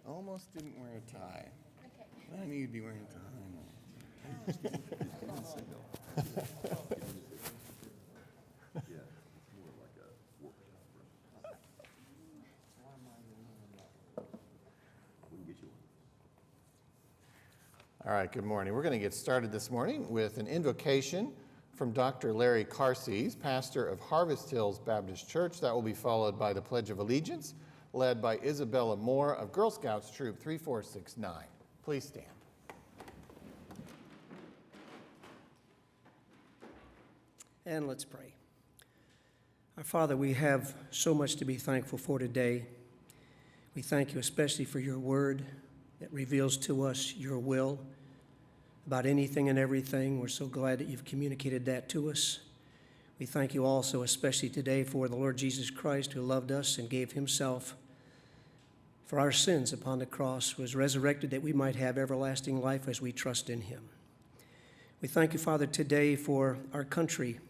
almost didn't wear a tie. Okay. I knew you'd be wearing a tie. All right, good morning. We're going to get started this morning with an invocation from Dr. Larry Carses, pastor of Harvest Hills Baptist Church. That will be followed by the Pledge of Allegiance, led by Isabella Moore of Girl Scouts Troop 3469. Please stand. And let's pray. Our Father, we have so much to be thankful for today. We thank you especially for your word that reveals to us your will about anything and everything. We're so glad that you've communicated that to us. We thank you also especially today for the Lord Jesus Christ, who loved us and gave himself for our sins upon the cross, was resurrected that we might have everlasting life as we trust in him. We thank you, Father, today for our country.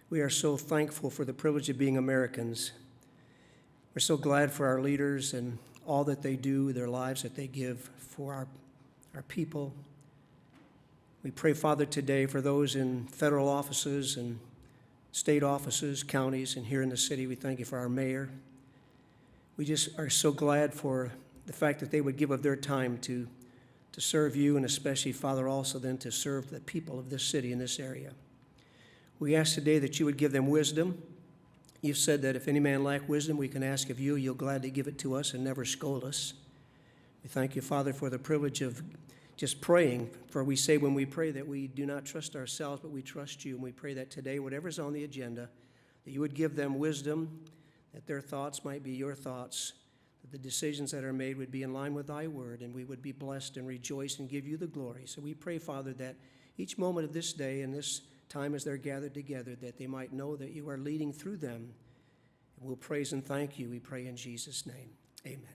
We are so thankful for the privilege of being Americans. We're so glad for our leaders and all that they do, their lives that they give for our people. We pray, Father, today for those in federal offices and state offices, counties, and here in the city. We thank you for our mayor. We just are so glad for the fact that they would give of their time to serve you, and especially, Father, also then to serve the people of this city in this area. We ask today that you would give them wisdom. You've said that if any man lack wisdom, we can ask of you. You'll gladly give it to us and never scold us. We thank you, Father, for the privilege of just praying. For we say when we pray that we do not trust ourselves, but we trust you. And we pray that today, whatever's on the agenda, that you would give them wisdom, that their thoughts might be your thoughts, that the decisions that are made would be in line with thy word, and we would be blessed and rejoice and give you the glory. So we pray, Father, that each moment of this day and this time as they're gathered together, that they might know that you are leading through them. And we'll praise and thank you, we pray in Jesus' name. Amen.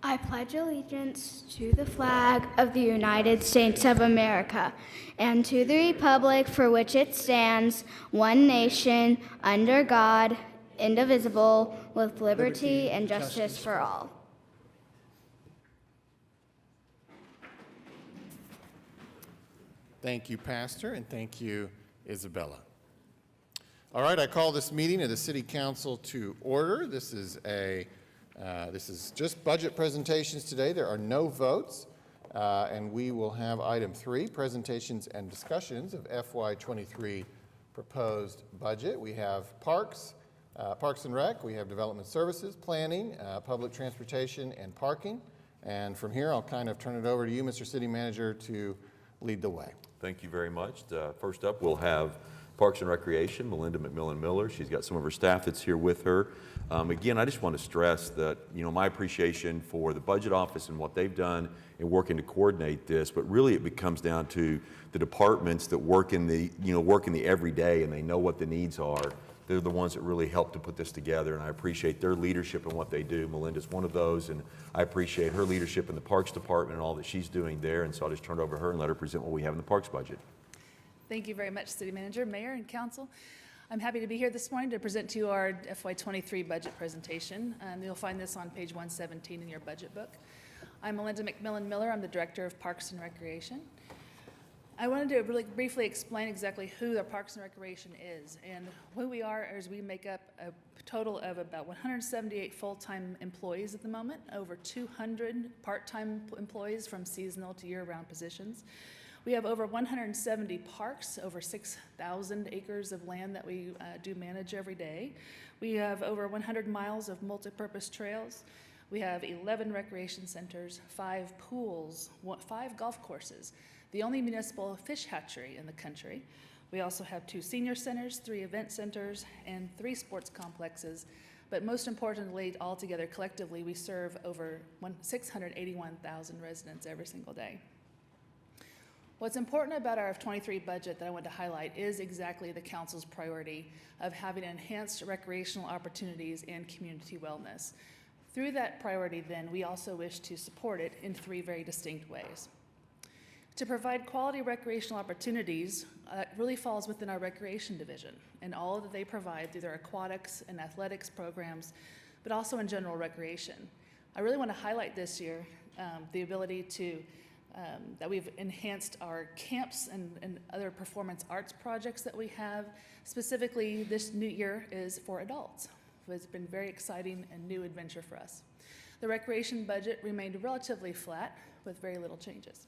I pledge allegiance to the flag of the United States of America and to the republic for which it stands, one nation, under God, indivisible, with liberty and justice for all. Thank you, Pastor, and thank you, Isabella. All right, I call this meeting of the City Council to order. This is just budget presentations today. There are no votes, and we will have item 3, presentations and discussions of FY23 proposed budget. We have Parks and Rec, we have Development Services, Planning, Public Transportation, and Parking. And from here, I'll kind of turn it over to you, Mr. City Manager, to lead the way. Thank you very much. First up, we'll have Parks and Recreation, Melinda McMillan Miller. She's got some of her staff that's here with her. Again, I just want to stress that, my appreciation for the budget office and what they've done in working to coordinate this, but really it comes down to the departments that work in the everyday, and they know what the needs are. They're the ones that really help to put this together, and I appreciate their leadership and what they do. Melinda's one of those, and I appreciate her leadership in the Parks Department and all that she's doing there, and so I'll just turn it over to her and let her present what we have in the Parks budget. Thank you very much, City Manager, Mayor, and Council. I'm happy to be here this morning to present to you our FY23 budget presentation. You'll find this on page 117 in your budget book. I'm Melinda McMillan Miller. I'm the Director of Parks and Recreation. I wanted to really briefly explain exactly who the Parks and Recreation is. And who we are is we make up a total of about 178 full-time employees at the moment, over 200 part-time employees from seasonal to year-round positions. We have over 170 parks, over 6,000 acres of land that we do manage every day. We have over 100 miles of multi-purpose trails. We have 11 recreation centers, 5 pools, 5 golf courses, the only municipal fish hatchery in the country. We also have 2 senior centers, 3 event centers, and 3 sports complexes. But most importantly, altogether, collectively, we serve over 681,000 residents every single day. What's important about our F23 budget that I want to highlight is exactly the Council's priority of having enhanced recreational opportunities and community wellness. Through that priority, then, we also wish to support it in 3 very distinct ways. To provide quality recreational opportunities really falls within our recreation division and all that they provide through their aquatics and athletics programs, but also in general recreation. I really want to highlight this year the ability to that we've enhanced our camps and other performance arts projects that we have. Specifically, this new year is for adults. It's been very exciting and new adventure for us. The recreation budget remained relatively flat with very little changes.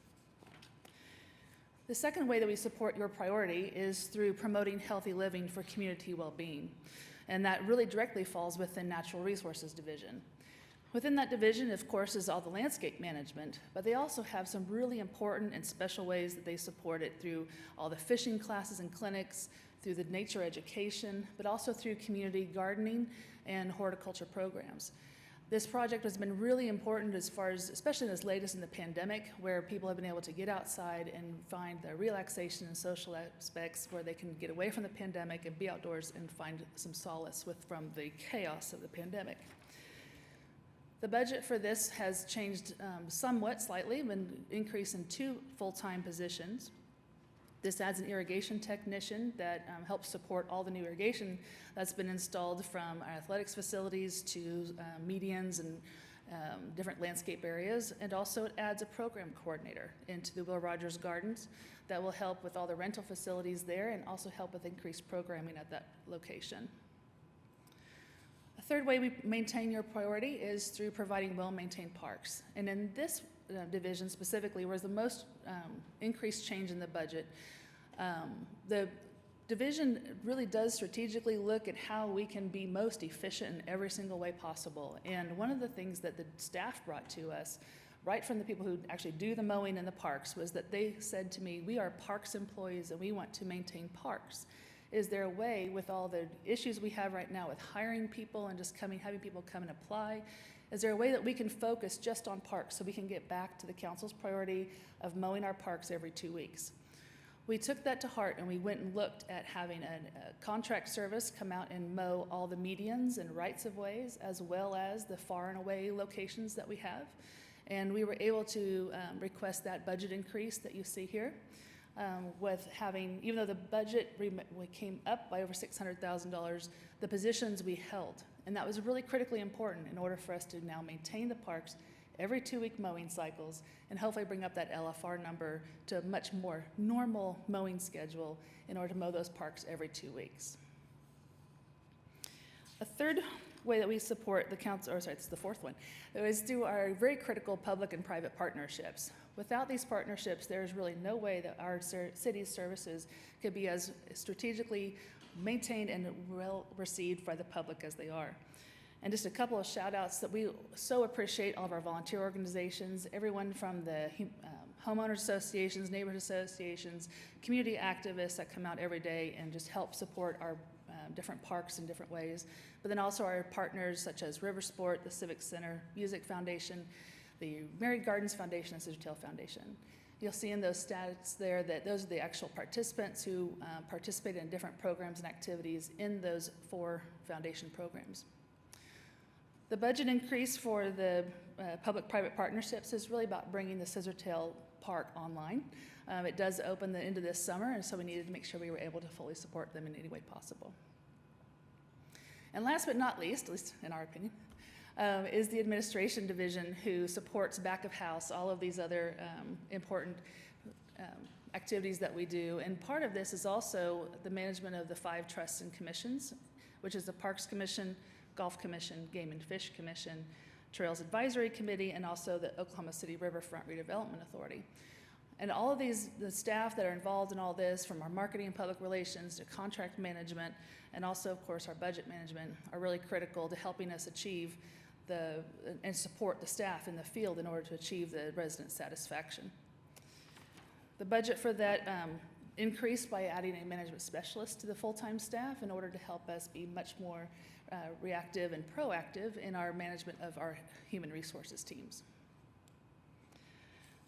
The second way that we support your priority is through promoting healthy living for community well-being, and that really directly falls within Natural Resources Division. Within that division, of course, is all the landscape management, but they also have some really important and special ways that they support it through all the fishing classes and clinics, through the nature education, but also through community gardening and horticulture programs. This project has been really important as far as, especially this latest in the pandemic, where people have been able to get outside and find the relaxation and social aspects where they can get away from the pandemic and be outdoors and find some solace from the chaos of the pandemic. The budget for this has changed somewhat slightly, been increased in 2 full-time positions. This adds an irrigation technician that helps support all the new irrigation that's been installed from our athletics facilities to medians and different landscape areas. And also it adds a program coordinator into the Will Rogers Gardens that will help with all the rental facilities there and also help with increased programming at that location. A third way we maintain your priority is through providing well-maintained parks. And in this division specifically, where the most increased change in the budget, the division really does strategically look at how we can be most efficient in every single way possible. And one of the things that the staff brought to us, right from the people who actually do the mowing in the parks, was that they said to me, we are parks employees and we want to maintain parks. Is there a way, with all the issues we have right now with hiring people and just having people come and apply, is there a way that we can focus just on parks so we can get back to the council's priority of mowing our parks every 2 weeks? We took that to heart and we went and looked at having a contract service come out and mow all the medians and rights of ways, as well as the far and away locations that we have. And we were able to request that budget increase that you see here. With having, even though the budget came up by over $600,000, the positions we held. And that was really critically important in order for us to now maintain the parks every 2-week mowing cycles and hopefully bring up that LFR number to a much more normal mowing schedule in order to mow those parks every 2 weeks. A third way that we support the council, or sorry, it's the fourth one, is through our very critical public and private partnerships. Without these partnerships, there's really no way that our city's services could be as strategically maintained and well received by the public as they are. And just a couple of shout outs that we so appreciate all of our volunteer organizations, everyone from the homeowners associations, neighborhood associations, community activists that come out every day and just help support our different parks in different ways. But then also our partners such as River Sport, the Civic Center, Music Foundation, the Married Gardens Foundation, and Scissortail Foundation. You'll see in those stats there that those are the actual participants who participated in different programs and activities in those 4 foundation programs. The budget increase for the public-private partnerships is really about bringing the Scissortail Park online. It does open the end of this summer, and so we needed to make sure we were able to fully support them in any way possible. And last but not least, at least in our opinion, is the administration division, who supports back of house, all of these other important activities that we do. And part of this is also the management of the 5 trusts and commissions, which is the Parks Commission, Golf Commission, Game and Fish Commission, Trails Advisory Committee, and also the Oklahoma City Riverfront Redevelopment Authority. And all of these, the staff that are involved in all this, from our marketing and public relations to contract management, and also, of course, our budget management, are really critical to helping us achieve and support the staff in the field in order to achieve the resident satisfaction. The budget for that increased by adding a management specialist to the full-time staff in order to help us be much more reactive and proactive in our management of our human resources teams.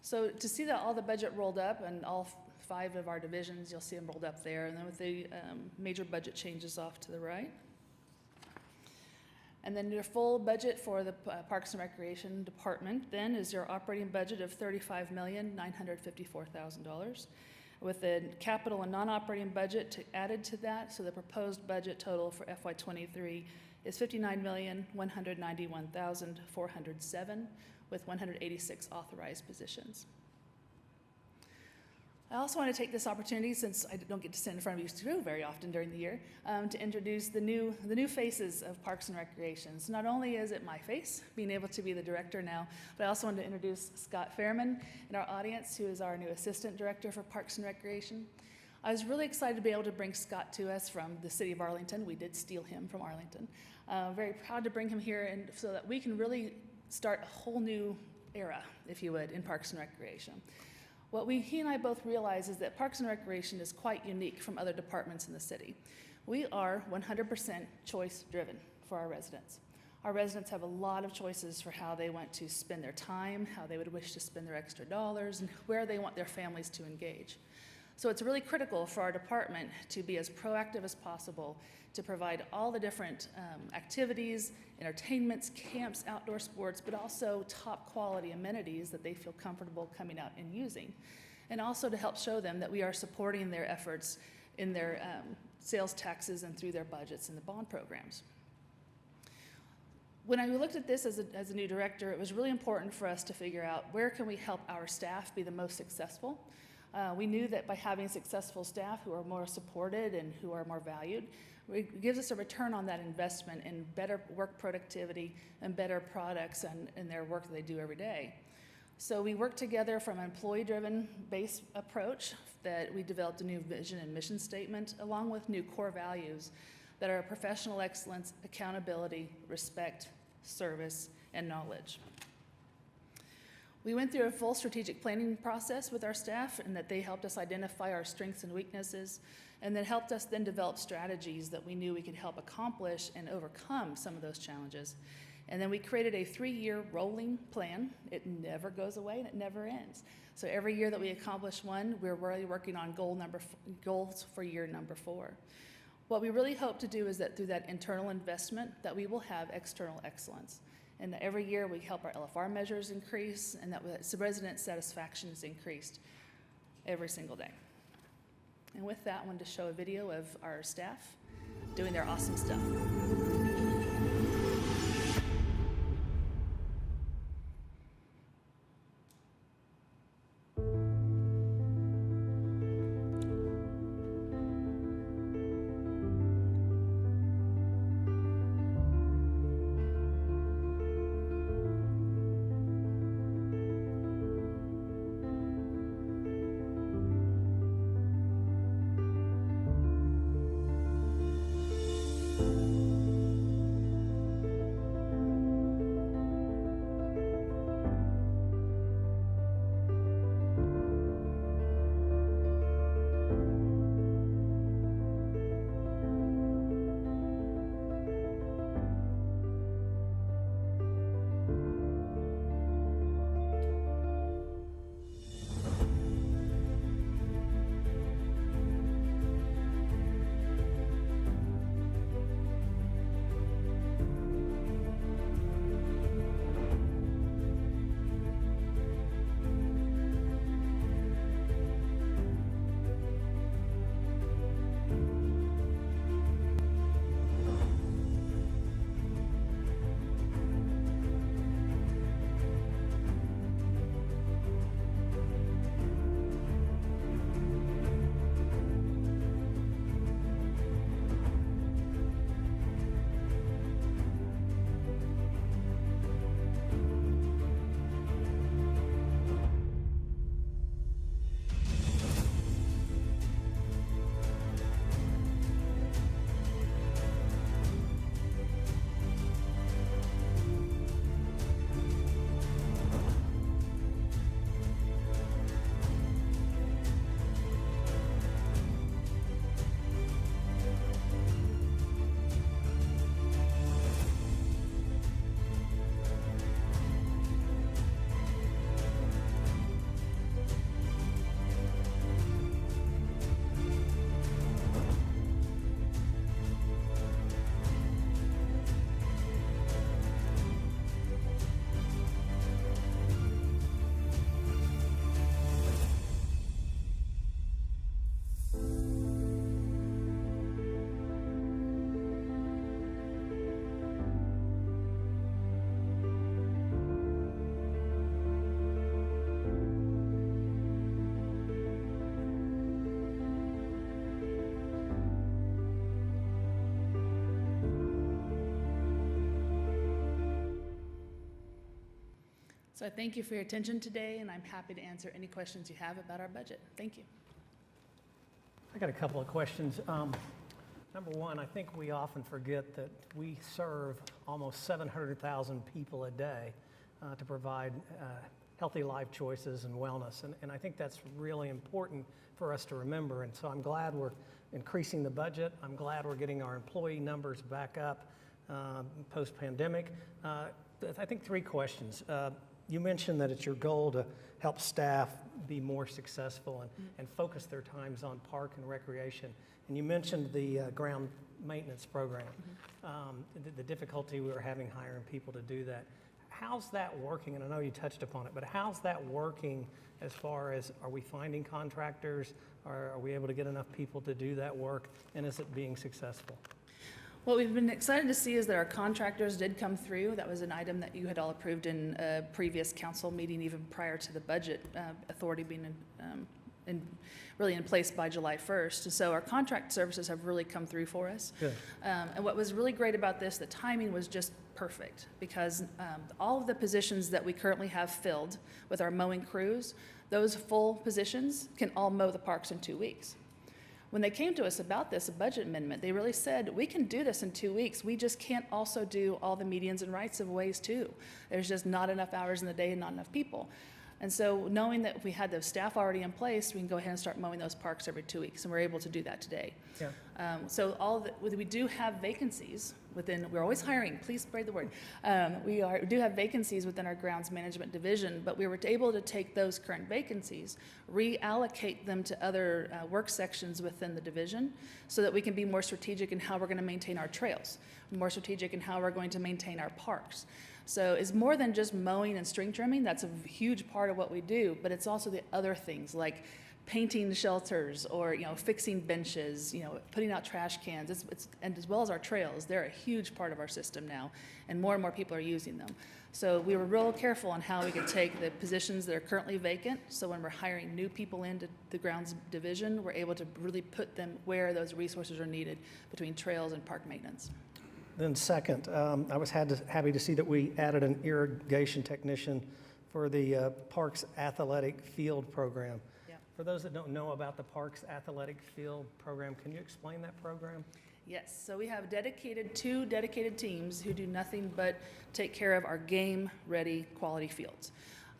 So to see that all the budget rolled up and all 5 of our divisions, you'll see them rolled up there, and then with the major budget changes off to the right. And then your full budget for the Parks and Recreation Department then is your operating budget of $35,954,000, with the capital and non-operating budget added to that. So the proposed budget total for FY23 is $59,191,407, with 186 authorized positions. I also want to take this opportunity, since I don't get to sit in front of you too very often during the year, to introduce the new faces of Parks and Recreation. So not only is it my face, being able to be the director now, but I also want to introduce Scott Fairman in our audience, who is our new Assistant Director for Parks and Recreation. I was really excited to be able to bring Scott to us from the city of Arlington. We did steal him from Arlington. Very proud to bring him here, and so that we can really start a whole new era, if you would, in Parks and Recreation. What he and I both realize is that Parks and Recreation is quite unique from other departments in the city. We are 100% choice driven for our residents. Our residents have a lot of choices for how they want to spend their time, how they would wish to spend their extra dollars, and where they want their families to engage. So it's really critical for our department to be as proactive as possible to provide all the different activities, entertainments, camps, outdoor sports, but also top quality amenities that they feel comfortable coming out and using. And also to help show them that we are supporting their efforts in their sales taxes and through their budgets and the bond programs. When I looked at this as a new director, it was really important for us to figure out where can we help our staff be the most successful. We knew that by having successful staff who are more supported and who are more valued, it gives us a return on that investment in better work productivity and better products in their work that they do every day. So we worked together from an employee-driven base approach that we developed a new vision and mission statement, along with new core values that are professional excellence, accountability, respect, service, and knowledge. We went through a full strategic planning process with our staff, and that they helped us identify our strengths and weaknesses, and then helped us then develop strategies that we knew we could help accomplish and overcome some of those challenges. And then we created a 3-year rolling plan. It never goes away and it never ends. So every year that we accomplish one, we're really working on goals for year number 4. What we really hope to do is that through that internal investment, that we will have external excellence. And that every year we help our LFR measures increase, and that resident satisfaction is increased every single day. And with that, I wanted to show a video of our staff doing their awesome stuff. So I thank you for your attention today, and I'm happy to answer any questions you have about our budget. Thank you. I got a couple of questions. Number one, I think we often forget that we serve almost 700,000 people a day to provide healthy life choices and wellness. And I think that's really important for us to remember. And so I'm glad we're increasing the budget. I'm glad we're getting our employee numbers back up post-pandemic. I think three questions. You mentioned that it's your goal to help staff be more successful and focus their times on park and recreation. And you mentioned the ground maintenance program, the difficulty we were having hiring people to do that. How's that working? And I know you touched upon it, but how's that working as far as, are we finding contractors? Are we able to get enough people to do that work? And is it being successful? What we've been excited to see is that our contractors did come through. That was an item that you had all approved in a previous council meeting, even prior to the budget authority being really in place by July 1st. And so our contract services have really come through for us. Good. And what was really great about this, the timing was just perfect, because all of the positions that we currently have filled with our mowing crews, those full positions can all mow the parks in 2 weeks. When they came to us about this, a budget amendment, they really said, we can do this in 2 weeks. We just can't also do all the medians and rights of ways too. There's just not enough hours in the day and not enough people. And so knowing that we had the staff already in place, we can go ahead and start mowing those parks every 2 weeks, and we're able to do that today. Yeah. We do have vacancies within, we're always hiring, please spread the word. We do have vacancies within our grounds management division, but we were able to take those current vacancies, reallocate them to other work sections within the division so that we can be more strategic in how we're going to maintain our trails, more strategic in how we're going to maintain our parks. So it's more than just mowing and string trimming. That's a huge part of what we do, but it's also the other things like painting shelters or, fixing benches, putting out trash cans, and as well as our trails. They're a huge part of our system now, and more people are using them. So we were real careful on how we could take the positions that are currently vacant, so when we're hiring new people into the grounds division, we're able to really put them where those resources are needed between trails and park maintenance. Then second, I was happy to see that we added an irrigation technician for the Parks Athletic Field Program. Yeah. For those that don't know about the Parks Athletic Field Program, can you explain that program? Yes, so we have two dedicated teams who do nothing but take care of our game-ready quality fields.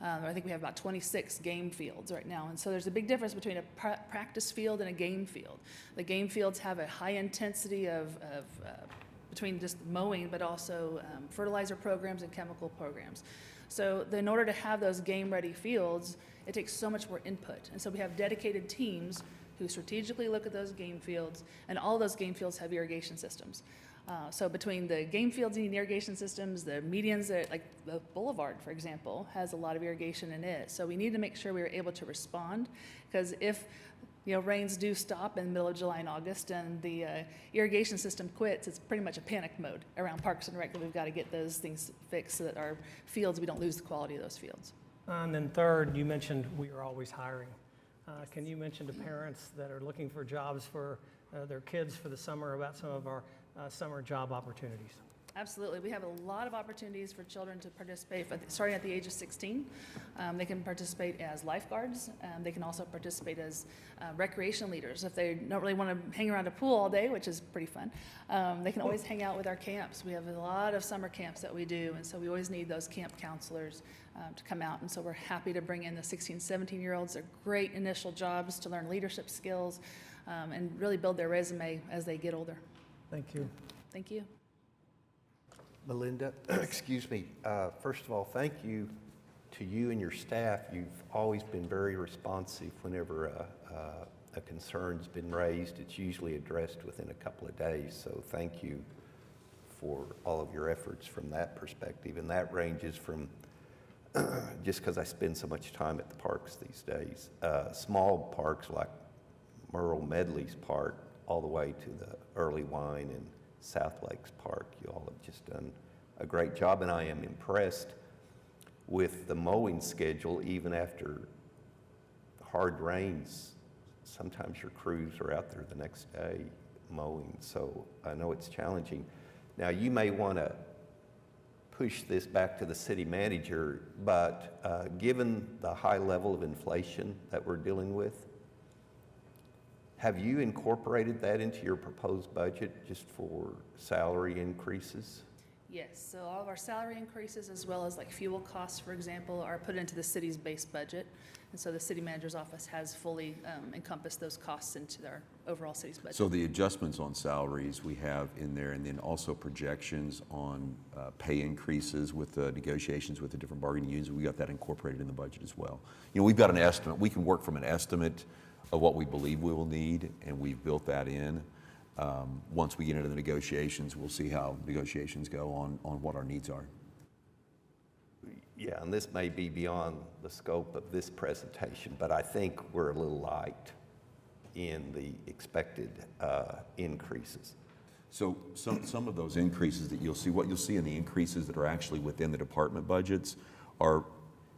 I think we have about 26 game fields right now, and so there's a big difference between a practice field and a game field. The game fields have a high intensity between just mowing, but also fertilizer programs and chemical programs. So in order to have those game-ready fields, it takes so much more input. And so we have dedicated teams who strategically look at those game fields, and all those game fields have irrigation systems. So between the game fields needing irrigation systems, the medians, like the boulevard, for example, has a lot of irrigation in it. So we need to make sure we are able to respond, because if rains do stop in the middle of July and August and the irrigation system quits, it's pretty much a panic mode around Parks and Rec that we've got to get those things fixed so that our fields, we don't lose the quality of those fields. And then third, you mentioned we are always hiring. Can you mention to parents that are looking for jobs for their kids for the summer about some of our summer job opportunities? Absolutely. We have a lot of opportunities for children to participate starting at the age of 16. They can participate as lifeguards. They can also participate as recreation leaders. If they don't really want to hang around a pool all day, which is pretty fun, they can always hang out with our camps. We have a lot of summer camps that we do, and so we always need those camp counselors to come out. And so we're happy to bring in the 16, 17-year-olds. They're great initial jobs to learn leadership skills and really build their resume as they get older. Thank you. Thank you. Melinda, excuse me. First of all, thank you to you and your staff. You've always been very responsive whenever a concern's been raised. It's usually addressed within a couple of days, so thank you for all of your efforts from that perspective. And that ranges from, just because I spend so much time at the parks these days, small parks like Merle Medley's Park, all the way to the Early Wine and South Lakes Park. You all have just done a great job, and I am impressed with the mowing schedule. Even after hard rains, sometimes your crews are out there the next day mowing, so I know it's challenging. Now, you may want to push this back to the city manager, but given the high level of inflation that we're dealing with, have you incorporated that into your proposed budget just for salary increases? Yes, so all of our salary increases, as well as like fuel costs, for example, are put into the city's base budget. And so the city manager's office has fully encompassed those costs into our overall city's budget. So the adjustments on salaries we have in there, and then also projections on pay increases with the negotiations with the different bargaining unions, we got that incorporated in the budget as well. You know, we've got an estimate. We can work from an estimate of what we believe we will need, and we've built that in. Once we get into the negotiations, we'll see how negotiations go on what our needs are. Yeah, and this may be beyond the scope of this presentation, but I think we're a little light in the expected increases. So some of those increases that you'll see, what you'll see in the increases that are actually within the department budgets are,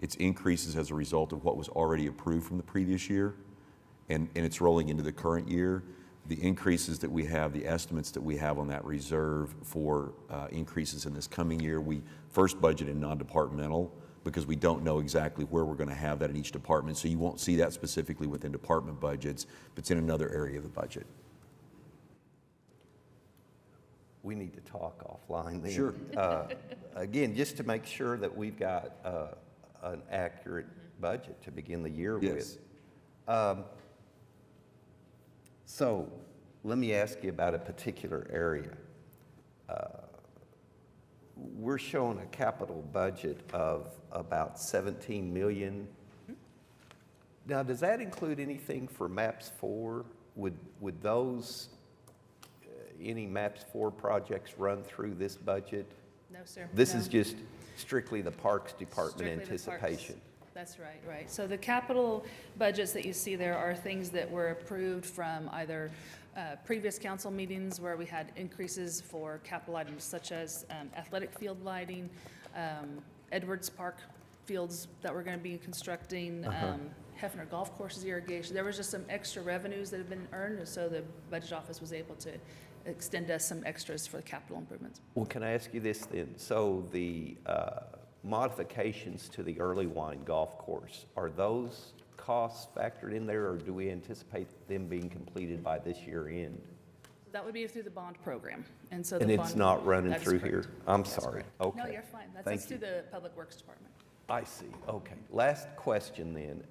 it's increases as a result of what was already approved from the previous year, and it's rolling into the current year. The increases that we have, the estimates that we have on that reserve for increases in this coming year, we first budget in non-departmental because we don't know exactly where we're going to have that in each department. So you won't see that specifically within department budgets, but it's in another area of the budget. We need to talk offline then. Sure. Again, just to make sure that we've got an accurate budget to begin the year Yes. with. So let me ask you about a particular area. We're showing a capital budget of about 17 million. Now, does that include anything for MAPS 4? Would those, any MAPS 4 projects run through this budget? No, sir. This No. is just strictly the Parks Department Strictly the parks. anticipation. That's right, right. So the capital budgets that you see there are things that were approved from either previous council meetings where we had increases for capital items such as athletic field lighting, Edwards Park fields that we're going to be constructing, Hefner Golf Courses irrigation. There was just some extra revenues that have been earned, and so the budget office was able to extend us some extras for the capital improvements. Well, can I ask you this then? So the modifications to the Early Wine Golf Course, are those costs factored in there, or do we anticipate them being completed by this year end? That would be through the bond program, and so the And bond. it's not running That is through correct. here? I'm That's sorry. correct. Okay. No, you're fine. Thank That's you. through the Public Works Department. I see. Okay. Last question then.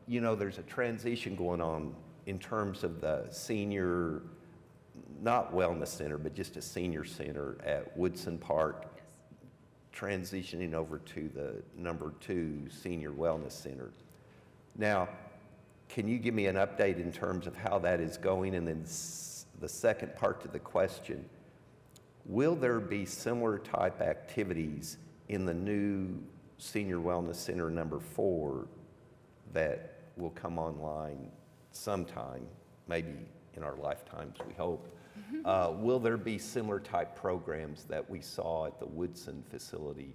You know, there's a transition going on in terms of the senior, not wellness center, but just a senior center at Woodson Park, Yes. transitioning over to the number 2 senior wellness center. Now, can you give me an update in terms of how that is going? And then the second part to the question, will there be similar type activities in the new Senior Wellness Center number 4 that will come online sometime, maybe in our lifetimes, we hope? Will there be similar type programs that we saw at the Woodson facility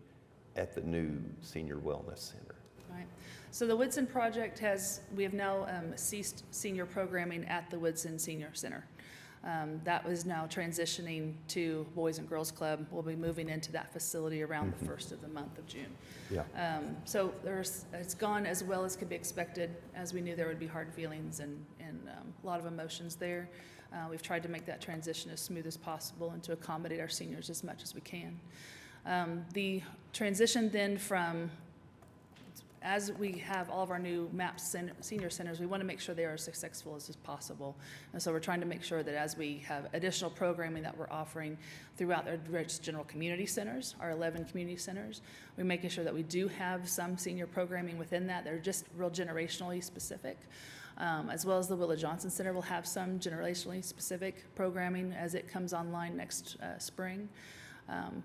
at the new Senior Wellness Center? Right. So the Woodson project we have now ceased senior programming at the Woodson Senior Center. That was now transitioning to Boys and Girls Club. We'll be moving into that facility around the first of the month of June. Yeah. So it's gone as well as could be expected, as we knew there would be hard feelings and a lot of emotions there. We've tried to make that transition as smooth as possible and to accommodate our seniors as much as we can. The transition then from, as we have all of our new MAPS senior centers, we want to make sure they are as successful as possible. And so we're trying to make sure that as we have additional programming that we're offering throughout our rich general community centers, our 11 community centers, we're making sure that we do have some senior programming within that. They're just real generationally specific. As well as the Willa Johnson Center will have some generationally specific programming as it comes online next spring.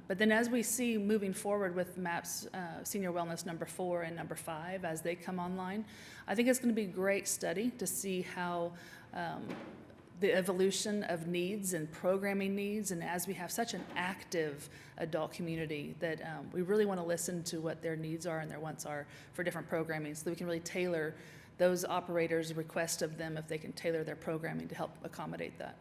But then as we see moving forward with MAPS Senior Wellness number 4 and number 5 as they come online, I think it's going to be a great study to see how the evolution of needs and programming needs, and as we have such an active adult community that we really want to listen to what their needs are and their wants are for different programming so that we can really tailor those operators' request of them if they can tailor their programming to help accommodate that.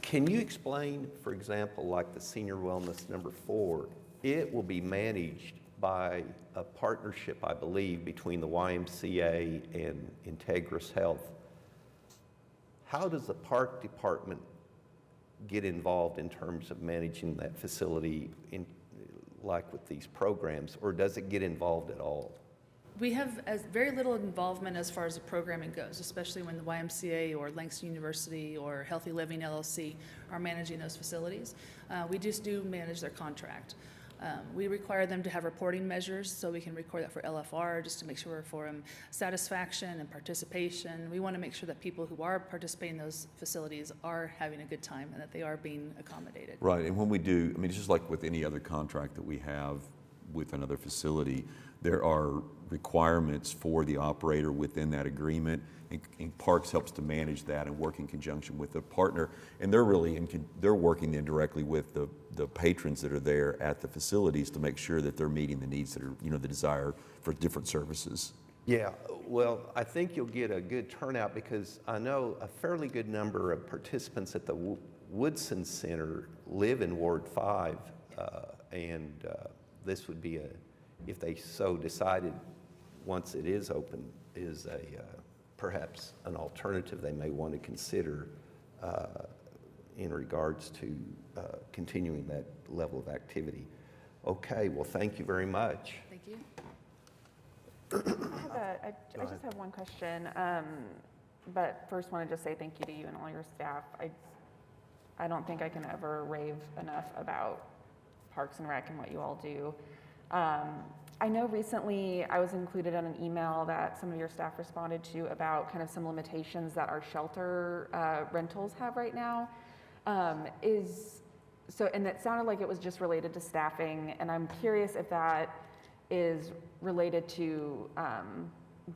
Can you explain, for example, like the Senior Wellness number 4, it will be managed by a partnership, I believe, between the YMCA and Integris Health. How does the park department get involved in terms of managing that facility like with these programs, or does it get involved at all? We have very little involvement as far as the programming goes, especially when the YMCA or Langston University or Healthy Living LLC are managing those facilities. We just do manage their contract. We require them to have reporting measures so we can record that for LFR just to make sure for satisfaction and participation. We want to make sure that people who are participating in those facilities are having a good time and that they are being accommodated. Right, and when we do, I mean, it's just like with any other contract that we have with another facility, there are requirements for the operator within that agreement, and Parks helps to manage that and work in conjunction with the partner, and they're really they're working then directly with the patrons that are there at the facilities to make sure that they're meeting the needs that are, you know, the desire for different services. Yeah, well, I think you'll get a good turnout because I know a fairly good number of participants at the Woodson Center live in Ward 5, and this would be if they so decided once it is open, is perhaps an alternative they may want to consider in regards to continuing that level of activity. Okay, well, thank you very much. Thank you. I just have one question, but first want to just say thank you to you and all your staff. I don't think I can ever rave enough about Parks and Rec and what you all do. I know recently I was included in an email that some of your staff responded to about kind of some limitations that our shelter rentals have right now. And it sounded like it was just related to staffing, and I'm curious if that is related to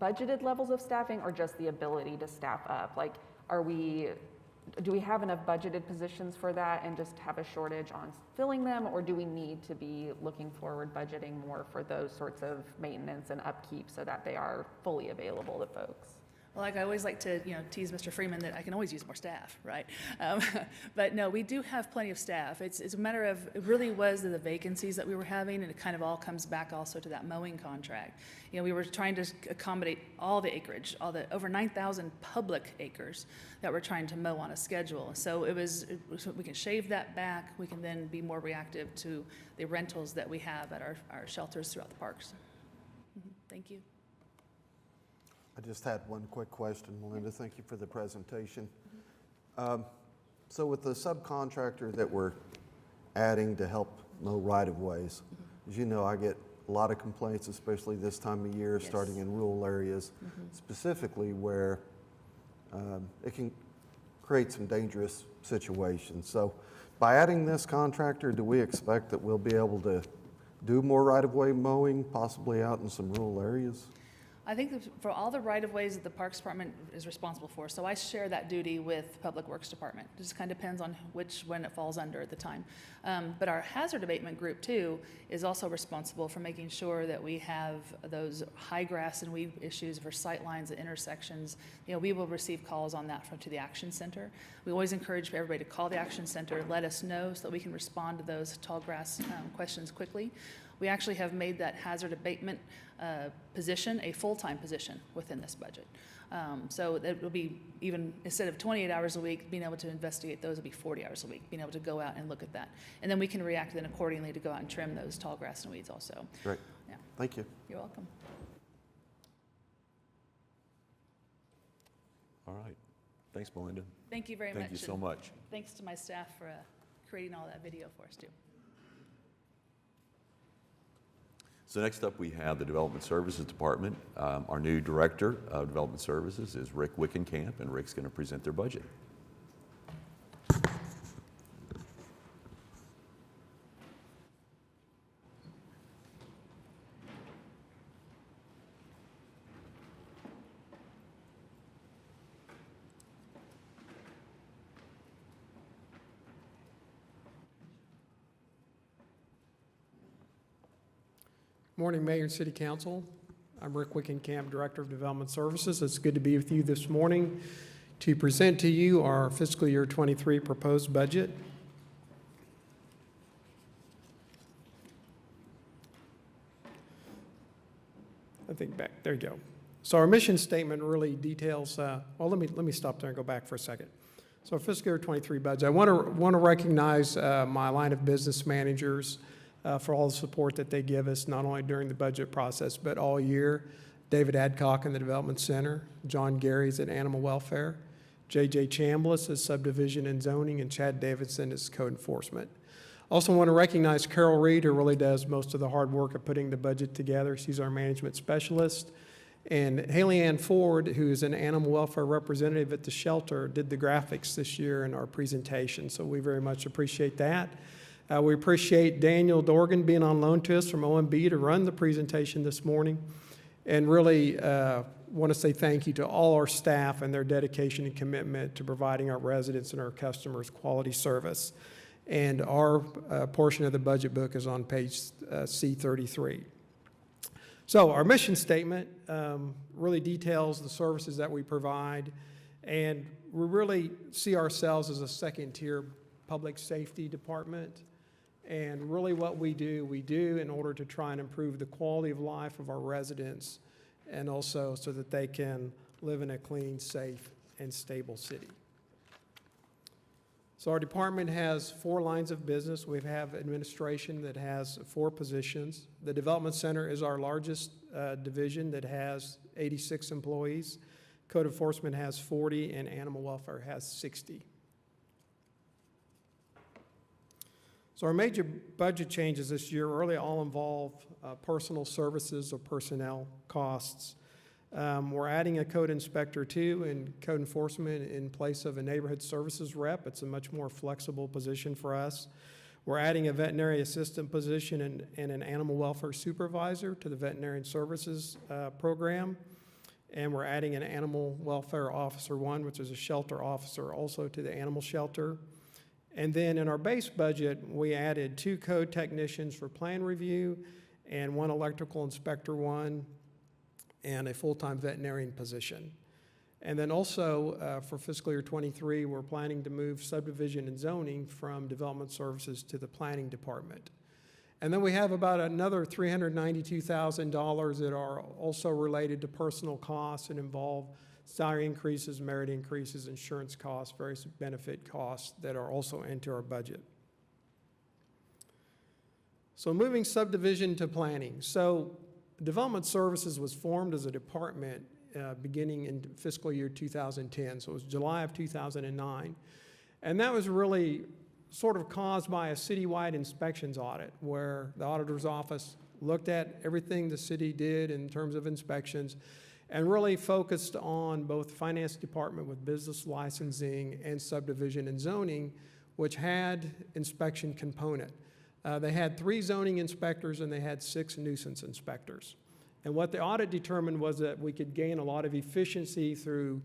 budgeted levels of staffing or just the ability to staff up. Like, do we have enough budgeted positions for that and just have a shortage on filling them, or do we need to be looking forward budgeting more for those sorts of maintenance and upkeep so that they are fully available to folks? Well, like I always like to, tease Mr. Freeman that I can always use more staff, right? But no, we do have plenty of staff. It's a matter of, it really was the vacancies that we were having, and it kind of all comes back also to that mowing contract. We were trying to accommodate all the acreage, all the over 9,000 public acres that we're trying to mow on a schedule. So so we can shave that back. We can then be more reactive to the rentals that we have at our shelters throughout the parks. Thank you. I just had one quick question, Melinda. Thank you for the presentation. So with the subcontractor that we're adding to help mow right-of-ways, as you know, I get a lot of complaints, especially this time of year, Yes. starting in rural areas, specifically where it can create some dangerous situations. So by adding this contractor, do we expect that we'll be able to do more right-of-way mowing, possibly out in some rural areas? I think that for all the right-of-ways that the Parks Department is responsible for, so I share that duty with Public Works Department. It just kind of depends on when it falls under at the time. But our hazard abatement group, too, is also responsible for making sure that we have those high grass and weed issues for sight lines at intersections. We will receive calls on that to the Action Center. We always encourage everybody to call the Action Center, let us know so that we can respond to those tall grass questions quickly. We actually have made that hazard abatement position a full-time position within this budget. So it will be, even instead of 28 hours a week, being able to investigate those will be 40 hours a week, being able to go out and look at that. And then we can react then accordingly to go out and trim those tall grass and weeds also. Great. Yeah. Thank you. You're welcome. All right. Thanks, Melinda. Thank you very much. Thank you so and much. Thanks to my staff for creating all that video for us, too. So next up, we have the Development Services Department. Our new Director of Development Services is Rick Wickenkamp, and Rick's going to present their budget. Morning, Mayor and City Council. I'm Rick Wickenkamp, Director of Development Services. It's good to be with you this morning to present to you our fiscal year 23 proposed budget. thing back. There you go. So our mission statement really details, well, let me stop there and go back for a second. So fiscal year 23 budget, I want to recognize my line of business managers for all the support that they give us, not only during the budget process, but all year. David Adcock in the Development Center, John Gary's at Animal Welfare, J.J. Chambliss is Subdivision and Zoning, and Chad Davidson is Code Enforcement. Also want to recognize Carol Reed, who really does most of the hard work of putting the budget together. She's our management specialist. And Haley Ann Ford, who is an animal welfare representative at the shelter, did the graphics this year in our presentation, so we very much appreciate that. We appreciate Daniel Dorgan being on loan to us from OMB to run the presentation this morning, and really want to say thank you to all our staff and their dedication and commitment to providing our residents and our customers quality service. And our portion of the budget book is on page C33. So our mission statement really details the services that we provide, and we really see ourselves as a second-tier public safety department. And really what we do in order to try and improve the quality of life of our residents, and also so that they can live in a clean, safe, and stable city. So our department has 4 lines of business. We have administration that has 4 positions. The Development Center is our largest division that has 86 employees. Code Enforcement has 40, and Animal Welfare has 60. So our major budget changes this year really all involve personal services or personnel costs. We're adding a code inspector too and code enforcement in place of a neighborhood services rep. It's a much more flexible position for us. We're adding a veterinary assistant position and an animal welfare supervisor to the veterinarian services program. And we're adding an animal welfare officer 1, which is a shelter officer, also to the animal shelter. And then in our base budget, we added 2 code technicians for plan review and 1 electrical inspector 1, and a full-time veterinarian position. And then also for fiscal year 23, we're planning to move subdivision and zoning from development services to the planning department. And then we have about another $392,000 that are also related to personal costs and involve salary increases, merit increases, insurance costs, various benefit costs that are also into our budget. So moving subdivision to planning. So Development Services was formed as a department beginning in fiscal year 2010, so it was July of 2009. And that was really sort of caused by a citywide inspections audit where the auditor's office looked at everything the city did in terms of inspections and really focused on both the finance department with business licensing and subdivision and zoning, which had inspection component. They had 3 zoning inspectors and they had 6 nuisance inspectors. And what the audit determined was that we could gain a lot of efficiency through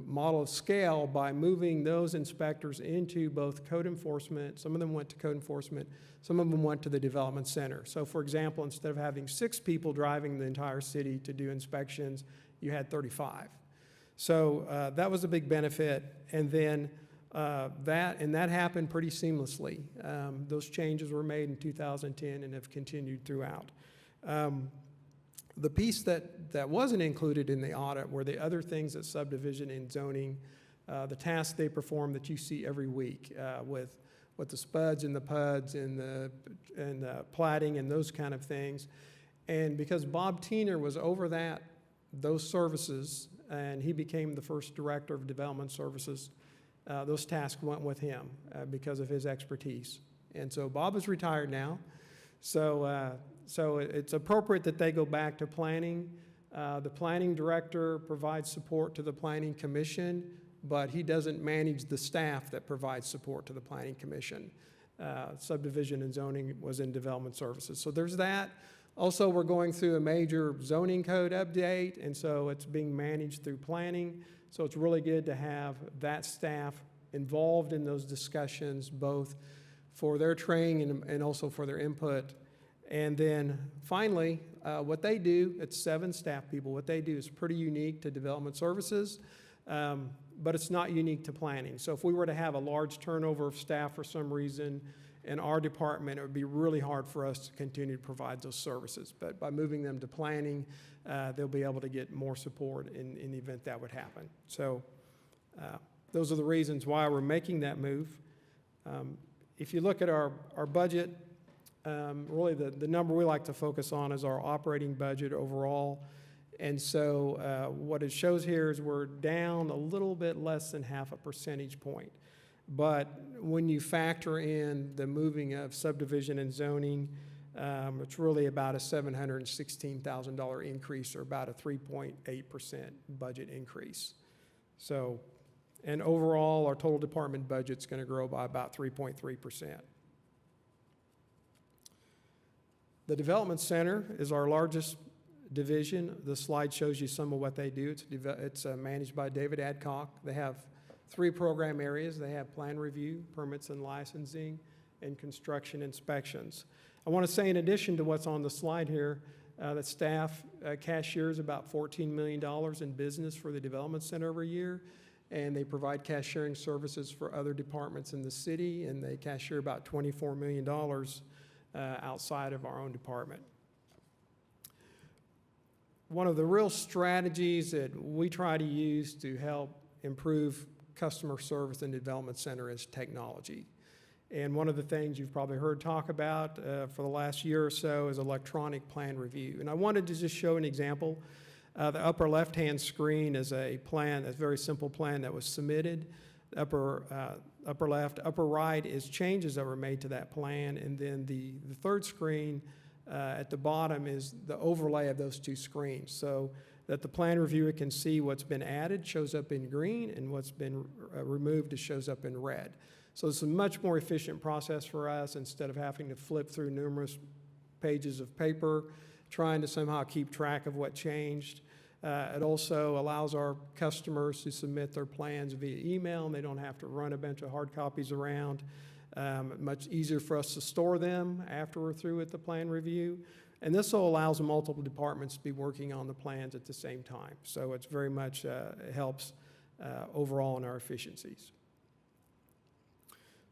model of scale by moving those inspectors into both code enforcement. Some of them went to code enforcement, some of them went to the development center. So for example, instead of having 6 people driving the entire city to do inspections, you had 35. So that was a big benefit. And then that happened pretty seamlessly. Those changes were made in 2010 and have continued throughout. The piece that wasn't included in the audit were the other things that subdivision and zoning, the tasks they perform that you see every week with the spuds and the PUDs and the platting and those kind of things. And because Bob Tiener was over those services, and he became the first director of development services, those tasks went with him because of his expertise. And so Bob is retired now. So it's appropriate that they go back to planning. The planning director provides support to the planning commission, but he doesn't manage the staff that provides support to the planning commission. Subdivision and zoning was in development services. So there's that. Also, we're going through a major zoning code update, and so it's being managed through planning. So it's really good to have that staff involved in those discussions, both for their training and also for their input. And then finally, what they do, it's 7 staff people. What they do is pretty unique to development services, but it's not unique to planning. So if we were to have a large turnover of staff for some reason, in our department, it would be really hard for us to continue to provide those services. But by moving them to planning, they'll be able to get more support in the event that would happen. So those are the reasons why we're making that move. If you look at our budget, really the number we like to focus on is our operating budget overall. And so what it shows here is we're down a little bit less than 0.5 percentage point. But when you factor in the moving of subdivision and zoning, it's really about a $716,000 increase, or about a 3.8% budget increase. So, and overall, our total department budget's going to grow by about 3.3%. The Development Center is our largest division. The slide shows you some of what they do. It's managed by David Adcock. They have 3 program areas. They have plan review, permits and licensing, and construction inspections. I want to say, in addition to what's on the slide here, that staff cashiers about $14 million in business for the Development Center every year, and they provide cashiering services for other departments in the city, and they cashier about $24 million outside of our own department. One of the real strategies that we try to use to help improve customer service in the Development Center is technology. And one of the things you've probably heard talk about for the last year or so is electronic plan review. And I wanted to just show an example. The upper left-hand screen is a plan, a very simple plan that was submitted. Upper left, upper right is changes that were made to that plan. And then the third screen at the bottom is the overlay of those 2 screens, so that the plan reviewer can see what's been added shows up in green, and what's been removed shows up in red. So it's a much more efficient process for us, instead of having to flip through numerous pages of paper, trying to somehow keep track of what changed. It also allows our customers to submit their plans via email, and they don't have to run a bunch of hard copies around. Much easier for us to store them after we're through with the plan review. And this also allows multiple departments to be working on the plans at the same time. So it's very much, it helps overall in our efficiencies.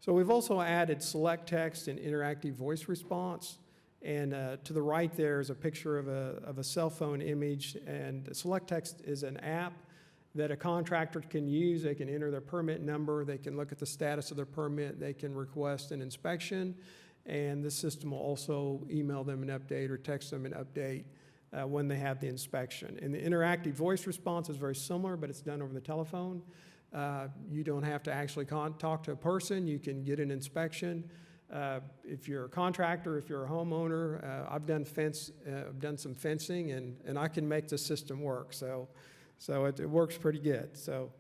So we've also added select text and interactive voice response. And to the right there is a picture of a cell phone image. And select text is an app that a contractor can use. They can enter their permit number, they can look at the status of their permit, they can request an inspection, and the system will also email them an update or text them an update when they have the inspection. And the interactive voice response is very similar, but it's done over the telephone. You don't have to actually talk to a person. You can get an inspection. If you're a contractor, if you're a homeowner, I've done some fencing, and I can make the system work. So it works pretty good. So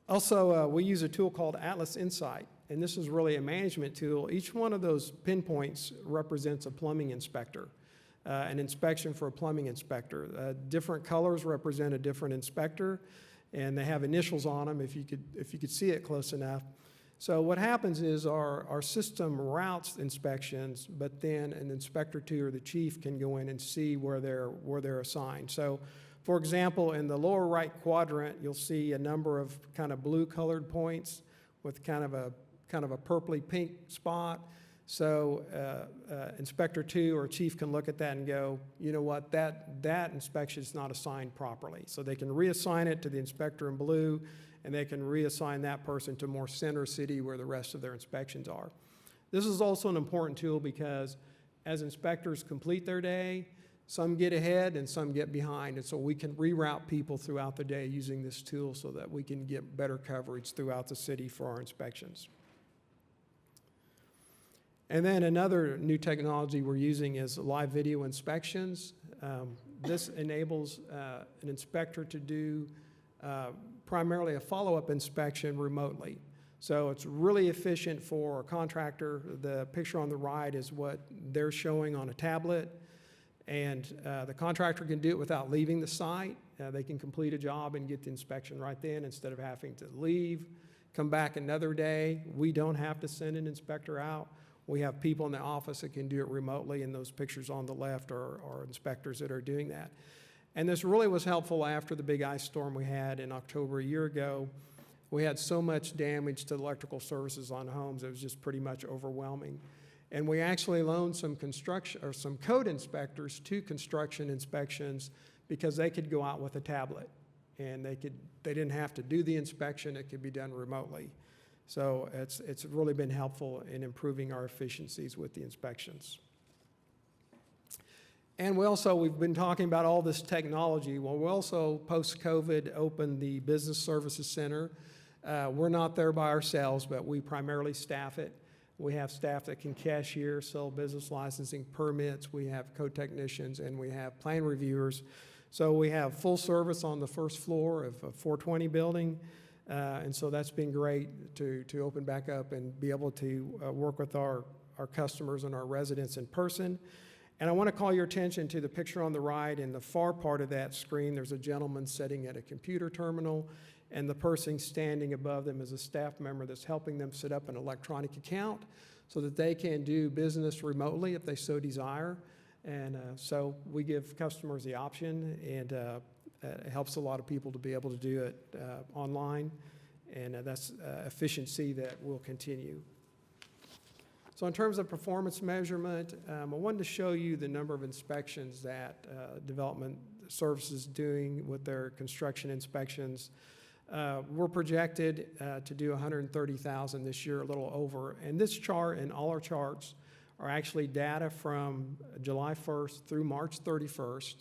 also, we use a tool called Atlas Insight, and this is really a management tool. Each one of those pinpoints represents a plumbing inspector, an inspection for a plumbing inspector. Different colors represent a different inspector, and they have initials on them if you could see it close enough. So what happens is our system routes inspections, but then an inspector 2 or the chief can go in and see where they're assigned. So, for example, in the lower right quadrant, you'll see a number of kind of blue colored points with kind of a purpley pink spot. So inspector 2 or chief can look at that and go, you know what, that inspection is not assigned properly. So they can reassign it to the inspector in blue, and they can reassign that person to more center city where the rest of their inspections are. This is also an important tool because as inspectors complete their day, some get ahead and some get behind, and so we can reroute people throughout the day using this tool so that we can get better coverage throughout the city for our inspections. And then another new technology we're using is live video inspections. This enables an inspector to do primarily a follow-up inspection remotely. So it's really efficient for a contractor. The picture on the right is what they're showing on a tablet, and the contractor can do it without leaving the site. They can complete a job and get the inspection right then instead of having to leave, come back another day. We don't have to send an inspector out. We have people in the office that can do it remotely, and those pictures on the left are inspectors that are doing that. And this really was helpful after the big ice storm we had in October a year ago, We had so much damage to the electrical services on homes, it was just pretty much overwhelming. And we actually loaned some construction, or some code inspectors to construction inspections because they could go out with a tablet. And they didn't have to do the inspection, it could be done remotely. So it's really been helpful in improving our efficiencies with the inspections. And we've been talking about all this technology. Well, we also, post-COVID, opened the Business Services Center. We're not there by ourselves, but we primarily staff it. We have staff that can cashier, sell business licensing permits, we have code technicians, and we have plan reviewers. So we have full service on the first floor of a 420 building, and so that's been great to open back up and be able to work with our customers and our residents in person. And I want to call your attention to the picture on the right. In the far part of that screen, there's a gentleman sitting at a computer terminal, and the person standing above them is a staff member that's helping them set up an electronic account so that they can do business remotely if they so desire. And so we give customers the option, and it helps a lot of people to be able to do it online, and that's efficiency that will continue. So in terms of performance measurement, I wanted to show you the number of inspections that Development Services is doing with their construction inspections. We're projected to do 130,000 this year, a little over. And this chart and all our charts are actually data from July 1st through March 31st.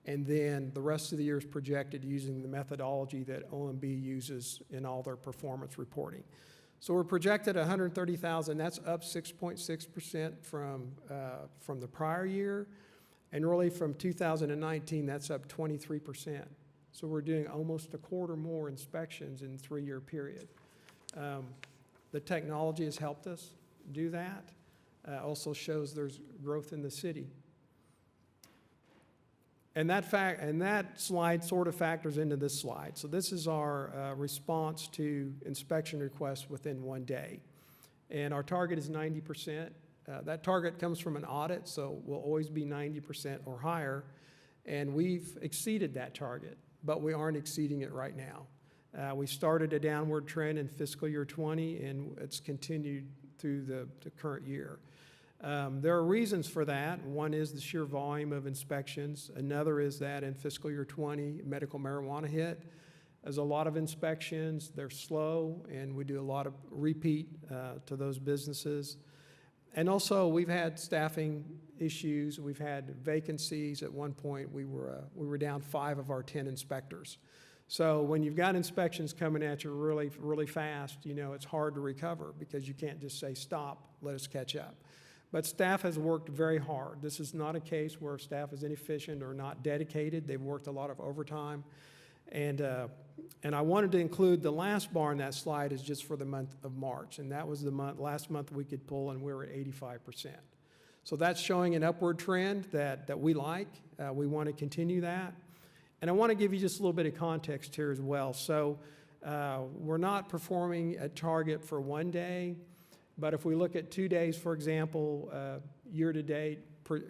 And then the rest of the year is projected using the methodology that OMB uses in all their performance reporting. So we're projected 130,000. That's up 6.6% from the prior year. And really from 2019, that's up 23%. So we're doing almost a quarter more inspections in a 3-year period. The technology has helped us do that. Also shows there's growth in the city. And that slide sort of factors into this slide. So this is our response to inspection requests within 1 day. And our target is 90%. That target comes from an audit, so we'll always be 90% or higher. And we've exceeded that target, but we aren't exceeding it right now. We started a downward trend in fiscal year 20, and it's continued through the current year. There are reasons for that. One is the sheer volume of inspections. Another is that in fiscal year 20, medical marijuana hit. There's a lot of inspections. They're slow, and we do a lot of repeat to those businesses. And also, we've had staffing issues. We've had vacancies. At one point, we were down 5 of our 10 inspectors. So when you've got inspections coming at you really, really fast, it's hard to recover because you can't just say, stop, let us catch up. But staff has worked very hard. This is not a case where staff is inefficient or not dedicated. They've worked a lot of overtime. And I wanted to include the last bar in that slide is just for the month of March. And that was the last month we could pull, and we were at 85%. So that's showing an upward trend that we like. We want to continue that. And I want to give you just a little bit of context here as well. So we're not performing at target for 1 day. But if we look at 2 days, for example, year to date,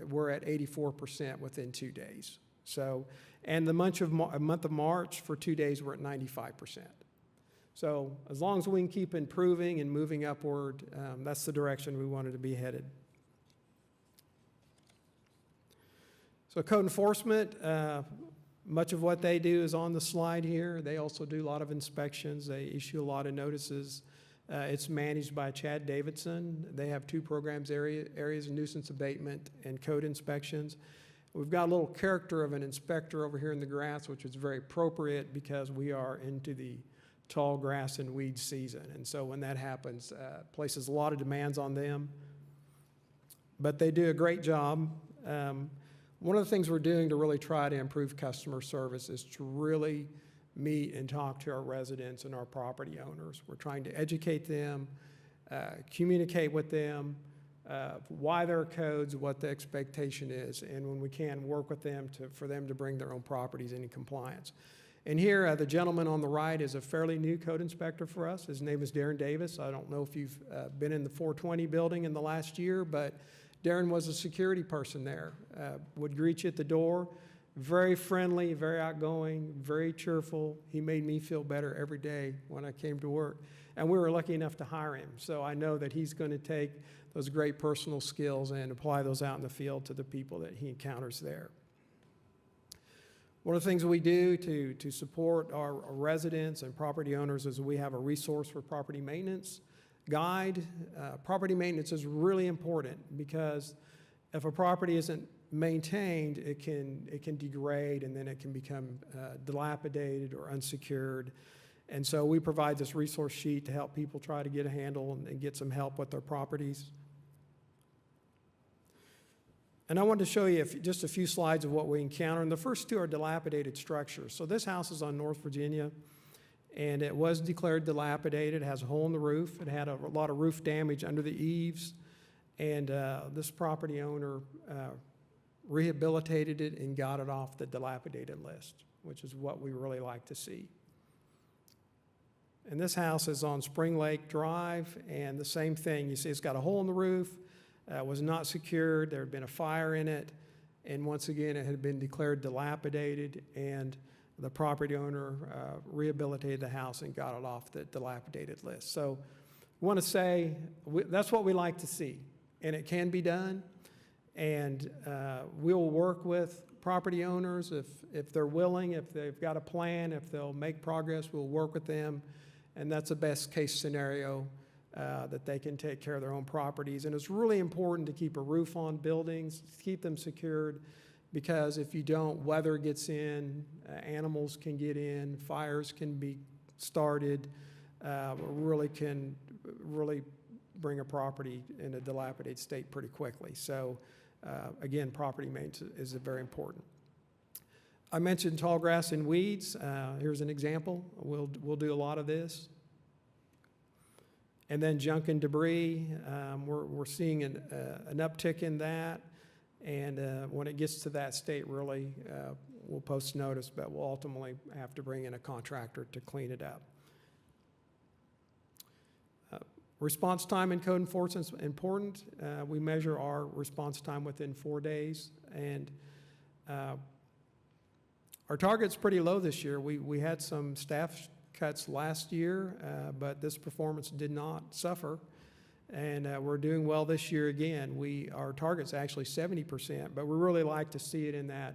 we're at 84% within 2 days. So, and the month of March, for 2 days, we're at 95%. So as long as we can keep improving and moving upward, that's the direction we wanted to be headed. So code enforcement, much of what they do is on the slide here. They also do a lot of inspections. They issue a lot of notices. It's managed by Chad Davidson. They have 2 programs, areas of nuisance abatement and code inspections. We've got a little character of an inspector over here in the grass, which is very appropriate because we are into the tall grass and weed season. And so when that happens, places a lot of demands on them. But they do a great job. One of the things we're doing to really try to improve customer service is to really meet and talk to our residents and our property owners. We're trying to educate them, communicate with them, why there are codes, what the expectation is, and when we can, work with them for them to bring their own properties into compliance. And here, the gentleman on the right is a fairly new code inspector for us. His name is Darren Davis. I don't know if you've been in the 420 building in the last year, but Darren was a security person there, would greet you at the door, very friendly, very outgoing, very cheerful. He made me feel better every day when I came to work. And we were lucky enough to hire him. So I know that he's going to take those great personal skills and apply those out in the field to the people that he encounters there. One of the things we do to support our residents and property owners is we have a resource for property maintenance guide. Property maintenance is really important because if a property isn't maintained, it can degrade, and then it can become dilapidated or unsecured. And so we provide this resource sheet to help people try to get a handle and get some help with their properties. And I wanted to show you just a few slides of what we encounter. And the first two are dilapidated structures. So this house is on North Virginia, and it was declared dilapidated. It has a hole in the roof. It had a lot of roof damage under the eaves. And this property owner rehabilitated it and got it off the dilapidated list, which is what we really like to see. And this house is on Spring Lake Drive, and the same thing. You see it's got a hole in the roof, was not secured, there had been a fire in it, and once again it had been declared dilapidated, and the property owner rehabilitated the house and got it off the dilapidated list. So I want to say that's what we like to see, and it can be done. And we'll work with property owners if they're willing, if they've got a plan, if they'll make progress, we'll work with them. And that's a best case scenario that they can take care of their own properties. And it's really important to keep a roof on buildings, keep them secured, because if you don't, weather gets in, animals can get in, fires can be started, can really bring a property in a dilapidated state pretty quickly. So again, property maintenance is very important. I mentioned tall grass and weeds. Here's an example. We'll do a lot of this. And then junk and debris. We're seeing an uptick in that. And when it gets to that state, really, we'll post notice, but we'll ultimately have to bring in a contractor to clean it up. Response time in code enforcement is important. We measure our response time within 4 days, and our target's pretty low this year. We had some staff cuts last year, but this performance did not suffer, and we're doing well this year again. Our target's actually 70%, but we really like to see it in that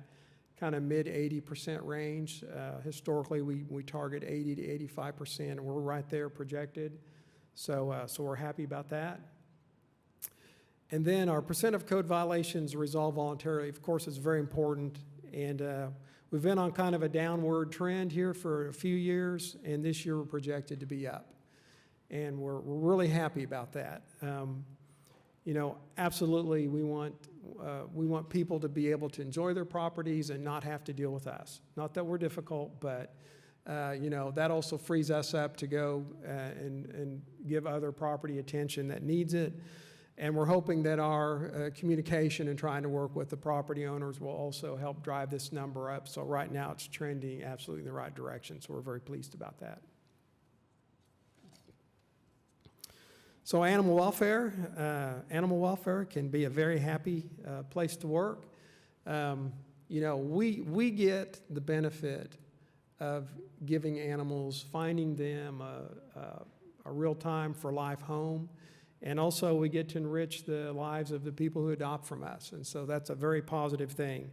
kind of mid 80% range. Historically, we target 80 to 85%, and we're right there projected. So we're happy about that. And then our percent of code violations resolved voluntarily, of course, is very important. And we've been on kind of a downward trend here for a few years, and this year we're projected to be up. And we're really happy about that. Absolutely, we want people to be able to enjoy their properties and not have to deal with us. Not that we're difficult, but that also frees us up to go and give other property attention that needs it. And we're hoping that our communication and trying to work with the property owners will also help drive this number up. So right now it's trending absolutely in the right direction. So we're very pleased about that. So animal welfare can be a very happy place to work. We get the benefit of giving animals, finding them a real time for life home. And also we get to enrich the lives of the people who adopt from us. And so that's a very positive thing.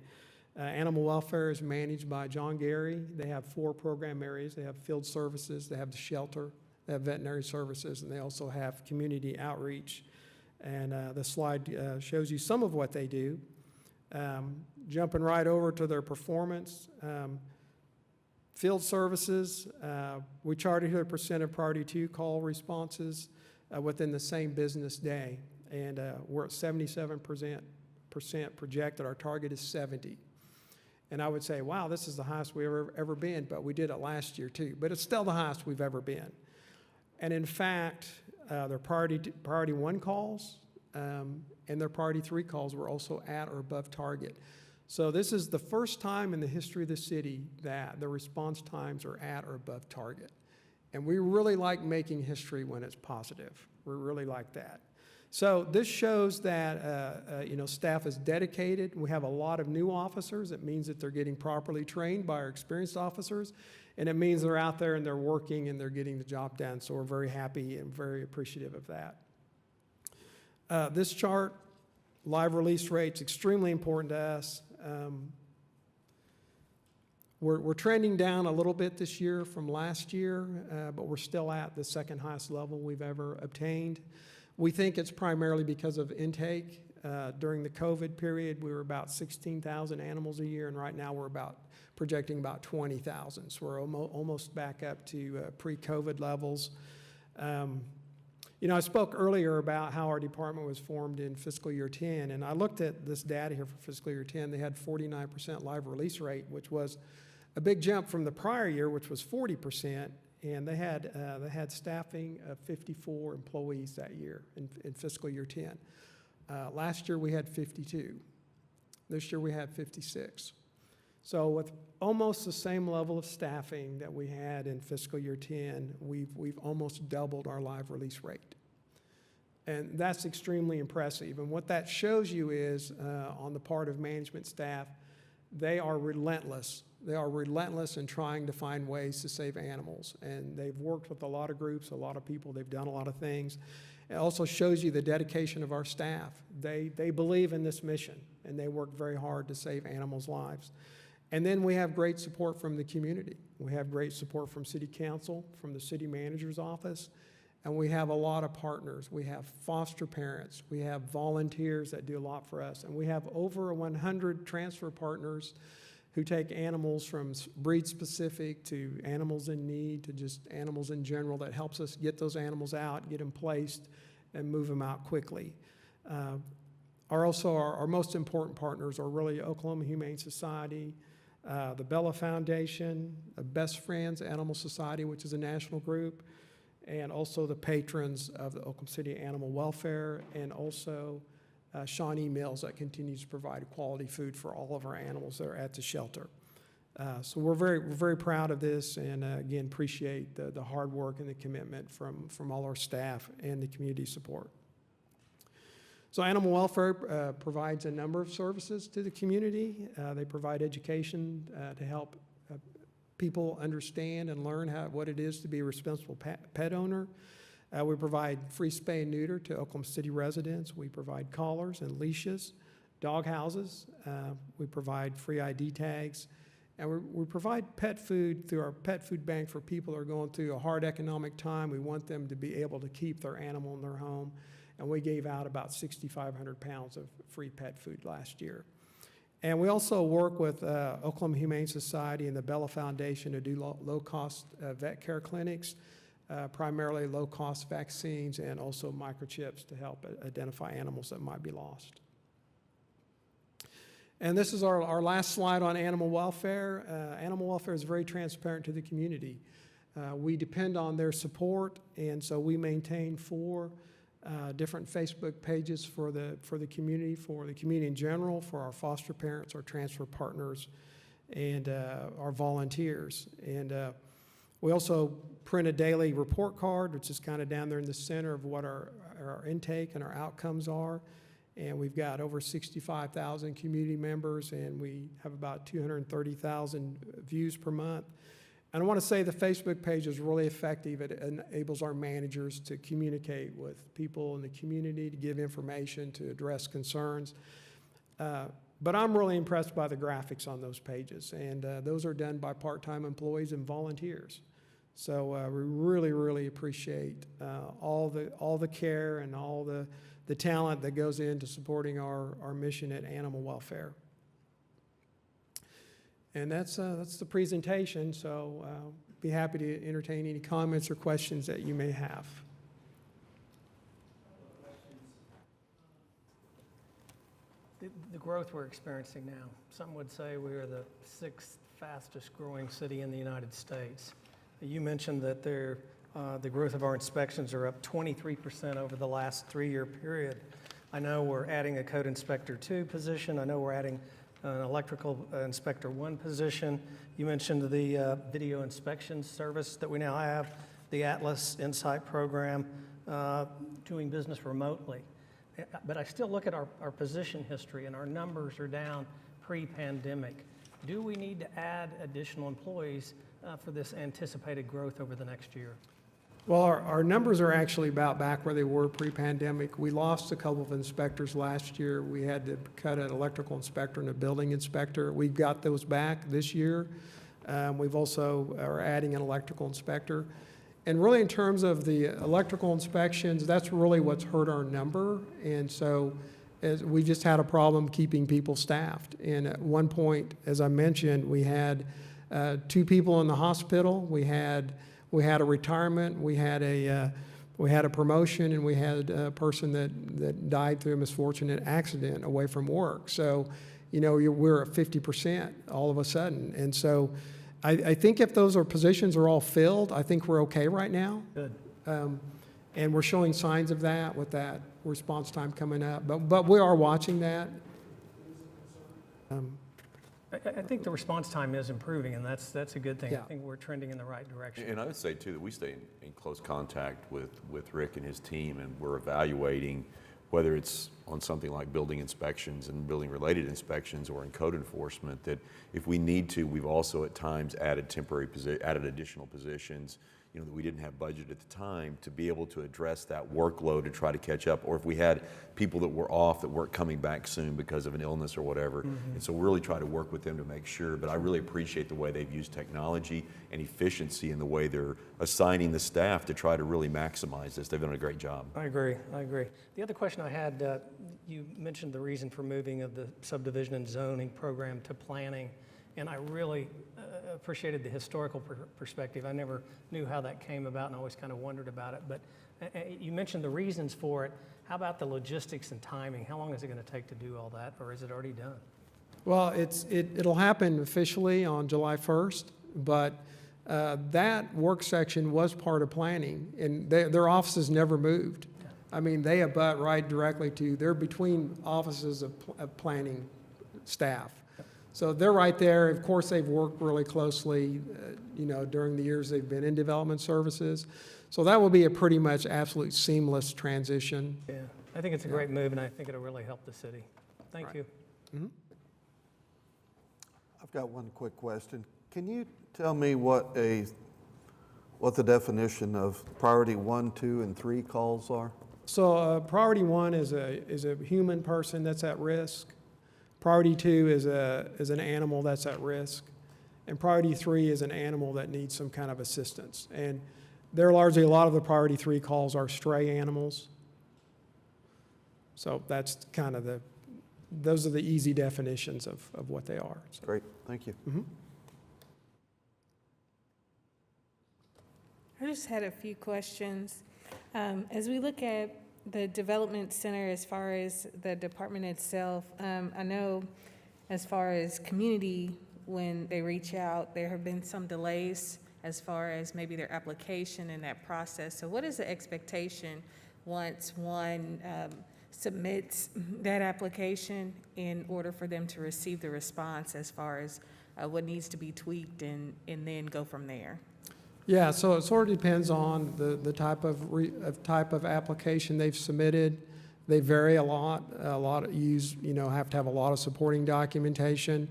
Animal welfare is managed by John Gary. They have 4 program areas. They have field services, they have the shelter, they have veterinary services, and they also have community outreach. And the slide shows you some of what they do. Jumping right over to their performance. Field services, we charted here a percent of priority 2 call responses within the same business day. And we're at 77% projected. Our target is 70. And I would say, wow, this is the highest we've ever been, but we did it last year too. But it's still the highest we've ever been. And in fact, their priority 1 calls and their priority 3 calls were also at or above target. So this is the first time in the history of the city that the response times are at or above target. And we really like making history when it's positive. We really like that. So this shows that, staff is dedicated. We have a lot of new officers. It means that they're getting properly trained by our experienced officers, and it means they're out there and they're working and they're getting the job done. So we're very happy and very appreciative of that. This chart, live release rates, extremely important to us. We're trending down a little bit this year from last year, but we're still at the second highest level we've ever obtained. We think it's primarily because of intake. During the COVID period, we were about 16,000 animals a year, and right now we're projecting about 20,000. So we're almost back up to pre-COVID levels. I spoke earlier about how our department was formed in fiscal year 10, and I looked at this data here for fiscal year 10. They had 49% live release rate, which was a big jump from the prior year, which was 40%. And they had staffing of 54 employees that year in fiscal year 10. Last year we had 52. This year we had 56. So with almost the same level of staffing that we had in fiscal year 10, we've almost doubled our live release rate. And that's extremely impressive. And what that shows you is, on the part of management staff, they are relentless. They are relentless in trying to find ways to save animals. And they've worked with a lot of groups, a lot of people. They've done a lot of things. It also shows you the dedication of our staff. They believe in this mission, and they work very hard to save animals' lives. And then we have great support from the community. We have great support from City Council, from the City Manager's Office, and we have a lot of partners. We have foster parents. We have volunteers that do a lot for us. And we have over 100 transfer partners who take animals from breed-specific to animals in need to just animals in general that helps us get those animals out, get them placed, and move them out quickly. Our most important partners are really Oklahoma Humane Society, the Bella Foundation, the Best Friends Animal Society, which is a national group, and also the patrons of the Oklahoma City Animal Welfare, and also Shawnee Mills that continues to provide quality food for all of our animals that are at the shelter. So we're very proud of this, and again, appreciate the hard work and the commitment from all our staff and the community support. So animal welfare provides a number of services to the community. They provide education to help people understand and learn what it is to be a responsible pet owner. We provide free spay and neuter to Oklahoma City residents. We provide collars and leashes, dog houses. We provide free ID tags. And we provide pet food through our pet food bank for people who are going through a hard economic time. We want them to be able to keep their animal in their home. And we gave out about 6,500 pounds of free pet food last year. And we also work with Oklahoma Humane Society and the Bella Foundation to do low-cost vet care clinics, primarily low-cost vaccines and also microchips to help identify animals that might be lost. And this is our last slide on animal welfare. Animal welfare is very transparent to the community. We depend on their support, and so we maintain 4 different Facebook pages for the community in general, for our foster parents, our transfer partners, and our volunteers. And we also print a daily report card, which is kind of down there in the center of what our intake and our outcomes are. And we've got over 65,000 community members, and we have about 230,000 views per month. And I want to say the Facebook page is really effective. It enables our managers to communicate with people in the community, to give information, to address concerns. But I'm really impressed by the graphics on those pages, and those are done by part-time employees and volunteers. So we really, really appreciate all the care and all the talent that goes into supporting our mission at animal welfare. And that's the presentation, so be happy to entertain any comments or questions that you may have. The growth we're experiencing now, some would say we are the 6th fastest growing city in the United States. You mentioned that the growth of our inspections are up 23% over the last 3-year period. I know we're adding a code inspector 2 position. I know we're adding an electrical inspector 1 position. You mentioned the video inspection service that we now have, the Atlas Insight program, doing business remotely. but I still look at our position history, and our numbers are down pre-pandemic. Do we need to add additional employees for this anticipated growth over the next year? Well, our numbers are actually about back where they were pre-pandemic. We lost a couple of inspectors last year. We had to cut an electrical inspector and a building inspector. We've got those back this year. We've also are adding an electrical inspector. And really in terms of the electrical inspections, that's really what's hurt our number. And so we just had a problem keeping people staffed. And at one point, as I mentioned, we had 2 people in the hospital. We had a retirement, we had a promotion, and we had a person that died through a misfortunate accident away from work. So, we're at 50% all of a sudden. And so I think if those positions are all filled, I think we're okay right now. Good. And we're showing signs of that with that response time coming up. But we are watching that. I think the response time is improving, and that's a good thing. Yeah. I think we're trending in the right direction. And I would say, too, that we stay in close contact with Rick and his team, and we're evaluating whether it's on something like building inspections and building-related inspections or in code enforcement, that if we need to, we've also at times added additional positions, that we didn't have budget at the time to be able to address that workload and try to catch up, or if we had people that were off that weren't coming back soon because of an illness or whatever. And so we really try to work with them to make sure, but I really appreciate the way they've used technology and efficiency in the way they're assigning the staff to try to really maximize this. They've done a great job. I agree. The other question I had, you mentioned the reason for moving of the subdivision and zoning program to planning, and I really appreciated the historical perspective. I never knew how that came about, and I always kind of wondered about it. But you mentioned the reasons for it. How about the logistics and timing? How long is it going to take to do all that, or is it already done? Well, it'll happen officially on July 1st, but that work section was part of planning, and their offices never moved. I mean, they abut right directly they're between offices of planning staff. So they're right there. Of course, they've worked really closely, during the years they've been in development services. So that will be a pretty much absolute seamless transition. Yeah, I think it's a great move, and I think it'll really help the city. Thank you. Mm-hmm. I've got one quick question. Can you tell me what the definition of priority 1, 2, and 3 calls are? So priority 1 is a human person that's at risk. Priority 2 is an animal that's at risk. And priority 3 is an animal that needs some kind of assistance. And a lot of the priority 3 calls are stray animals. So that's kind of those are the easy definitions of what they are. So. Great, thank you. Mm-hmm. I just had a few questions. As we look at the development center, as far as the department itself, I know as far as community, when they reach out, there have been some delays as far as maybe their application and that process. So what is the expectation once one submits that application in order for them to receive the response as far as what needs to be tweaked and then go from there? Yeah, so it sort of depends on the type of application they've submitted. They vary a lot. Have to have a lot of supporting documentation.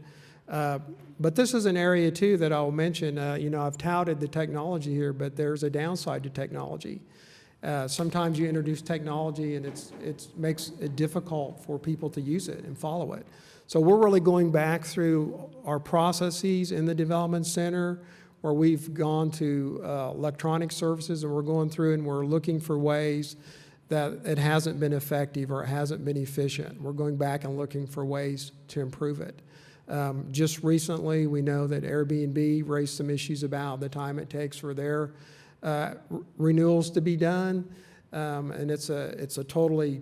But this is an area too that I'll mention. I've touted the technology here, but there's a downside to technology. Sometimes you introduce technology and it makes it difficult for people to use it and follow it. So we're really going back through our processes in the development center, where we've gone to electronic services, and we're going through and we're looking for ways that it hasn't been effective or it hasn't been efficient. We're going back and looking for ways to improve it. Just recently, we know that Airbnb raised some issues about the time it takes for their renewals to be done, and it's a totally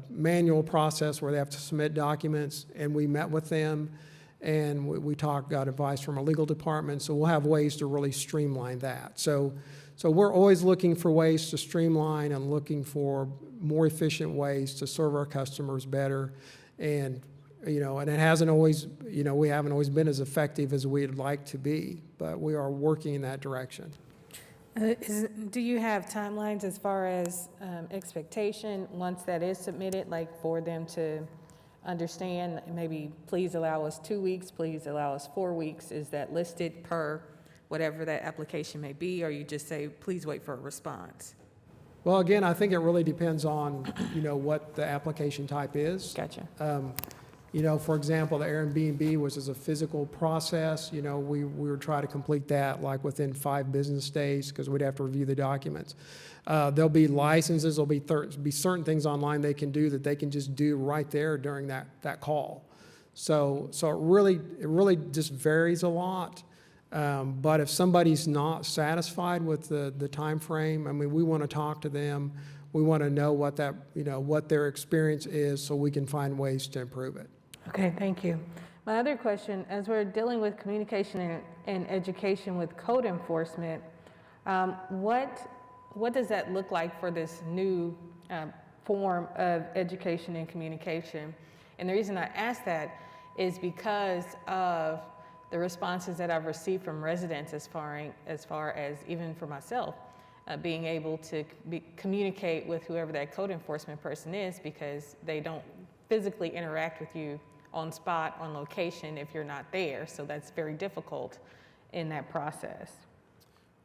manual process where they have to submit documents, and we met with them. And we got advice from our legal department, so we'll have ways to really streamline that. So we're always looking for ways to streamline and looking for more efficient ways to serve our customers better. And it hasn't always, we haven't always been as effective as we'd like to be, but we are working in that direction. Do you have timelines as far as expectation, once that is submitted, like for them to understand, maybe please allow us 2 weeks, please allow us 4 weeks? Is that listed per whatever that application may be, or you just say, please wait for a response? Well, again, I think it really depends on, what the application type is. Gotcha. For example, the Airbnb, which is a physical process, we would try to complete that like within 5 business days because we'd have to review the documents. There'll be licenses, there'll be certain things online they can do that they can just do right there during that call. So it really just varies a lot. But if somebody's not satisfied with the time frame, I mean, we want to talk to them. We want to know what what their experience is so we can find ways to improve it. Okay, thank you. My other question, as we're dealing with communication and education with code enforcement, what does that look like for this new form of education and communication? And the reason I ask that is because of the responses that I've received from residents as far as even for myself, being able to communicate with whoever that code enforcement person is, because they don't physically interact with you on spot, on location, if you're not there. So that's very difficult in that process.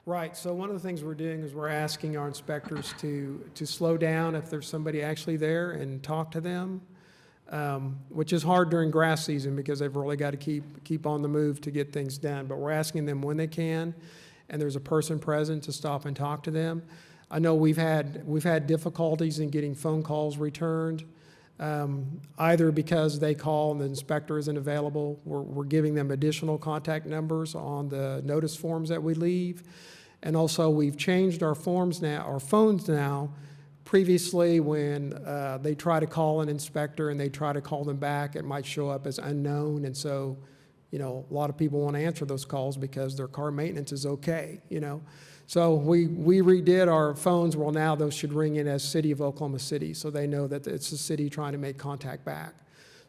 Right, so one of the things we're doing is we're asking our inspectors to slow down if there's somebody actually there and talk to them, which is hard during grass season because they've really got to keep on the move to get things done. But we're asking them when they can, and there's a person present to stop and talk to them. I know we've had difficulties in getting phone calls returned, either because they call and the inspector isn't available. We're giving them additional contact numbers on the notice forms that we leave. And also we've changed our phones now. Previously, when they try to call an inspector and they try to call them back, it might show up as unknown. And so, a lot of people won't answer those calls because their car maintenance is okay, So we redid our phones. Well, now those should ring in as City of Oklahoma City, so they know that it's the city trying to make contact back.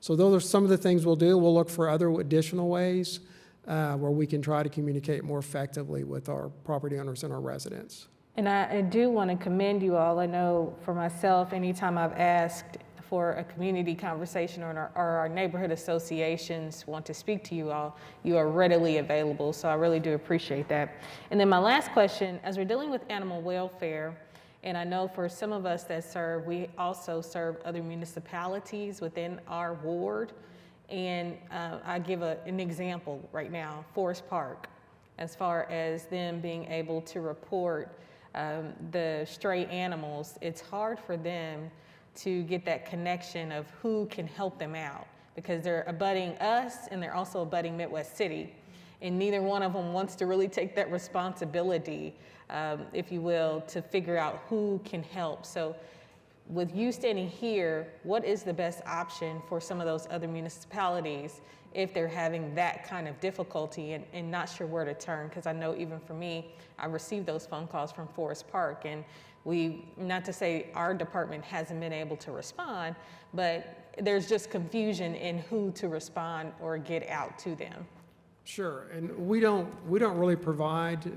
So those are some of the things we'll do. We'll look for other additional ways where we can try to communicate more effectively with our property owners and our residents. And I do want to commend you all. I know for myself, anytime I've asked for a community conversation or our neighborhood associations want to speak to you all, you are readily available. So I really do appreciate that. And then my last question, as we're dealing with animal welfare, and I know for some of us that serve, we also serve other municipalities within our ward. And I give an example right now, Forest Park, as far as them being able to report the stray animals. It's hard for them to get that connection of who can help them out, because they're abutting us and they're also abutting Midwest City, and neither one of them wants to really take that responsibility, if you will, to figure out who can help. So with you standing here, what is the best option for some of those other municipalities if they're having that kind of difficulty and not sure where to turn? Because I know even for me, I received those phone calls from Forest Park, and not to say our department hasn't been able to respond, but there's just confusion in who to respond or get out to them. Sure, and we don't really provide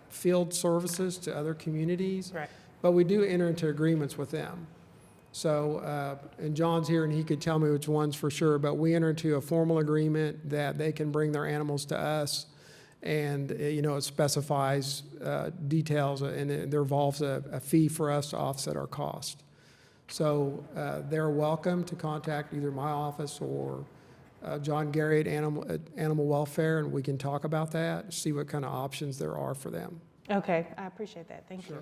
field services to other communities, Right. but we do enter into agreements with them. So, and John's here and he could tell me which ones for sure, but we enter into a formal agreement that they can bring their animals to us, and it specifies details, and there involves a fee for us to offset our cost. So they're welcome to contact either my office or John Gary at Animal Welfare, and we can talk about that, see what kind of options there are for them. Okay, I appreciate that. Thank you.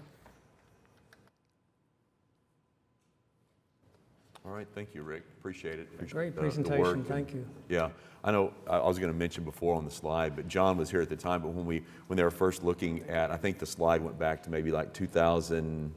All right, thank you, Rick. Appreciate it. Appreciate Great the presentation, work. thank you. Yeah, I know, I was going to mention before on the slide, but John was here at the time, but when they were first looking at, I think the slide went back to maybe like 2000,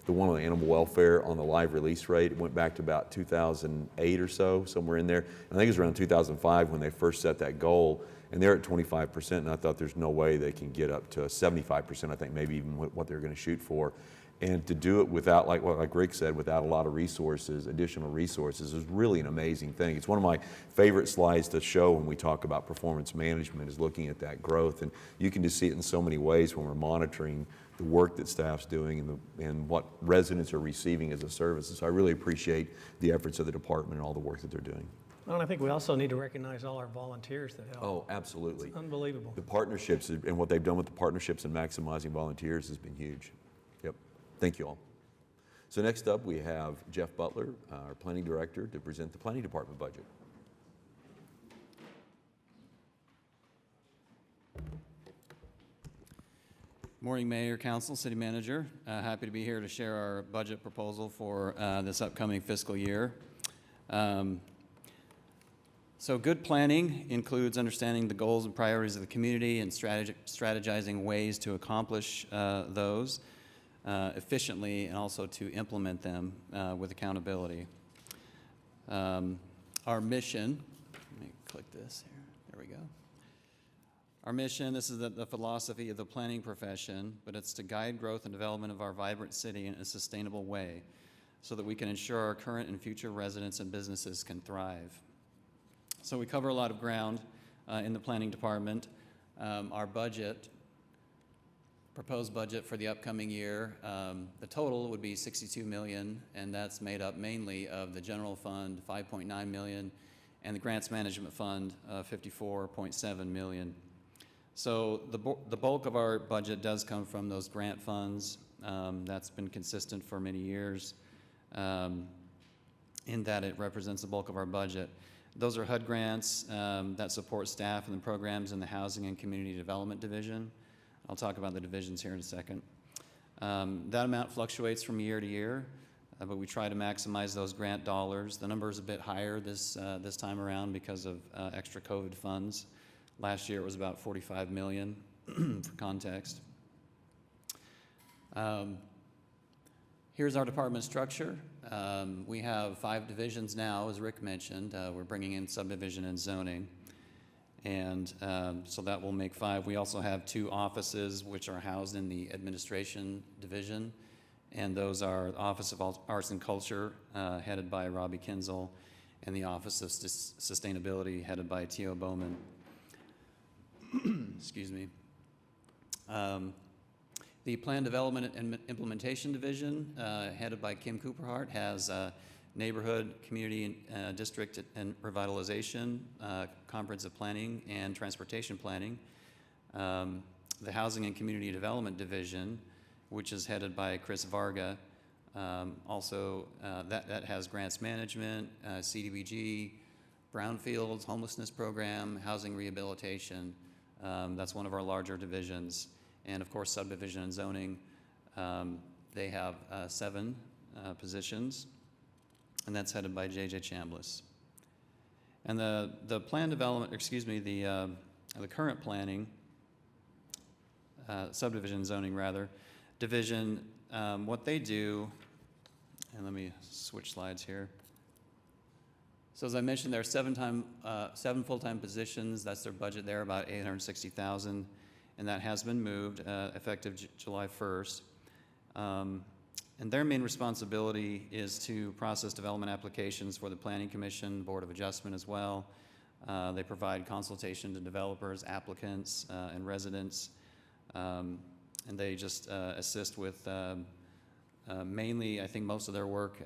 the one on the animal welfare on the live release rate, it went back to about 2008 or so, somewhere in there. And I think it was around 2005 when they first set that goal, and they're at 25%, and I thought there's no way they can get up to 75%, I think maybe even what they're going to shoot for. And to do it without, like Rick said, without a lot of resources, additional resources, is really an amazing thing. It's one of my favorite slides to show when we talk about performance management, is looking at that growth. And you can just see it in so many ways when we're monitoring the work that staff's doing and what residents are receiving as a service. So I really appreciate the efforts of the department and all the work that they're doing. Well, and I think we also need to recognize all our volunteers that help. Oh, absolutely. It's unbelievable. The partnerships and what they've done with the partnerships and maximizing volunteers has been huge. Yep. Thank you all. So next up, we have Jeff Butler, our planning director, to present the planning department budget. Morning, Mayor, Council, City Manager. Happy to be here to share our budget proposal for this upcoming fiscal year. So good planning includes understanding the goals and priorities of the community and strategizing ways to accomplish those efficiently, and also to implement them with accountability. Our mission, let me click this here, there we go. Our mission, this is the philosophy of the planning profession, but it's to guide growth and development of our vibrant city in a sustainable way so that we can ensure our current and future residents and businesses can thrive. So we cover a lot of ground in the planning department. Our budget, proposed budget for the upcoming year, the total would be $62 million, and that's made up mainly of the general fund, $5.9 million, and the grants management fund, $54.7 million. So the bulk of our budget does come from those grant funds. That's been consistent for many years in that it represents the bulk of our budget. Those are HUD grants that support staff and the programs in the Housing and Community Development Division. I'll talk about the divisions here in a second. That amount fluctuates from year to year, but we try to maximize those grant dollars. The number is a bit higher this time around because of extra COVID funds. Last year it was about $45 million for context. Here's our department structure. We have 5 divisions now, as Rick mentioned. We're bringing in subdivision and zoning. And so that will make 5. We also have 2 offices which are housed in the administration division. And those are the Office of Arts and Culture, headed by Robbie Kinzel, and the Office of Sustainability, headed by T.O. Bowman. Excuse me. The Plan Development and Implementation Division, headed by Kim Cooperhart, has Neighborhood, Community, District and Revitalization, Comprehensive Planning, and Transportation Planning. The Housing and Community Development Division, which is headed by Chris Varga, also that has Grants Management, CDBG, Brownfields, Homelessness Program, Housing Rehabilitation. That's one of our larger divisions. And of course, subdivision and zoning, they have 7 positions, and that's headed by J.J. Chambliss. And the plan development, the current planning, subdivision and zoning rather, division, what they do, and let me switch slides here. So as I mentioned, there are 7 full-time positions. That's their budget there, about $860,000, and that has been moved effective July 1st. And their main responsibility is to process development applications for the Planning Commission, Board of Adjustment as well. They provide consultation to developers, applicants, and residents, and they just assist with mainly, I think most of their work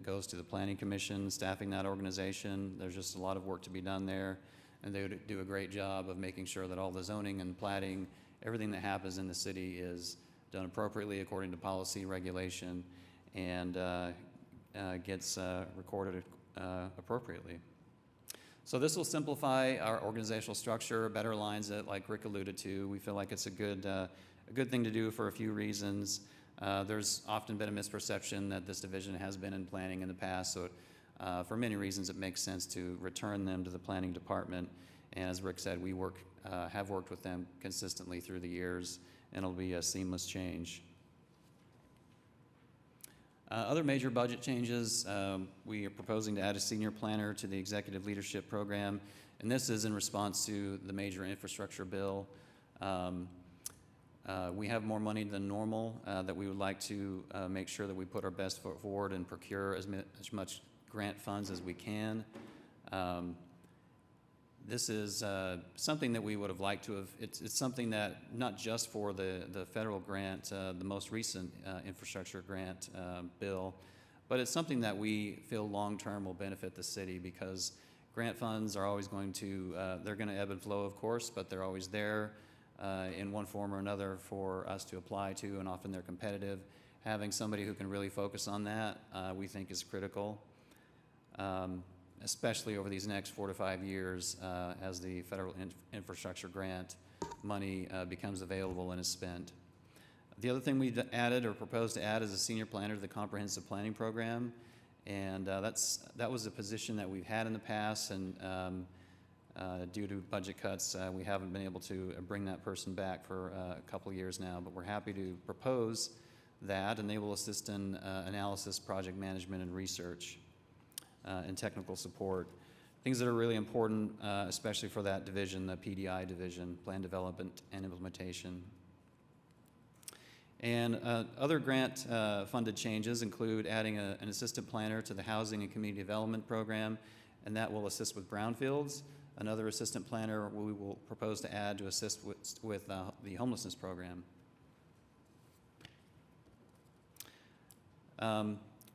goes to the Planning Commission, staffing that organization. There's just a lot of work to be done there, and they do a great job of making sure that all the zoning and platting, everything that happens in the city is done appropriately according to policy, regulation, and gets recorded appropriately. So this will simplify our organizational structure, better aligns it, like Rick alluded to. We feel like it's a good thing to do for a few reasons. There's often been a misperception that this division has been in planning in the past, so for many reasons it makes sense to return them to the planning department. And as Rick said, we have worked with them consistently through the years, and it'll be a seamless change. Other major budget changes, we are proposing to add a senior planner to the executive leadership program, and this is in response to the major infrastructure bill. We have more money than normal that we would like to make sure that we put our best foot forward and procure as much grant funds as we can. This is something that we would have liked to have, it's something that, not just for the federal grant, the most recent infrastructure grant bill, but it's something that we feel long-term will benefit the city, because grant funds are always going to, they're going to ebb and flow, of course, but they're always there in one form or another for us to apply to, and often they're competitive. Having somebody who can really focus on that, we think is critical. Especially over these next 4 to 5 years as the federal infrastructure grant money becomes available and is spent. The other thing we've added or proposed to add is a senior planner to the comprehensive planning program, and that was a position that we've had in the past, and due to budget cuts, we haven't been able to bring that person back for a couple of years now, but we're happy to propose that, and they will assist in analysis, project management, and research. And technical support. Things that are really important, especially for that division, the PDI division, Plan Development and Implementation. And other grant funded changes include adding an assistant planner to the Housing and Community Development Program, and that will assist with brownfields. Another assistant planner we will propose to add to assist with the homelessness program.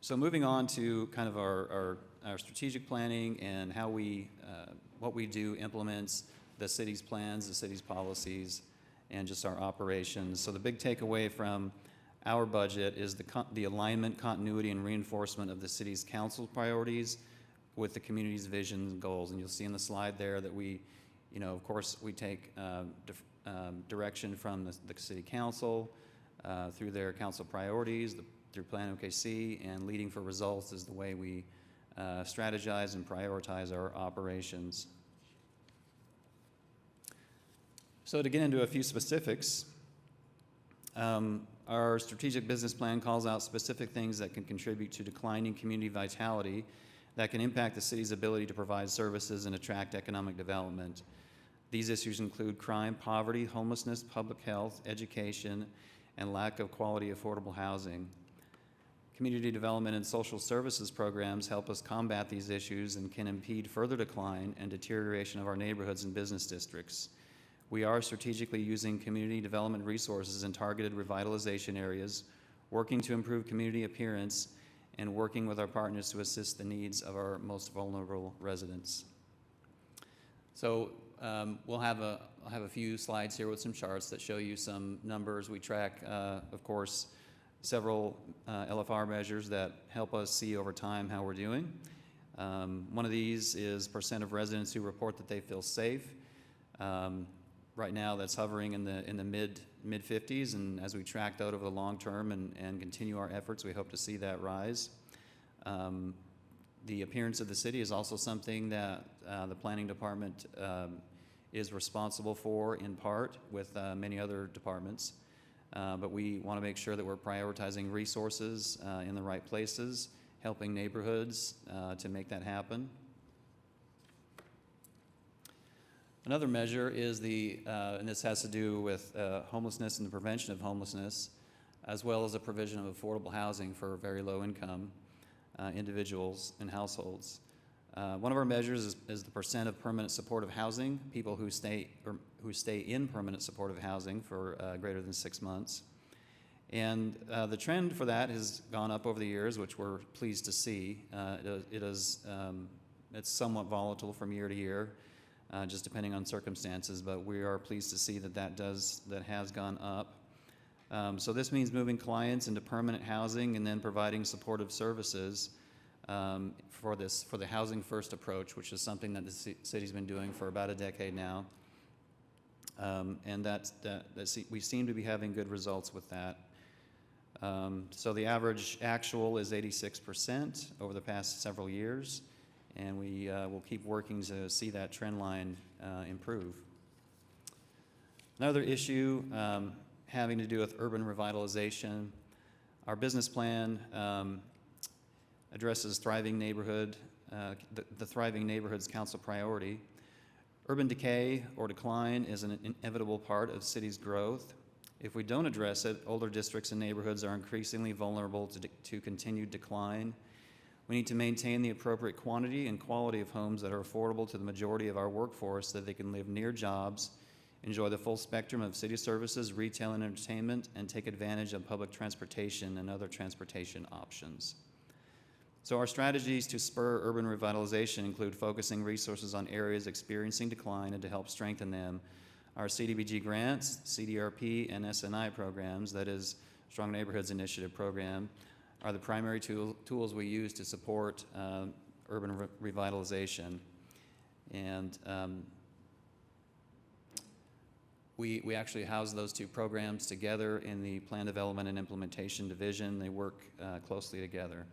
So moving on to kind of our strategic planning and how we, what we do implements the city's plans, the city's policies, and just our operations. So the big takeaway from our budget is the alignment, continuity, and reinforcement of the city's council priorities with the community's vision and goals. And you'll see in the slide there that we, you know, of course, we take direction from the city council through their council priorities, through Plan OKC, and leading for results is the way we strategize and prioritize our operations. So to get into a few specifics, our strategic business plan calls out specific things that can contribute to declining community vitality that can impact the city's ability to provide services and attract economic development. These issues include crime, poverty, homelessness, public health, education, and lack of quality affordable housing. Community development and social services programs help us combat these issues and can impede further decline and deterioration of our neighborhoods and business districts. We are strategically using community development resources in targeted revitalization areas, working to improve community appearance, and working with our partners to assist the needs of our most vulnerable residents. So I'll have a few slides here with some charts that show you some numbers. We track, of course, several LFR measures that help us see over time how we're doing. One of these is percent of residents who report that they feel safe. Right now, that's hovering in the mid 50s, and as we track that over the long term and continue our efforts, we hope to see that rise. The appearance of the city is also something that the planning department is responsible for, in part, with many other departments. But we want to make sure that we're prioritizing resources in the right places, helping neighborhoods to make that happen. Another measure is and this has to do with homelessness and the prevention of homelessness, as well as the provision of affordable housing for very low income individuals and households. One of our measures is the percent of permanent supportive housing, people who stay in permanent supportive housing for greater than 6 months. And the trend for that has gone up over the years, which we're pleased to see. It's somewhat volatile from year to year, just depending on circumstances, but we are pleased to see that has gone up. So this means moving clients into permanent housing and then providing supportive services for the housing first approach, which is something that the city's been doing for about a decade now. And we seem to be having good results with that. So the average actual is 86% over the past several years, and we will keep working to see that trend line improve. Another issue having to do with urban revitalization. Our business plan addresses thriving neighborhood, the Thriving Neighborhoods Council priority. Urban decay or decline is an inevitable part of city's growth. If we don't address it, older districts and neighborhoods are increasingly vulnerable to continued decline. We need to maintain the appropriate quantity and quality of homes that are affordable to the majority of our workforce so that they can live near jobs, enjoy the full spectrum of city services, retail and entertainment, and take advantage of public transportation and other transportation options. So our strategies to spur urban revitalization include focusing resources on areas experiencing decline and to help strengthen them. Our CDBG grants, CDRP, and SNI programs, that is Strong Neighborhoods Initiative program, are the primary tools we use to support urban revitalization. And we actually house those two programs together in the Plan Development and Implementation Division. They work closely together.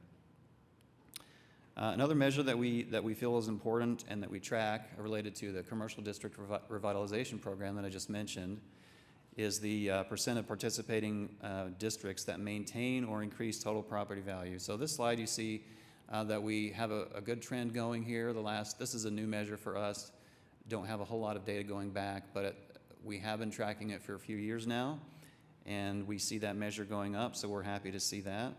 Another measure that we feel is important and that we track related to the Commercial District Revitalization Program that I just mentioned is the percent of participating districts that maintain or increase total property value. So this slide you see that we have a good trend going here. This is a new measure for us. Don't have a whole lot of data going back, but we have been tracking it for a few years now, and we see that measure going up, so we're happy to see that.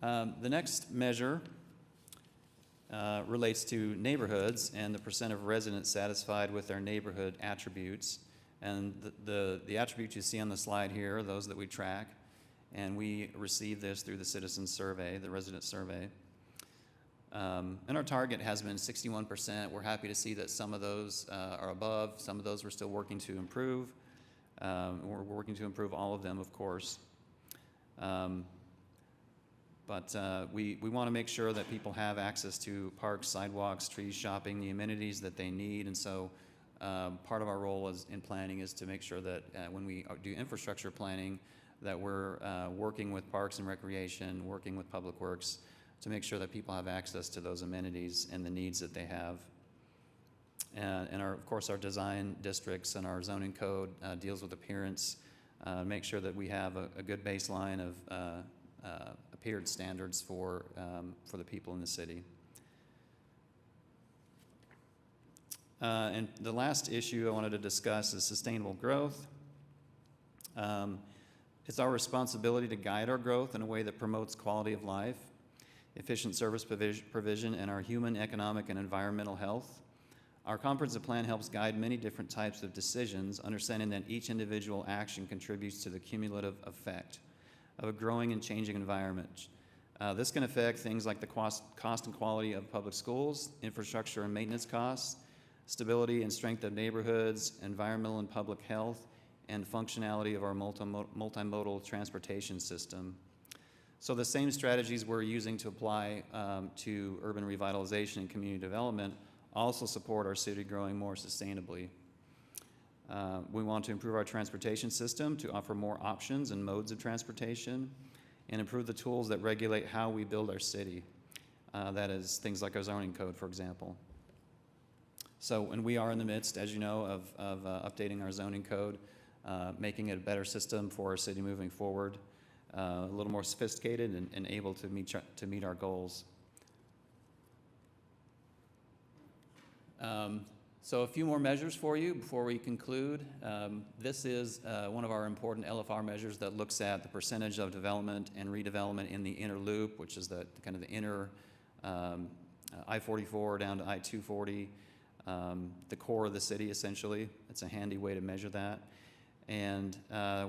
The next measure relates to neighborhoods and the percent of residents satisfied with their neighborhood attributes. And the attributes you see on the slide here are those that we track, and we receive this through the citizen survey, the resident survey. And our target has been 61%. We're happy to see that some of those are above, some of those we're still working to improve. We're working to improve all of them, of course. But we want to make sure that people have access to parks, sidewalks, trees, shopping, the amenities that they need. And so part of our role in planning is to make sure that when we do infrastructure planning, that we're working with Parks and Recreation, working with Public Works to make sure that people have access to those amenities and the needs that they have. And of course, our design districts and our zoning code deals with appearance, make sure that we have a good baseline of appeared standards for the people in the city. And the last issue I wanted to discuss is sustainable growth. It's our responsibility to guide our growth in a way that promotes quality of life, efficient service provision, and our human, economic, and environmental health. Our comprehensive plan helps guide many different types of decisions, understanding that each individual action contributes to the cumulative effect of a growing and changing environment. This can affect things like the cost and quality of public schools, infrastructure and maintenance costs, stability and strength of neighborhoods, environmental and public health, and functionality of our multimodal transportation system. So the same strategies we're using to apply to urban revitalization and community development also support our city growing more sustainably. We want to improve our transportation system to offer more options and modes of transportation and improve the tools that regulate how we build our city. That is things like our zoning code, for example. So, and we are in the midst, as you know, of updating our zoning code, making it a better system for our city moving forward, a little more sophisticated and able to meet our goals. So a few more measures for you before we conclude. This is one of our important LFR measures that looks at the percentage of development and redevelopment in the inner loop, which is the kind of the inner I-44 down to I-240, the core of the city, essentially. It's a handy way to measure that. And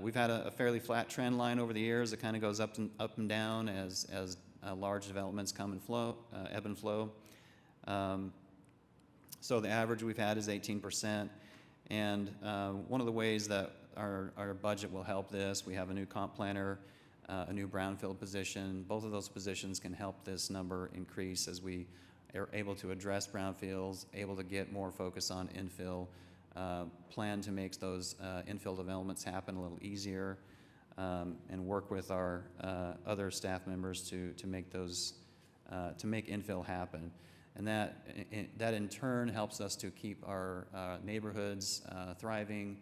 we've had a fairly flat trend line over the years. It kind of goes up and down as large developments come and flow, ebb and flow. So the average we've had is 18%. And one of the ways that our budget will help this, we have a new comp planner, a new brownfield position. Both of those positions can help this number increase as we are able to address brownfields, able to get more focus on infill, plan to make those infill developments happen a little easier, and work with our other staff members to make those, to make infill happen. And that in turn helps us to keep our neighborhoods thriving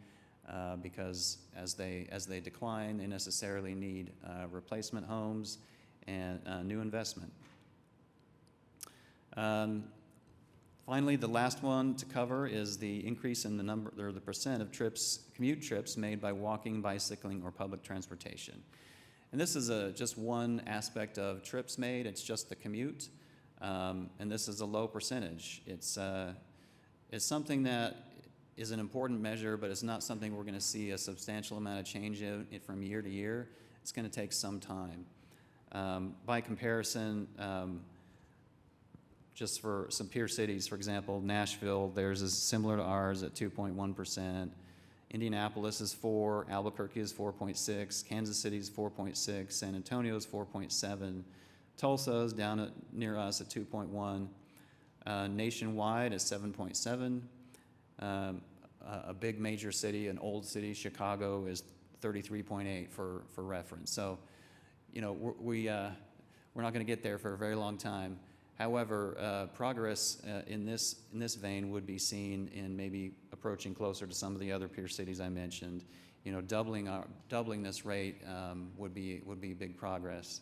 because as they decline, they necessarily need replacement homes and new investment. Finally, the last one to cover is the increase in the number, or the percent of trips, commute trips made by walking, bicycling, or public transportation. And this is just one aspect of trips made. It's just the commute, and this is a low percentage. It's something that is an important measure, but it's not something we're going to see a substantial amount of change in from year to year. It's going to take some time. By comparison, just for some peer cities, for example, Nashville, theirs is similar to ours at 2.1%. Indianapolis is 4, Albuquerque is 4.6, Kansas City is 4.6, San Antonio is 4.7, Tulsa is down near us at 2.1, nationwide is 7.7. A big major city, an old city, Chicago, is 33.8 for reference. So, you know, we're not going to get there for a very long time. However, progress in this vein would be seen in maybe approaching closer to some of the other peer cities I mentioned. You know, doubling this rate would be big progress.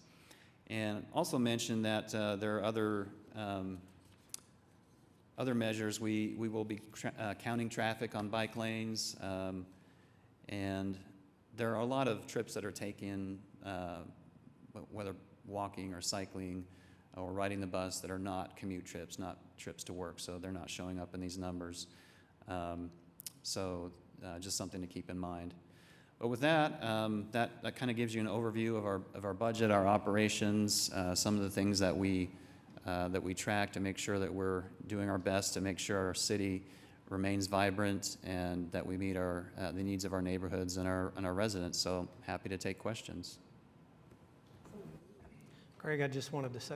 And also mention that there are other measures. We will be counting traffic on bike lanes, and there are a lot of trips that are taken, whether walking or cycling or riding the bus, that are not commute trips, not trips to work, so they're not showing up in these numbers. Just something to keep in mind. But with that, that kind of gives you an overview of our budget, our operations, some of the things that we track to make sure that we're doing our best to make sure our city remains vibrant and that we meet the needs of our neighborhoods and our residents. So happy to take questions. Greg, I just wanted to say,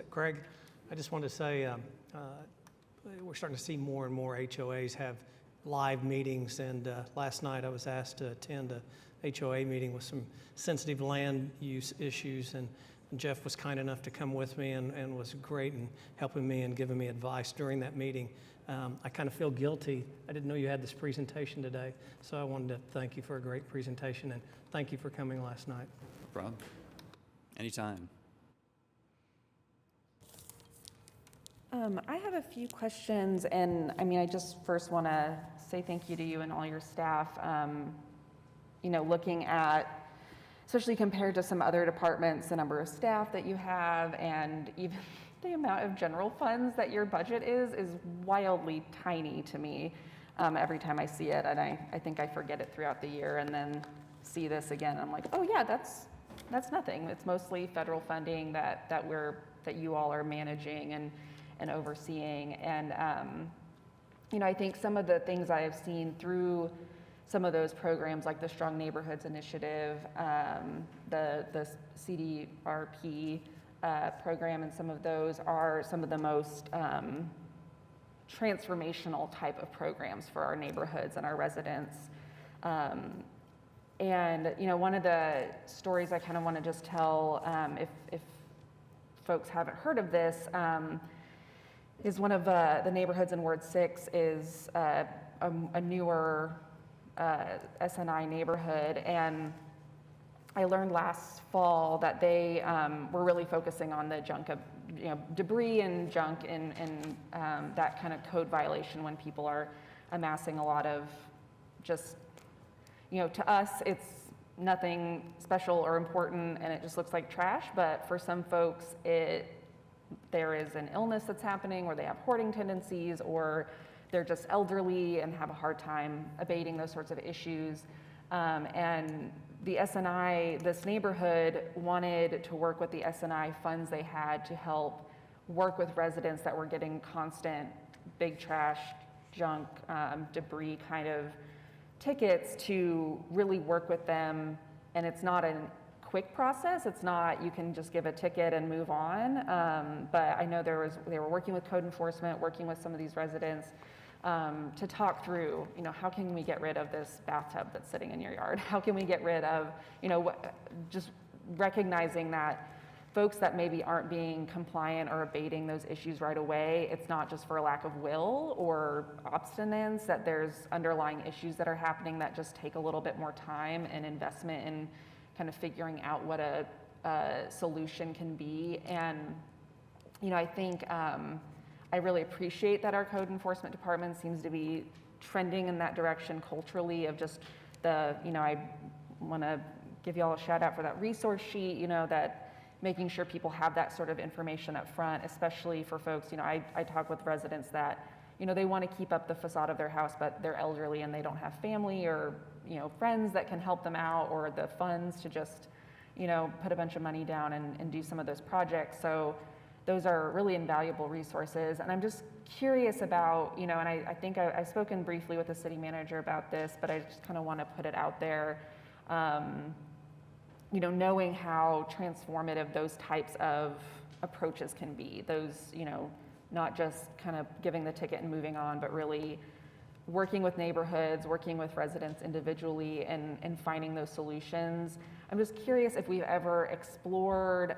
we're starting to see more and more HOAs have live meetings, and last night I was asked to attend a HOA meeting with some sensitive land use issues, and Jeff was kind enough to come with me and was great in helping me and giving me advice during that meeting. I kind of feel guilty. I didn't know you had this presentation today, so I wanted to thank you for a great presentation, and thank you for coming last night. No problem. Anytime. I have a few questions, and I mean, I just first want to say thank you to you and all your staff. You know, looking at, especially compared to some other departments, the number of staff that you have, and even the amount of general funds that your budget is wildly tiny to me every time I see it, and I think I forget it throughout the year, and then see this again. I'm like, oh yeah, that's nothing. It's mostly federal funding that you all are managing and overseeing. And you know, I think some of the things I have seen through some of those programs, like the Strong Neighborhoods Initiative, the CDRP program, and some of those are some of the most transformational type of programs for our neighborhoods and our residents. And you know, one of the stories I kind of want to just tell, if folks haven't heard of this, is one of the neighborhoods in Ward 6 is a newer SNI neighborhood, and I learned last fall that they were really focusing on the junk of, you know, debris and junk and that kind of code violation when people are amassing a lot of just, you know, to us it's nothing special or important and it just looks like trash, but for some folks there is an illness that's happening, or they have hoarding tendencies, or they're just elderly and have a hard time abating those sorts of issues. And the SNI, this neighborhood wanted to work with the SNI funds they had to help work with residents that were getting constant big trash, junk, debris kind of tickets, to really work with them. And it's not a quick process. It's not, you can just give a ticket and move on. But I know they were working with code enforcement, working with some of these residents to talk through, you know, how can we get rid of this bathtub that's sitting in your yard? How can we get rid of, you know, just recognizing that folks that maybe aren't being compliant or abating those issues right away, it's not just for a lack of will or obstinance, that there's underlying issues that are happening that just take a little bit more time and investment in kind of figuring out what a solution can be. And, you know, I think I really appreciate that our code enforcement department seems to be trending in that direction culturally of just I want to give you all a shout out for that resource sheet, that making sure people have that sort of information up front, especially for folks, I talk with residents that, they want to keep up the facade of their house, but they're elderly and they don't have family or, friends that can help them out, or the funds to just, put a bunch of money down and do some of those projects. So those are really invaluable resources. And I'm just curious about, and I think I've spoken briefly with the city manager about this, but I just kind of want to put it out there. Knowing how transformative those types of approaches can be, those, not just kind of giving the ticket and moving on, but really working with neighborhoods, working with residents individually and finding those solutions. I'm just curious if we've ever explored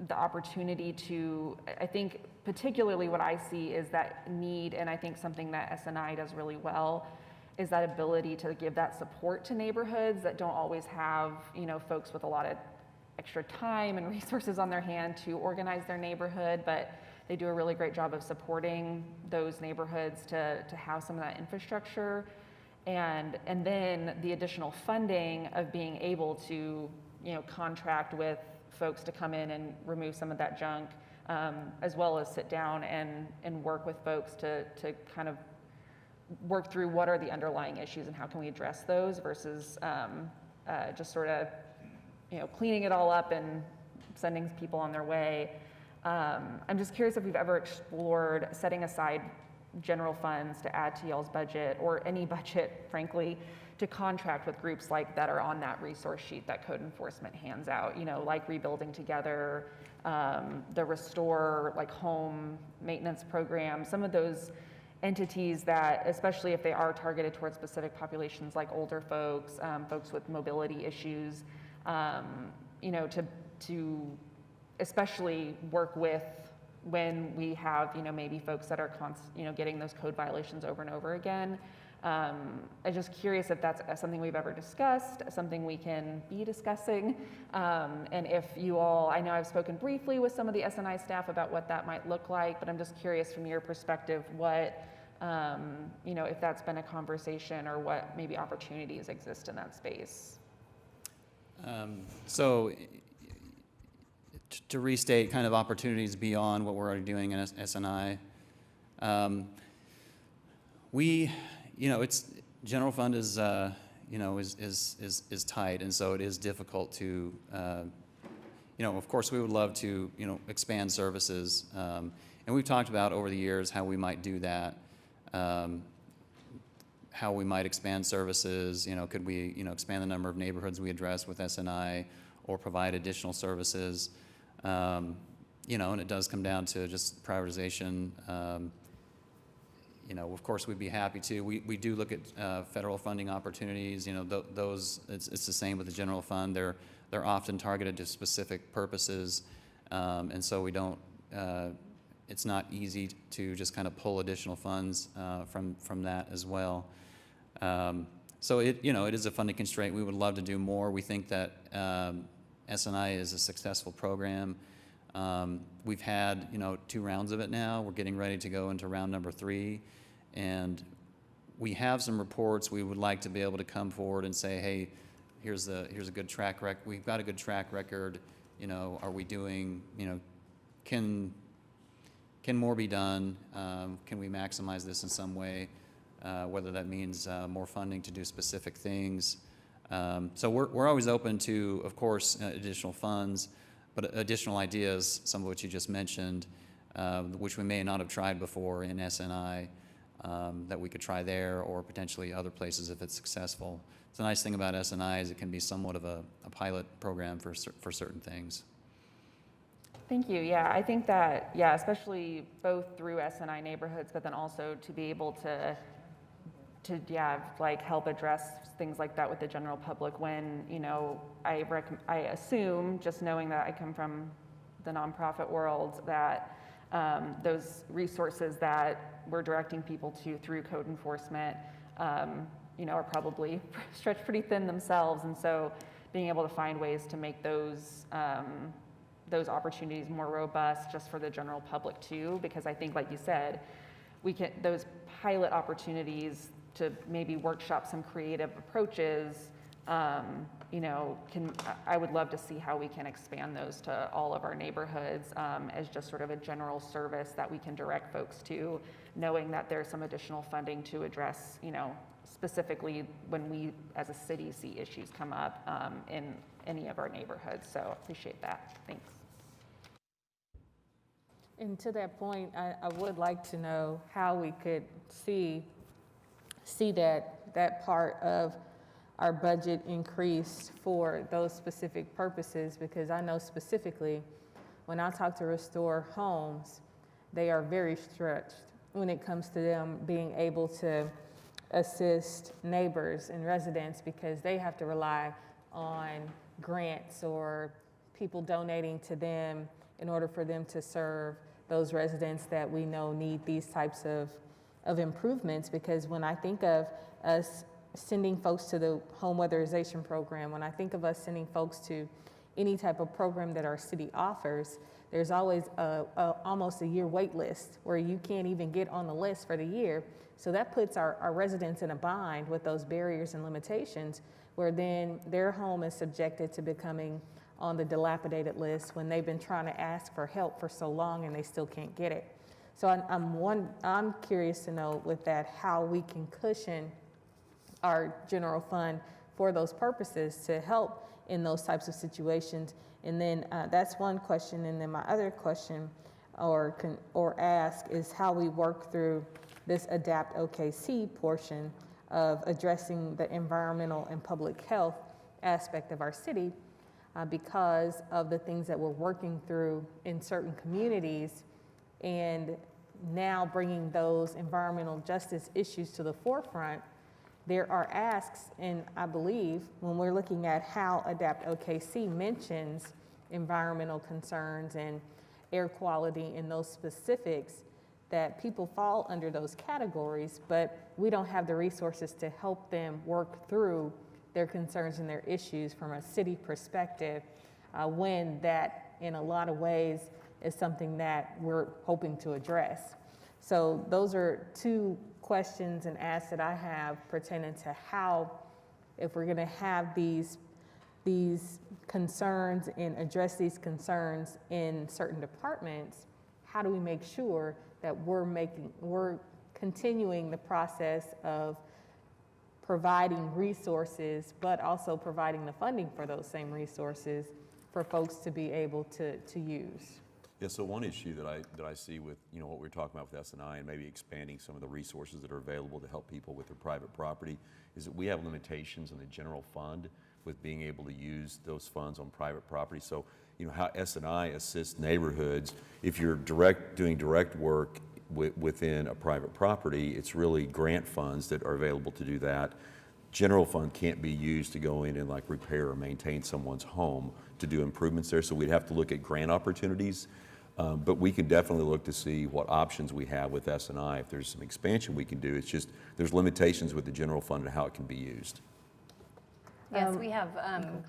the opportunity to, I think particularly what I see is that need, and I think something that SNI does really well, is that ability to give that support to neighborhoods that don't always have, folks with a lot of extra time and resources on their hand to organize their neighborhood, but they do a really great job of supporting those neighborhoods to have some of that infrastructure. And then the additional funding of being able to, contract with folks to come in and remove some of that junk, as well as sit down and work with folks to kind of work through what are the underlying issues and how can we address those versus just sort of, cleaning it all up and sending people on their way. I'm just curious if we've ever explored setting aside general funds to add to y'all's budget, or any budget, frankly, to contract with groups like that are on that resource sheet that code enforcement hands out, like Rebuilding Together, the Restore, like home maintenance program, some of those entities that, especially if they are targeted towards specific populations like older folks, folks with mobility issues, to especially work with when we have, maybe folks that are getting those code violations over and over again. I'm just curious if that's something we've ever discussed, something we can be discussing, and if you all, I know I've spoken briefly with some of the SNI staff about what that might look like, but I'm just curious from your perspective what, if that's been a conversation or what maybe opportunities exist in that space. So to restate kind of opportunities beyond what we're already doing in SNI, it's general fund is is tight, and so it is difficult to, of course we would love to, expand services, and we've talked about over the years how we might do that, how we might expand services, could we, expand the number of neighborhoods we address with SNI or provide additional services, and it does come down to just prioritization. Of course, we'd be happy to. We do look at federal funding opportunities. Those it's the same with the general fund. They're often targeted to specific purposes, and so we don't. It's not easy to just kind of pull additional funds from that as well. So it is a funding constraint. We would love to do more. We think that SNI is a successful program. We've had 2 rounds of it now. We're getting ready to go into round number 3, and we have some reports. We would like to be able to come forward and say, hey, here's a good track record. We've got a good track record. Are we doing? Can more be done? Can we maximize this in some way? Whether that means more funding to do specific things. So we're always open to, of course, additional funds, but additional ideas, some of which you just mentioned, which we may not have tried before in SNI, that we could try there or potentially other places if it's successful. It's a nice thing about SNI is it can be somewhat of a pilot program for certain things. Thank you. Yeah, I think that, especially both through SNI neighborhoods, but then also to be able to help address things like that with the general public when, I assume, just knowing that I come from the nonprofit world, that those resources that we're directing people to through code enforcement, are probably stretched pretty thin themselves. And so being able to find ways to make those those opportunities more robust just for the general public too, because I think, like you said, we can, those pilot opportunities to maybe workshop some creative approaches, you know, I would love to see how we can expand those to all of our neighborhoods as just sort of a general service that we can direct folks to, knowing that there's some additional funding to address, you know, specifically when we as a city see issues come up in any of our neighborhoods. So appreciate that. Thanks. And to that point, I would like to know how we could see that part of our budget increased for those specific purposes, because I know specifically when I talk to Restore Homes, they are very stretched when it comes to them being able to assist neighbors and residents, because they have to rely on grants or people donating to them in order for them to serve those residents that we know need these types of improvements. Because when I think of us sending folks to the home weatherization program, when I think of us sending folks to any type of program that our city offers, there's always almost a year wait list where you can't even get on the list for the year. So that puts our residents in a bind with those barriers and limitations, where then their home is subjected to becoming on the dilapidated list when they've been trying to ask for help for so long and they still can't get it. So I'm curious to know with that how we can cushion our general fund for those purposes to help in those types of situations. And then that's one question. And then my other question or ask is how we work through this ADAPT OKC portion of addressing the environmental and public health aspect of our city, because of the things that we're working through in certain communities, and now bringing those environmental justice issues to the forefront. There are asks, and I believe when we're looking at how ADAPT OKC mentions environmental concerns and air quality and those specifics, that people fall under those categories, but we don't have the resources to help them work through their concerns and their issues from a city perspective, when that in a lot of ways is something that we're hoping to address. So those are two questions and asks that I have pertaining to how, if we're gonna have these concerns and address these concerns in certain departments, how do we make sure that we're continuing the process of providing resources, but also providing the funding for those same resources for folks to be able to use? Yeah, so one issue that I see with, you know, what we're talking about with S&I and maybe expanding some of the resources that are available to help people with their private property is that we have limitations in the general fund with being able to use those funds on private property. So, you know, how S&I assists neighborhoods, if you're doing direct work within a private property, it's really grant funds that are available to do that. General fund can't be used to go in and like repair or maintain someone's home to do improvements there. So we'd have to look at grant opportunities. But we can definitely look to see what options we have with S&I. If there's some expansion we can do, it's just there's limitations with the general fund and how it can be used. Yes, we have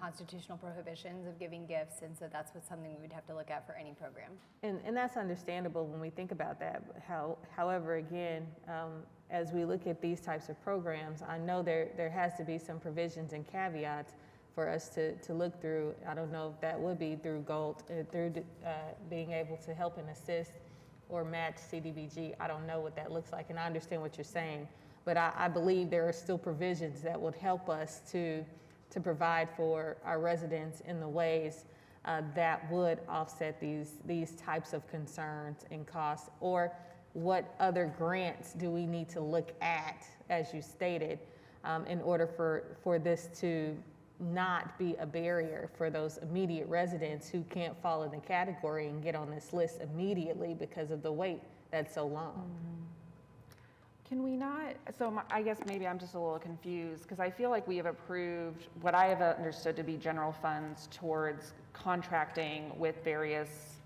constitutional prohibitions of giving gifts, and so that's something we would have to look at for any program. And that's understandable when we think about that. However, again, as we look at these types of programs, I know there has to be some provisions and caveats for us to look through. I don't know if that would be through GOLT, through being able to help and assist or match CDBG. I don't know what that looks like, and I understand what you're saying, but I believe there are still provisions that would help us to provide for our residents in the ways that would offset these types of concerns and costs. Or what other grants do we need to look at, as you stated, in order for this to not be a barrier for those immediate residents who can't fall in the category and get on this list immediately because of the wait that's so long. Mm-hmm. Can we not, I guess maybe I'm just a little confused, because I feel like we have approved what I have understood to be general funds towards contracting with various,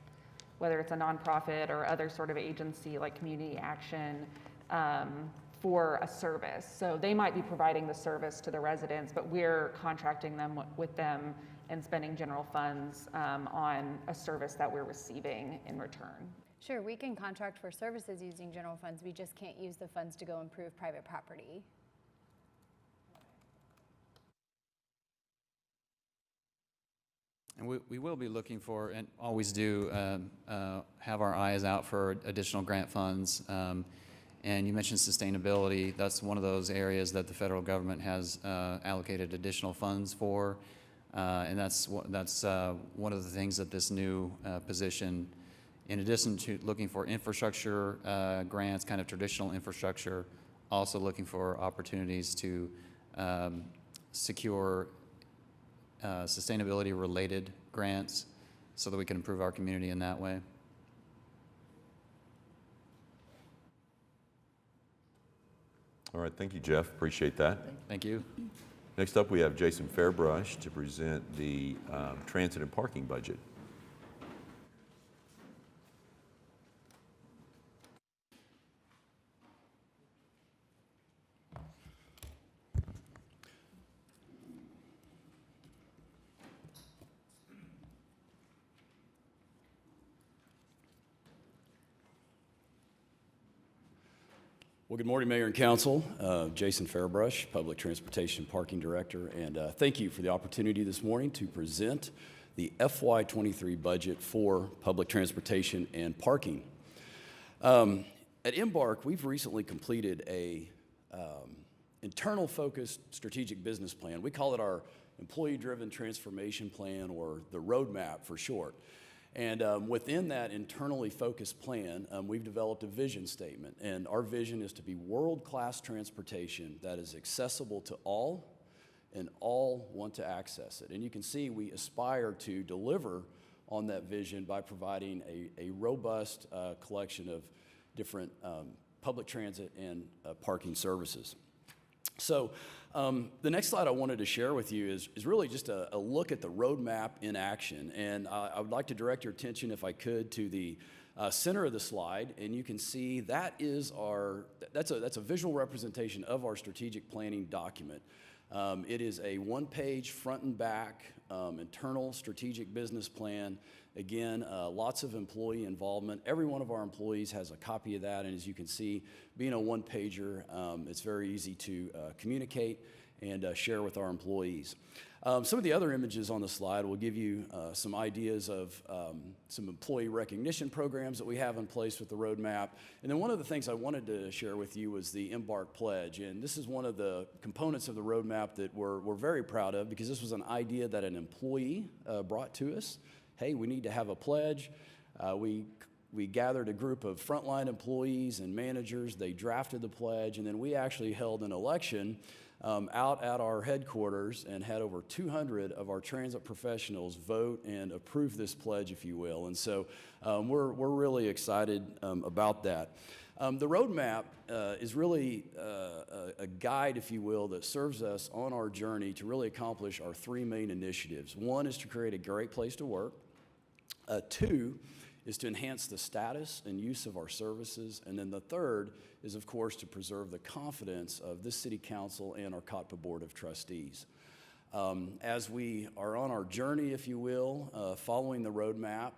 whether it's a nonprofit or other sort of agency like Community Action, for a service. So they might be providing the service to the residents, but we're contracting them with them and spending general funds on a service that we're receiving in return. Sure, we can contract for services using general funds. We just can't use the funds to go improve private property. And we will be looking for, and always do, have our eyes out for additional grant funds. And you mentioned sustainability. That's one of those areas that the federal government has allocated additional funds for. And that's one of the things that this new position, in addition to looking for infrastructure grants, kind of traditional infrastructure, also looking for opportunities to secure sustainability-related grants so that we can improve our community in that way. All right, thank you, Jeff. Appreciate that. Thank you. Next up, we have Jason Fairbrush to present the transit and parking budget. Well, good morning, Mayor and Council. Jason Fairbrush, Public Transportation Parking Director, and thank you for the opportunity this morning to present the FY23 budget for public transportation and parking. At Embark, we've recently completed a internal-focused strategic business plan. We call it our Employee-Driven Transformation Plan, or the Roadmap for short. And within that internally focused plan, we've developed a vision statement. And our vision is to be world-class transportation that is accessible to all, and all want to access it. And you can see we aspire to deliver on that vision by providing a robust collection of different public transit and parking services. So the next slide I wanted to share with you is really just a look at the roadmap in action. And I would like to direct your attention, if I could, to the center of the slide. And you can see that is that's a visual representation of our strategic planning document. It is a one-page front and back internal strategic business plan. Again, lots of employee involvement. Every one of our employees has a copy of that, and as you can see, being a one-pager, it's very easy to communicate and share with our employees. Some of the other images on the slide will give you some ideas of some employee recognition programs that we have in place with the roadmap. And then one of the things I wanted to share with you was the Embark Pledge. And this is one of the components of the roadmap that we're very proud of, because this was an idea that an employee brought to us. Hey, we need to have a pledge. We gathered a group of frontline employees and managers. They drafted the pledge, and then we actually held an election out at our headquarters and had over 200 of our transit professionals vote and approve this pledge, if you will. And so we're really excited about that. The roadmap is really a guide, if you will, that serves us on our journey to really accomplish our three main initiatives. One is to create a great place to work. Two is to enhance the status and use of our services. And then the third is, of course, to preserve the confidence of this City Council and our COTPA Board of Trustees. As we are on our journey, if you will, following the roadmap,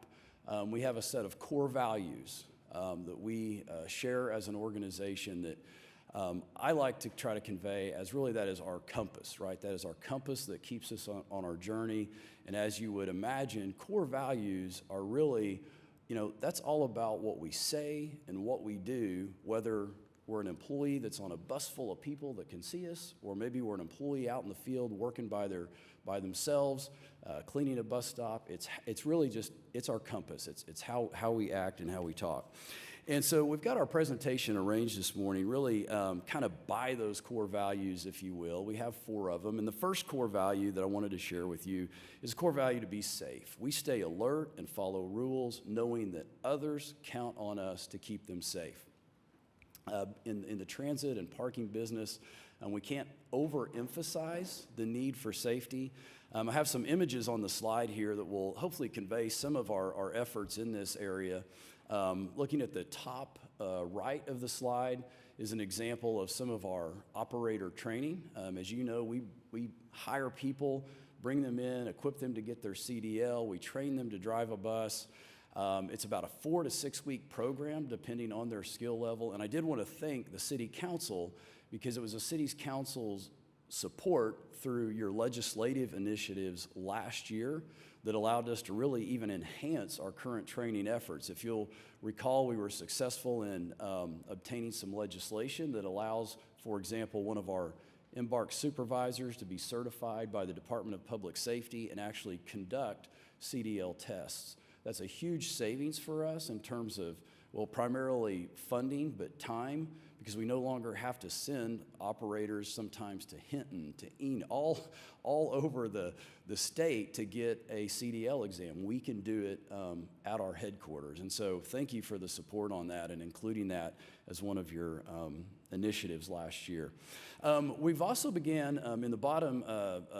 we have a set of core values that we share as an organization that I like to try to convey as really that is our compass, right? That is our compass that keeps us on our journey. And as you would imagine, core values are really, that's all about what we say and what we do, whether we're an employee that's on a bus full of people that can see us, or maybe we're an employee out in the field working by themselves, cleaning a bus stop. It's really just, it's our compass. It's how we act and how we talk. And so we've got our presentation arranged this morning really kind of by those core values, if you will. We have 4 of them. And the first core value that I wanted to share with you is a core value to be safe. We stay alert and follow rules, knowing that others count on us to keep them safe. In the transit and parking business, we can't overemphasize the need for safety. I have some images on the slide here that will hopefully convey some of our efforts in this area. Looking at the top right of the slide is an example of some of our operator training. As you know, we hire people, bring them in, equip them to get their CDL, we train them to drive a bus. It's about a 4 to 6 week program depending on their skill level. And I did want to thank the City Council because it was the City Council's support through your legislative initiatives last year that allowed us to really even enhance our current training efforts. If you'll recall, we were successful in obtaining some legislation that allows, for example, one of our Embark supervisors to be certified by the Department of Public Safety and actually conduct CDL tests. That's a huge savings for us in terms of, well, primarily funding, but time, because we no longer have to send operators sometimes to Hinton, to Enid, all over the state to get a CDL exam. We can do it at our headquarters. And so thank you for the support on that and including that as one of your initiatives last year. We've also began, in the bottom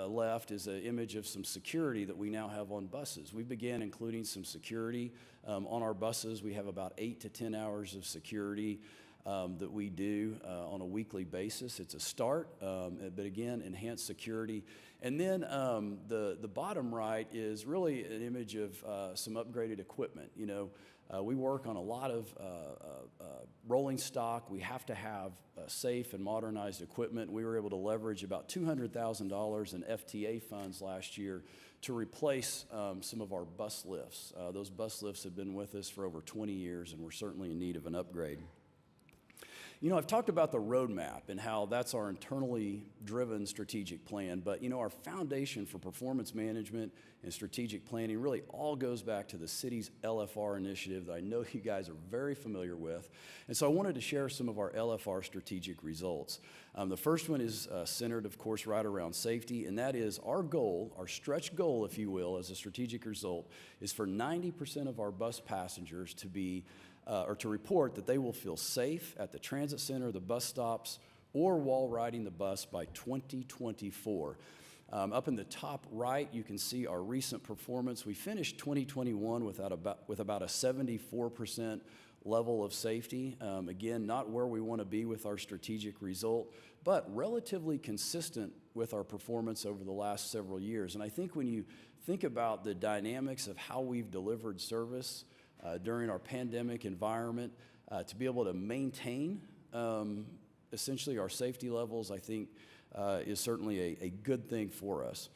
left is an image of some security that we now have on buses. We began including some security on our buses. We have about 8 to 10 hours of security that we do on a weekly basis. It's a start, but again, enhanced security. And then the bottom right is really an image of some upgraded equipment. You know, we work on a lot of rolling stock. We have to have safe and modernized equipment. We were able to leverage about $200,000 in FTA funds last year to replace some of our bus lifts. Those bus lifts have been with us for over 20 years, and we're certainly in need of an upgrade. You know, I've talked about the roadmap and how that's our internally driven strategic plan, but you know, our foundation for performance management and strategic planning really all goes back to the city's LFR initiative that I know you guys are very familiar with. And so I wanted to share some of our LFR strategic results. The first one is centered, of course, right around safety, and that is our goal, our stretch goal, if you will, as a strategic result, is for 90% of our bus passengers to be or to report that they will feel safe at the transit center, the bus stops, or while riding the bus by 2024. Up in the top right, you can see our recent performance. We finished 2021 with about a 74% level of safety. Again, not where we want to be with our strategic result, but relatively consistent with our performance over the last several years. And I think when you think about the dynamics of how we've delivered service during our pandemic environment, to be able to maintain essentially our safety levels, I think is certainly a good thing for us.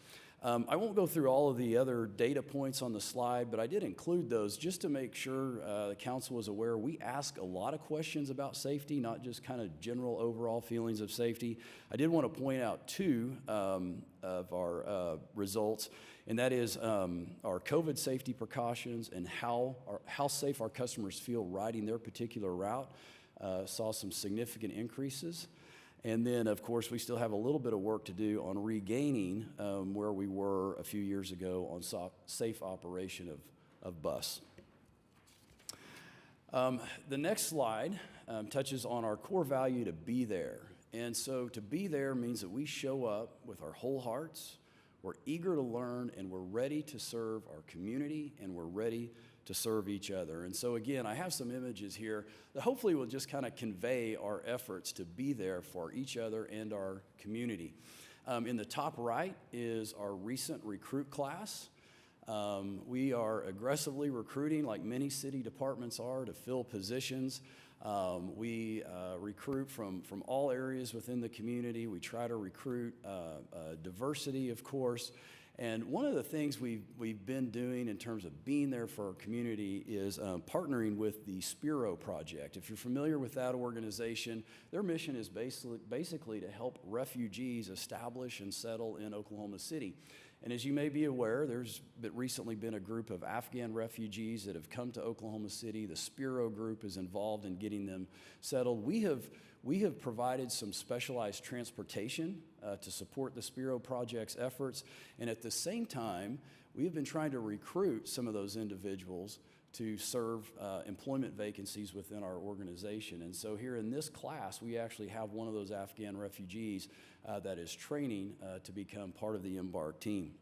I won't go through all of the other data points on the slide, but I did include those just to make sure the council was aware. We ask a lot of questions about safety, not just kind of general overall feelings of safety. I did want to point out two of our results, and that is our COVID safety precautions and how safe our customers feel riding their particular route. Saw some significant increases. And then, of course, we still have a little bit of work to do on regaining where we were a few years ago on safe operation of bus. The next slide touches on our core value to be there. And so to be there means that we show up with our whole hearts, we're eager to learn, and we're ready to serve our community, and we're ready to serve each other. And so again, I have some images here that hopefully will just kind of convey our efforts to be there for each other and our community. In the top right is our recent recruit class. We are aggressively recruiting, like many city departments are, to fill positions. We recruit from all areas within the community. We try to recruit diversity, of course. And one of the things we've been doing in terms of being there for our community is partnering with the Spiro Project. If you're familiar with that organization, their mission is basically to help refugees establish and settle in Oklahoma City. And as you may be aware, there's recently been a group of Afghan refugees that have come to Oklahoma City. The Spiro group is involved in getting them settled. We have provided some specialized transportation to support the Spiro Project's efforts. And at the same time, we have been trying to recruit some of those individuals to serve employment vacancies within our organization. And so here in this class, we actually have one of those Afghan refugees that is training to become part of the Embark team.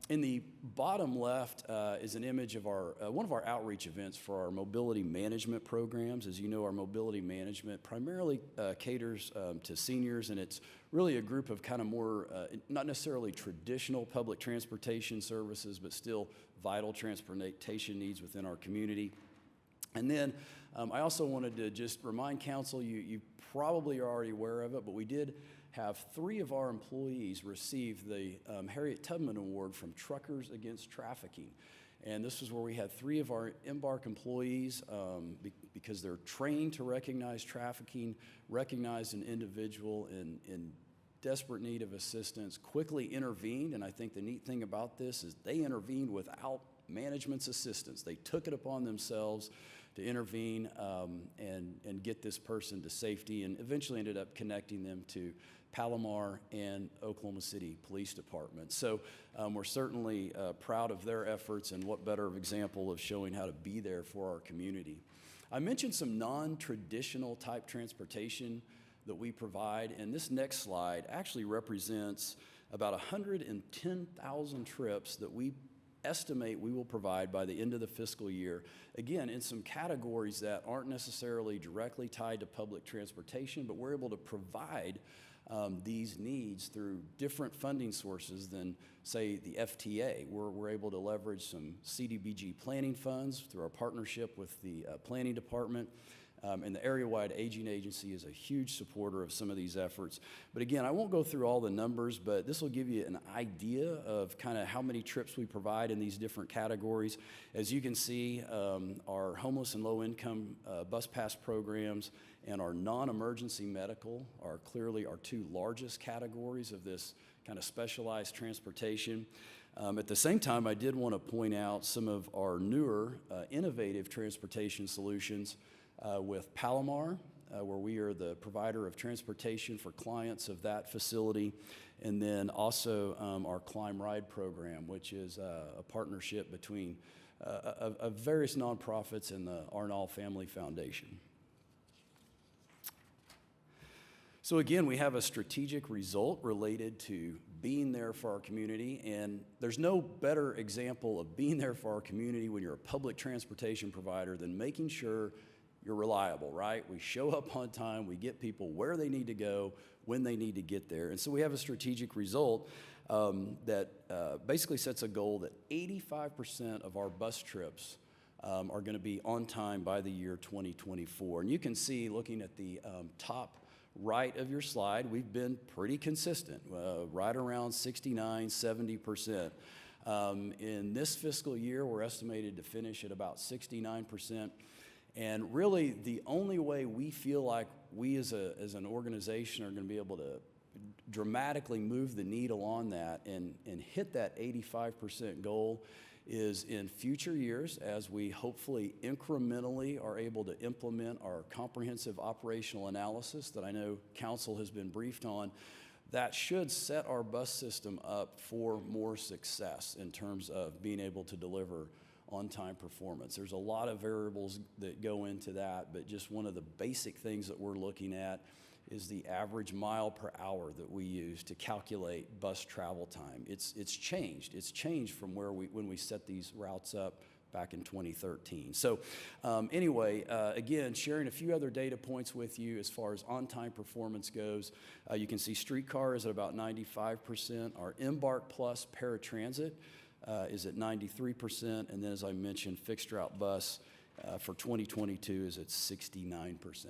In the bottom left is an image of our one of our outreach events for our mobility management programs. As you know, our mobility management primarily caters to seniors, and it's really a group of kind of more, not necessarily traditional public transportation services, but still vital transportation needs within our community. And then I also wanted to just remind council, you probably are already aware of it, but we did have 3 of our employees receive the Harriet Tubman Award from Truckers Against Trafficking. And this was where we had 3 of our Embark employees, because they're trained to recognize trafficking, recognized an individual in desperate need of assistance, quickly intervened. And I think the neat thing about this is they intervened without management's assistance. They took it upon themselves to intervene and get this person to safety, and eventually ended up connecting them to Palomar and Oklahoma City Police Department. So we're certainly proud of their efforts, and what better example of showing how to be there for our community. I mentioned some non-traditional type transportation that we provide, and this next slide actually represents about 110,000 trips that we estimate we will provide by the end of the fiscal year, again, in some categories that aren't necessarily directly tied to public transportation, but we're able to provide these needs through different funding sources than, say, the FTA. We're able to leverage some CDBG planning funds through our partnership with the planning department. And the area-wide aging agency is a huge supporter of some of these efforts. But again, I won't go through all the numbers, but this will give you an idea of kind of how many trips we provide in these different categories. As you can see, our homeless and low-income bus pass programs and our non-emergency medical are clearly our 2 largest categories of this kind of specialized transportation. At the same time, I did want to point out some of our newer innovative transportation solutions with Palomar, where we are the provider of transportation for clients of that facility, and then also our Climb Ride program, which is a partnership between various nonprofits and the Arnall Family Foundation. So again, we have a strategic result related to being there for our community, and there's no better example of being there for our community when you're a public transportation provider than making sure you're reliable, right? We show up on time, we get people where they need to go, when they need to get there. And so we have a strategic result that basically sets a goal that 85% of our bus trips are gonna be on time by the year 2024. And you can see, looking at the top right of your slide, we've been pretty consistent, right around 69, 70%. In this fiscal year, we're estimated to finish at about 69%. And really, the only way we feel like we as an organization are going to be able to dramatically move the needle on that and hit that 85% goal is in future years, as we hopefully incrementally are able to implement our comprehensive operational analysis that I know council has been briefed on. That should set our bus system up for more success in terms of being able to deliver on-time performance. There's a lot of variables that go into that, but just one of the basic things that we're looking at is the average mile per hour that we use to calculate bus travel time. It's changed. It's changed from when we set these routes up back in 2013. So anyway, again, sharing a few other data points with you as far as on-time performance goes. You can see streetcar is at about 95%. Our Embark Plus paratransit is at 93%, and then as I mentioned, fixed route bus for 2022 is at 69%.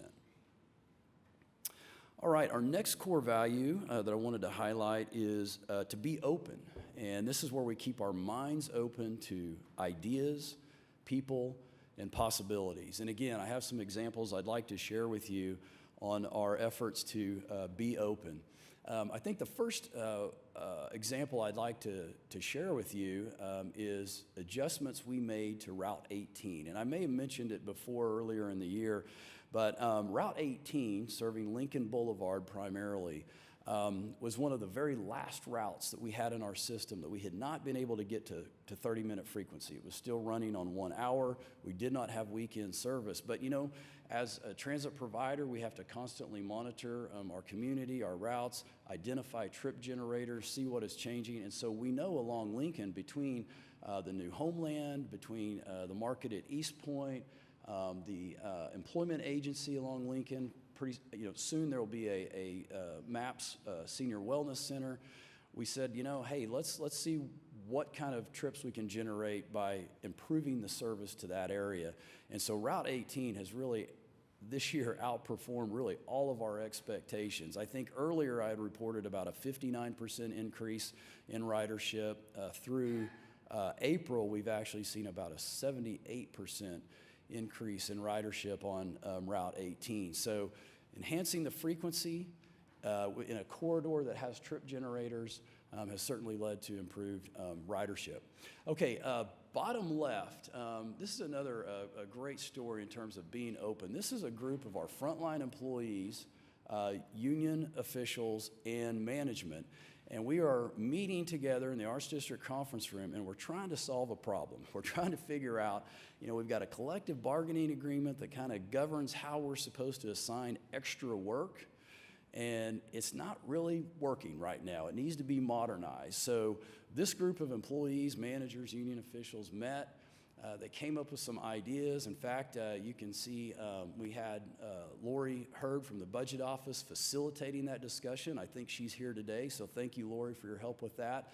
All right, our next core value that I wanted to highlight is to be open, and this is where we keep our minds open to ideas, people, and possibilities. And again, I have some examples I'd like to share with you on our efforts to be open. I think the first example I'd like to share with you is adjustments we made to Route 18. And I may have mentioned it before earlier in the year, but Route 18, serving Lincoln Boulevard primarily, was one of the very last routes that we had in our system that we had not been able to get to 30-minute frequency. It was still running on 1 hour. We did not have weekend service. But, you know, as a transit provider, we have to constantly monitor our community, our routes, identify trip generators, see what is changing. And so we know along Lincoln, between the new Homeland, between the market at East Point, the employment agency along Lincoln, soon there will be a MAPS Senior Wellness Center. We said, you know, hey, let's see what kind of trips we can generate by improving the service to that area. And so Route 18 has really, this year, outperformed really all of our expectations. I think earlier I had reported about a 59% increase in ridership. Through April, we've actually seen about a 78% increase in ridership on Route 18. So enhancing the frequency in a corridor that has trip generators has certainly led to improved ridership. Okay, bottom left, this is another a great story in terms of being open. This is a group of our frontline employees, union officials, and management. And we are meeting together in the Arts District Conference Room, and we're trying to solve a problem. We're trying to figure out, you know, we've got a collective bargaining agreement that kind of governs how we're supposed to assign extra work, and it's not really working right now. It needs to be modernized. So this group of employees, managers, union officials met. They came up with some ideas. In fact, you can see we had Lori Hurd from the Budget Office facilitating that discussion. I think she's here today, so thank you, Lori, for your help with that.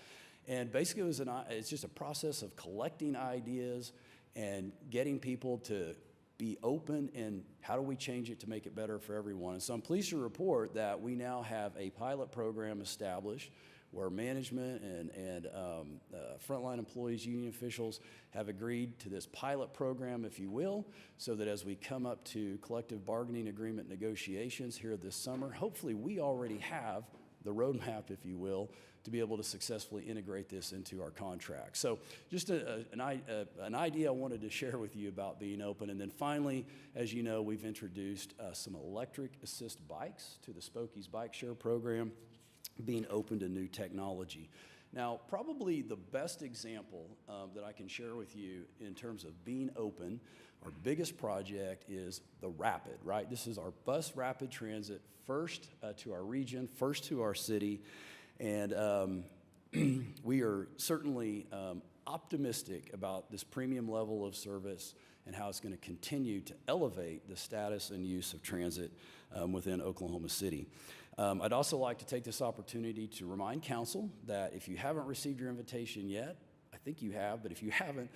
And basically, it's just a process of collecting ideas and getting people to be open, and how do we change it to make it better for everyone. And so I'm pleased to report that we now have a pilot program established where management and frontline employees, union officials have agreed to this pilot program, if you will, so that as we come up to collective bargaining agreement negotiations here this summer, hopefully we already have the roadmap, if you will, to be able to successfully integrate this into our contract. So just an idea I wanted to share with you about being open. And then finally, as you know, we've introduced some electric assist bikes to the Spokies Bike Share program, being open to new technology. Now, probably the best example that I can share with you in terms of being open, our biggest project is the Rapid, right? This is our bus rapid transit, first to our region, first to our city. And we are certainly optimistic about this premium level of service and how it's going to continue to elevate the status and use of transit within Oklahoma City. I'd also like to take this opportunity to remind council that if you haven't received your invitation yet, I think you have, but if you haven't,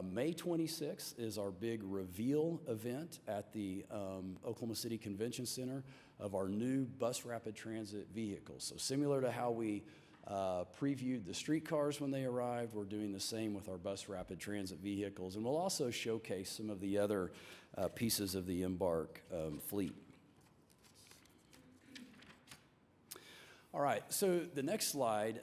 May 26th is our big reveal event at the Oklahoma City Convention Center of our new bus rapid transit vehicles. So similar to how we previewed the streetcars when they arrived, we're doing the same with our bus rapid transit vehicles. And we'll also showcase some of the other pieces of the Embark fleet. All right, so the next slide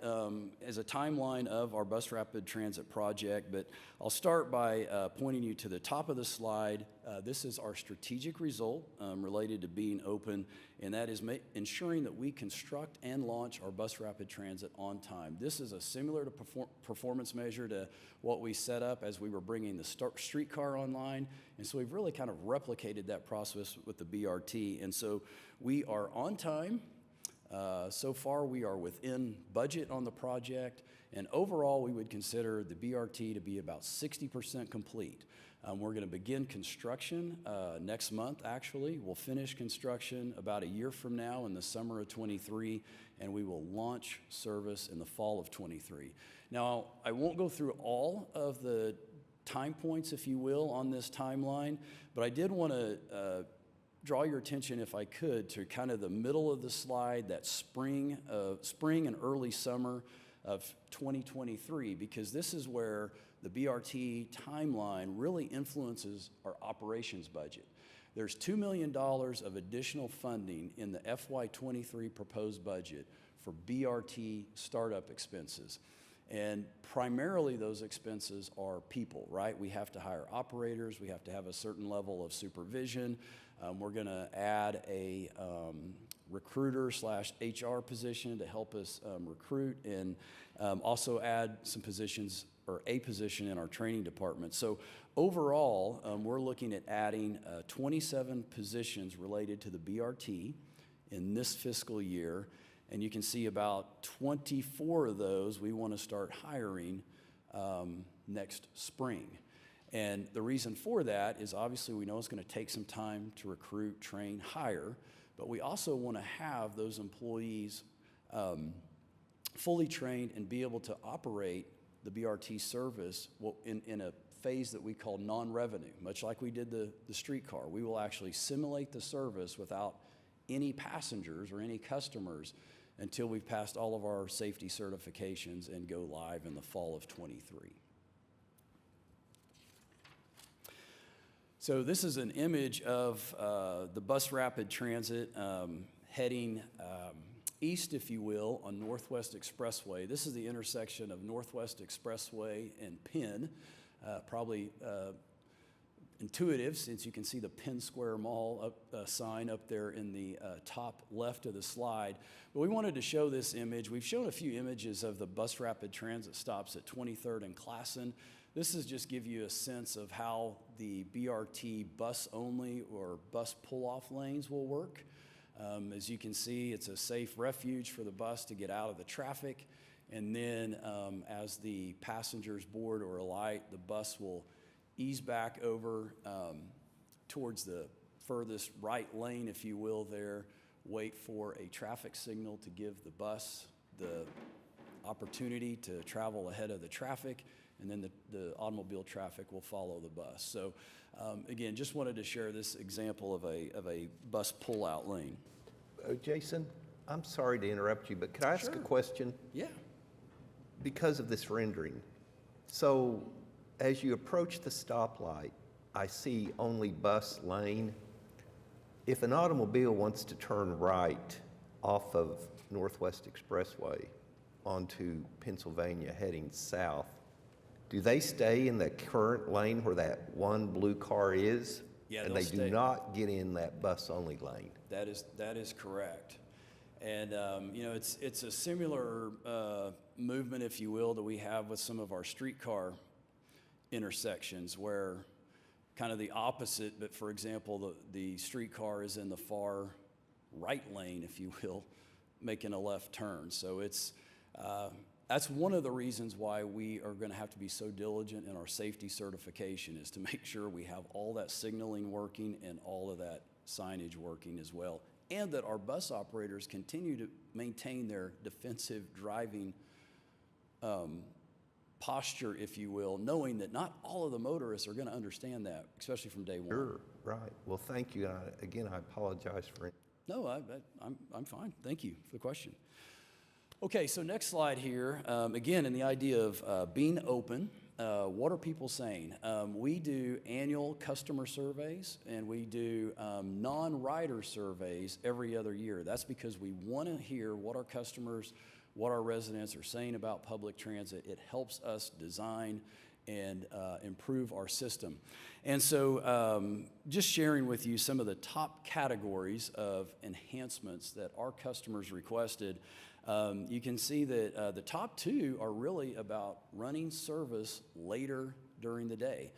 is a timeline of our bus rapid transit project, but I'll start by pointing you to the top of the slide. This is our strategic result related to being open, and that is ensuring that we construct and launch our bus rapid transit on time. This is a similar to performance measure to what we set up as we were bringing the streetcar online, and so we've really kind of replicated that process with the BRT, and so we are on time. So far, we are within budget on the project, and overall, we would consider the BRT to be about 60% complete. We're going to begin construction next month, actually. We'll finish construction about a year from now in the summer of '23, and we will launch service in the fall of '23. Now, I won't go through all of the time points, if you will, on this timeline, but I did want to draw your attention, if I could, to kind of the middle of the slide, that spring and early summer of 2023, because this is where the BRT timeline really influences our operations budget. There's $2 million of additional funding in the FY23 proposed budget for BRT startup expenses. And primarily those expenses are people, right? We have to hire operators, we have to have a certain level of supervision. We're going to add a recruiter / HR position to help us recruit, and also add some positions or a position in our training department. So overall, we're looking at adding 27 positions related to the BRT in this fiscal year. And you can see about 24 of those we want to start hiring next spring. And the reason for that is obviously we know it's going to take some time to recruit, train, hire, but we also want to have those employees fully trained and be able to operate the BRT service in a phase that we call non-revenue, much like we did the streetcar. We will actually simulate the service without any passengers or any customers until we've passed all of our safety certifications and go live in the fall of '23. So this is an image of the bus rapid transit heading east, if you will, on Northwest Expressway. This is the intersection of Northwest Expressway and Penn. Probably intuitive, since you can see the Penn Square Mall sign up there in the top left of the slide. But we wanted to show this image. We've shown a few images of the bus rapid transit stops at 23rd and Classen. This is just give you a sense of how the BRT bus only or bus pull-off lanes will work. As you can see, it's a safe refuge for the bus to get out of the traffic. And then as the passengers board or alight, the bus will ease back over towards the furthest right lane, if you will, there, wait for a traffic signal to give the bus the opportunity to travel ahead of the traffic, and then the automobile traffic will follow the bus. So again, just wanted to share this example of a bus pull-out lane. Jason, I'm sorry to interrupt you, but could I ask a question? Yeah. Because of this rendering. So as you approach the stoplight, I see only bus lane. If an automobile wants to turn right off of Northwest Expressway onto Pennsylvania heading south, do they stay in the current lane where that one blue car is? Yeah, and they do not get in that bus-only lane? That is correct. And you know, it's a similar movement, if you will, that we have with some of our streetcar intersections, where kind of the opposite, but for example, the streetcar is in the far right lane, if you will, making a left turn. So it's that's one of the reasons why we are going to have to be so diligent in our safety certification, is to make sure we have all that signaling working and all of that signage working as well, and that our bus operators continue to maintain their defensive driving posture, if you will, knowing that not all of the motorists are going to understand that, especially from day one. Sure, right. Well, thank you. Again, I apologize for it. No, I'm fine. Thank you for the question. Okay, so next slide here. Again, in the idea of being open, what are people saying? We do annual customer surveys, and we do non-rider surveys every other year. That's because we want to hear what our customers, what our residents are saying about public transit. It helps us design and improve our system. And so just sharing with you some of the top categories of enhancements that our customers requested. You can see that the top two are really about running service later during the day.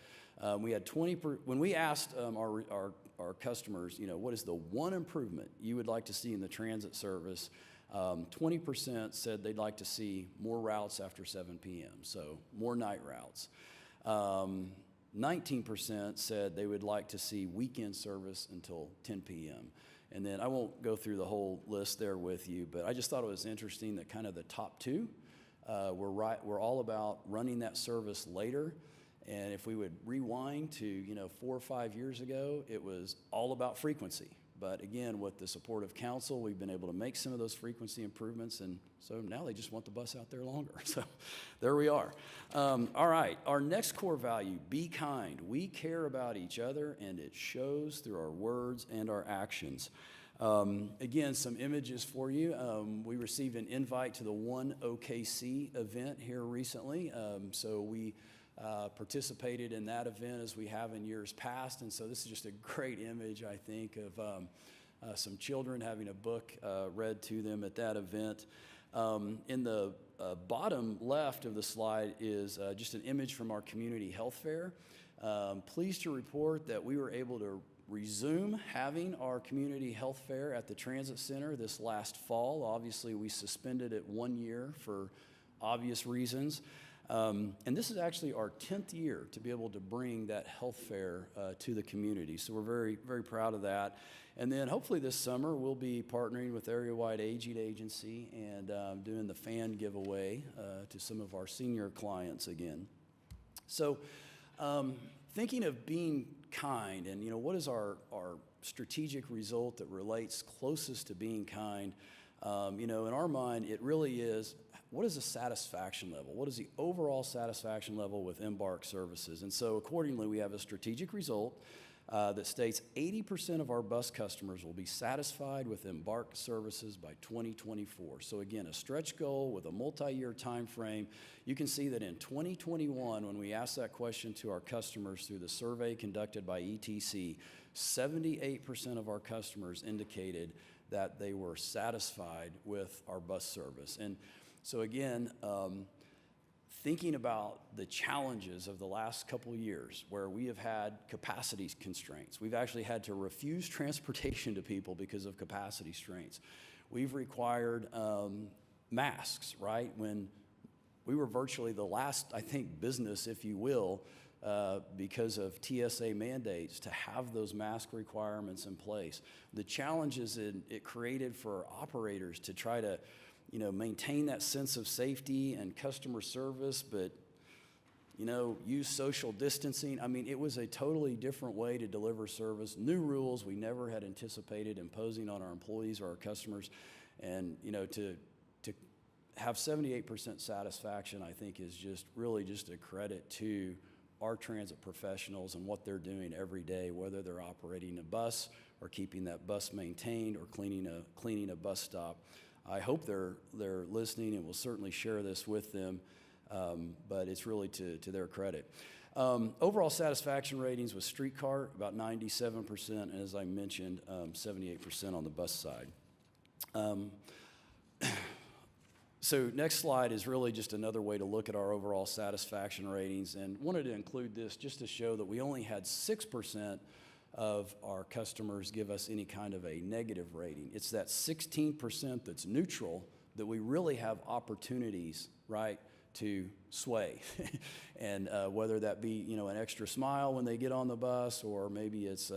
We had when we asked our customers, you know, what is the one improvement you would like to see in the transit service? 20% said they'd like to see more routes after 7 p.m., so more night routes. 19% said they would like to see weekend service until 10 p.m. And then I won't go through the whole list there with you, but I just thought it was interesting that kind of the top two we're all about running that service later. And if we would rewind to 4 or 5 years ago, it was all about frequency. But again, with the support of council, we've been able to make some of those frequency improvements, and so now they just want the bus out there longer. So there we are. All right, our next core value, be kind. We care about each other, and it shows through our words and our actions. Again, some images for you. We received an invite to the One OKC event here recently, so we participated in that event as we have in years past, and so this is just a great image, I think, of some children having a book read to them at that event. In the bottom left of the slide is just an image from our community health fair. Pleased to report that we were able to resume having our community health fair at the Transit Center this last fall. Obviously, we suspended it 1 year for obvious reasons. And this is actually our 10th year to be able to bring that health fair to the community. So we're very, very proud of that. And then hopefully this summer we'll be partnering with Area-Wide Aging Agency and doing the fan giveaway to some of our senior clients again. So thinking of being kind and, what is our strategic result that relates closest to being kind? In our mind, it really is, what is the satisfaction level? What is the overall satisfaction level with Embark services? And so accordingly, we have a strategic result that states 80% of our bus customers will be satisfied with Embark services by 2024. So again, a stretch goal with a multi-year time frame. You can see that in 2021, when we asked that question to our customers through the survey conducted by ETC, 78% of our customers indicated that they were satisfied with our bus service. And so again, thinking about the challenges of the last couple of years where we have had capacity constraints. We've actually had to refuse transportation to people because of capacity constraints. We've required masks, right? When we were virtually the last, I think, business, if you will, because of TSA mandates to have those mask requirements in place. The challenges it created for operators to try to maintain that sense of safety and customer service, but, use social distancing. I mean, it was a totally different way to deliver service, new rules we never had anticipated imposing on our employees or our customers. And, to have 78% satisfaction, I think, is just really just a credit to our transit professionals and what they're doing every day, whether they're operating a bus or keeping that bus maintained or cleaning a bus stop. I hope they're listening, and we'll certainly share this with them, but it's really to their credit. Overall satisfaction ratings with streetcar, about 97%, and as I mentioned, 78% on the bus side. So next slide is really just another way to look at our overall satisfaction ratings, and wanted to include this just to show that we only had 6% of our customers give us any kind of a negative rating. It's that 16% that's neutral that we really have opportunities, right, to sway. And whether that be, an extra smile when they get on the bus, or maybe it's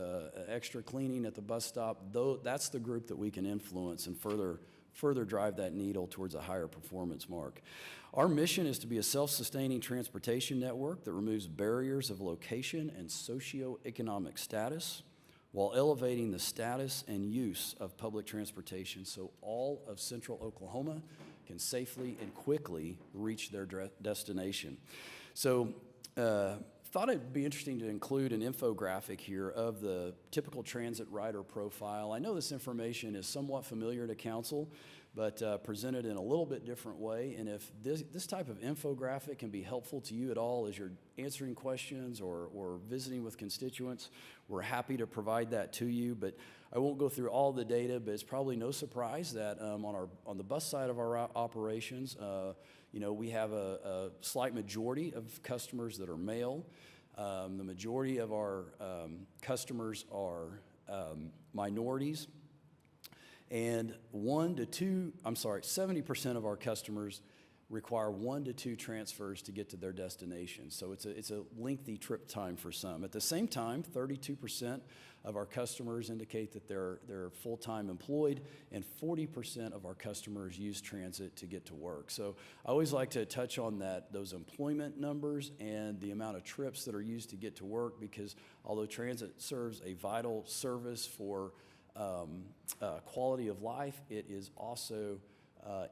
extra cleaning at the bus stop, that's the group that we can influence and further drive that needle towards a higher performance mark. Our mission is to be a self-sustaining transportation network that removes barriers of location and socioeconomic status while elevating the status and use of public transportation so all of central Oklahoma can safely and quickly reach their destination. So thought it'd be interesting to include an infographic here of the typical transit rider profile. I know this information is somewhat familiar to council, but presented in a little bit different way. And if this type of infographic can be helpful to you at all as you're answering questions or visiting with constituents, we're happy to provide that to you. But I won't go through all the data, but it's probably no surprise that on the bus side of our operations, we have a slight majority of customers that are male. The majority of our customers are minorities. And 70% of our customers require 1 to 2 transfers to get to their destination. So it's a lengthy trip time for some. At the same time, 32% of our customers indicate that they're full-time employed, and 40% of our customers use transit to get to work. So I always like to touch on those employment numbers and the amount of trips that are used to get to work, because although transit serves a vital service for quality of life, it is also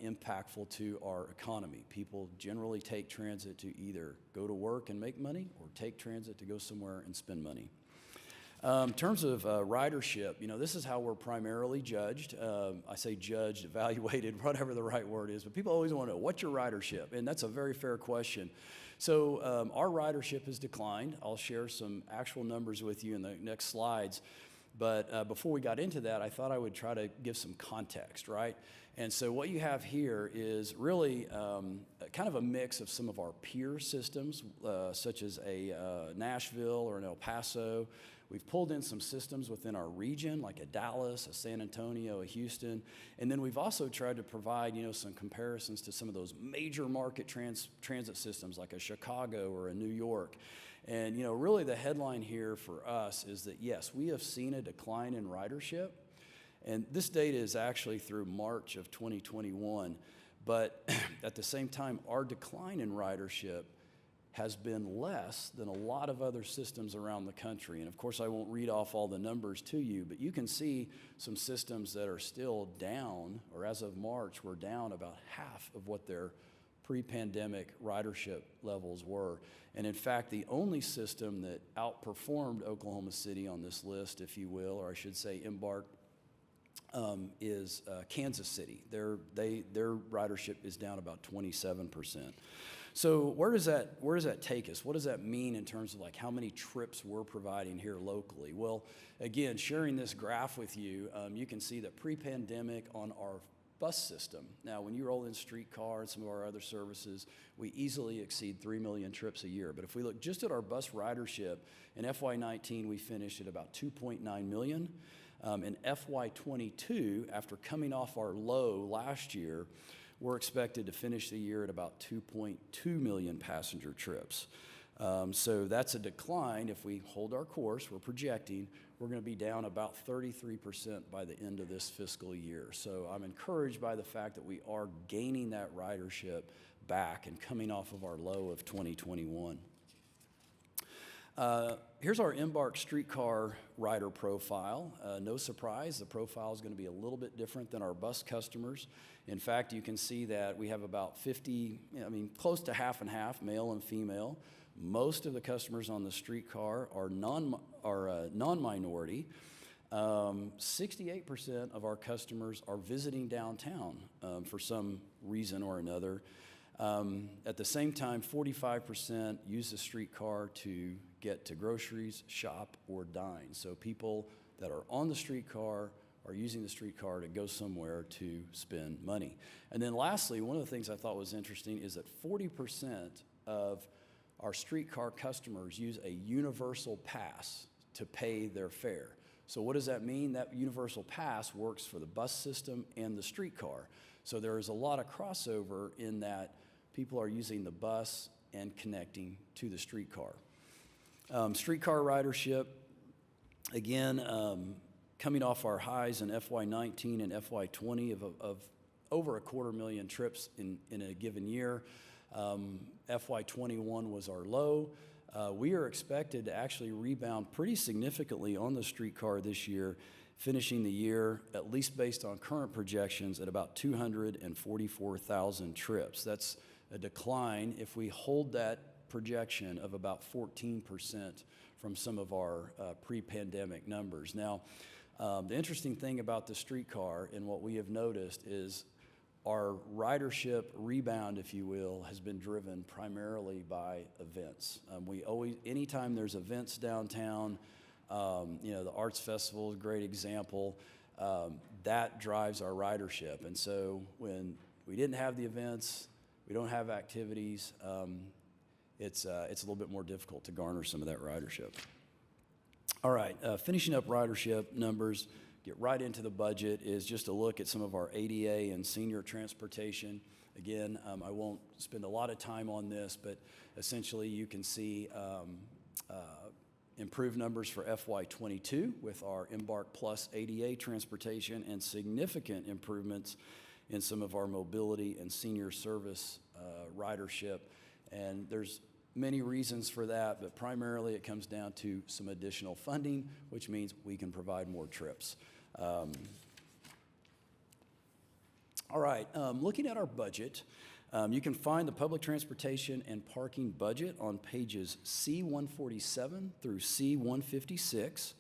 impactful to our economy. People generally take transit to either go to work and make money or take transit to go somewhere and spend money. In terms of ridership, this is how we're primarily judged. I say judged, evaluated, whatever the right word is, but people always want to know, what's your ridership? And that's a very fair question. So our ridership has declined. I'll share some actual numbers with you in the next slides. But before we got into that, I thought I would try to give some context, right? And so what you have here is really kind of a mix of some of our peer systems, such as a Nashville or an El Paso. We've pulled in some systems within our region, like a Dallas, a San Antonio, a Houston. And then we've also tried to provide, some comparisons to some of those major market transit systems, like a Chicago or a New York. And, really the headline here for us is that, yes, we have seen a decline in ridership. And this data is actually through March of 2021. But at the same time, our decline in ridership has been less than a lot of other systems around the country. And of course, I won't read off all the numbers to you, but you can see some systems that are still down, or as of March, were down about half of what their pre-pandemic ridership levels were. And in fact, the only system that outperformed Oklahoma City on this list, if you will, or I should say embarked, is Kansas City. Their ridership is down about 27%. So where does that take us? What does that mean in terms of like how many trips we're providing here locally? Well, again, sharing this graph with you, you can see that pre-pandemic on our bus system. Now, when you roll in streetcar and some of our other services, we easily exceed 3 million trips a year. But if we look just at our bus ridership, in FY19, we finished at about 2.9 million. In FY22, after coming off our low last year, we're expected to finish the year at about 2.2 million passenger trips. So that's a decline. If we hold our course, we're projecting, we're going to be down about 33% by the end of this fiscal year. So I'm encouraged by the fact that we are gaining that ridership back and coming off of our low of 2021. Here's our Embark streetcar rider profile. No surprise, the profile is going to be a little bit different than our bus customers. In fact, you can see that we have about close to half and half, male and female. Most of the customers on the streetcar are non-minority. 68% of our customers are visiting downtown for some reason or another. At the same time, 45% use the streetcar to get to groceries, shop, or dine. So people that are on the streetcar are using the streetcar to go somewhere to spend money. And then lastly, one of the things I thought was interesting is that 40% of our streetcar customers use a universal pass to pay their fare. So what does that mean? That universal pass works for the bus system and the streetcar. So there is a lot of crossover in that people are using the bus and connecting to the streetcar. Streetcar ridership, again, coming off our highs in FY19 and FY20 of over 250,000 trips in a given year. FY21 was our low. We are expected to actually rebound pretty significantly on the streetcar this year, finishing the year, at least based on current projections, at about 244,000 trips. That's a decline if we hold that projection of about 14% from some of our pre-pandemic numbers. Now, the interesting thing about the streetcar and what we have noticed is our ridership rebound, if you will, has been driven primarily by events. Anytime there's events downtown, the Arts Festival is a great example, that drives our ridership. And so when we didn't have the events, we don't have activities, it's a little bit more difficult to garner some of that ridership. All right, finishing up ridership numbers, get right into the budget, is just a look at some of our ADA and senior transportation. Again, I won't spend a lot of time on this, but essentially you can see improved numbers for FY22 with our Embark Plus ADA transportation and significant improvements in some of our mobility and senior service ridership. And there's many reasons for that, but primarily it comes down to some additional funding, which means we can provide more trips. All right, looking at our budget, you can find the public transportation and parking budget on pages C147 through C156.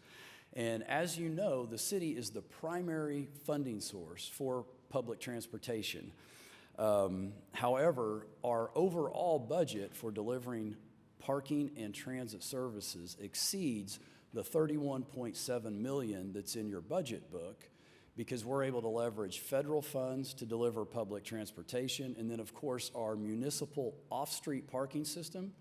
And as you know, the city is the primary funding source for public transportation. However, our overall budget for delivering parking and transit services exceeds the $31.7 million that's in your budget book, because we're able to leverage federal funds to deliver public transportation. And then, of course, our municipal off-street parking system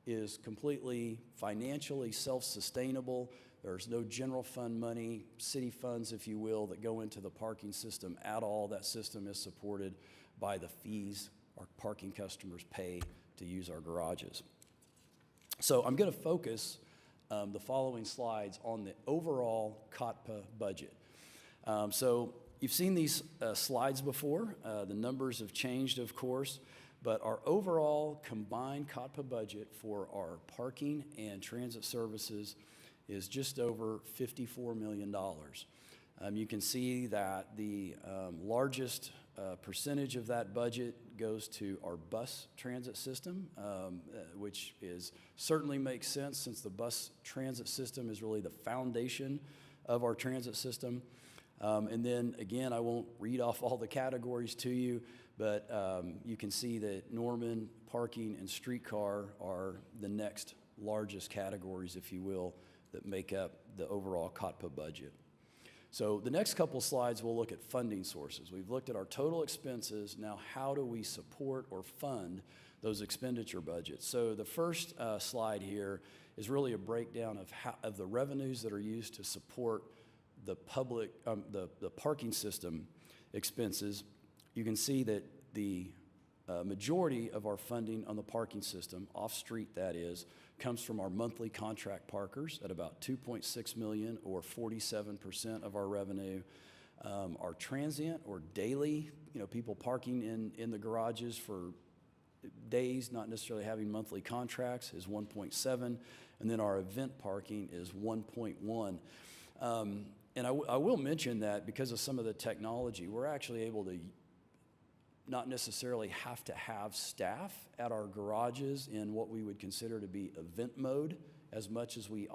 is completely financially self-sustainable. There's no general fund money, city funds, if you will, that go into the parking system at all. That system is supported by the fees our parking customers pay to use our garages. So I'm going to focus the following slides on the overall COTPA budget. So you've seen these slides before. The numbers have changed, of course, but our overall combined COTPA budget for our parking and transit services is just over $54 million. You can see that the largest percentage of that budget goes to our bus transit system, which certainly makes sense since the bus transit system is really the foundation of our transit system. And then again, I won't read off all the categories to you, but you can see that Norman, parking, and streetcar are the next largest categories, if you will, that make up the overall COTPA budget. So the next couple slides, we'll look at funding sources. We've looked at our total expenses. Now, how do we support or fund those expenditure budgets? So the first slide here is really a breakdown of the revenues that are used to support the the parking system expenses. You can see that the majority of our funding on the parking system, off-street that is, comes from our monthly contract parkers at about $2.6 million, or 47% of our revenue. Our transient or daily, people parking in the garages for days, not necessarily having monthly contracts, is 1.7, and then our event parking is 1.1. And I will mention that because of some of the technology, we're actually able to not necessarily have to have staff at our garages in what we would consider to be event mode as much as we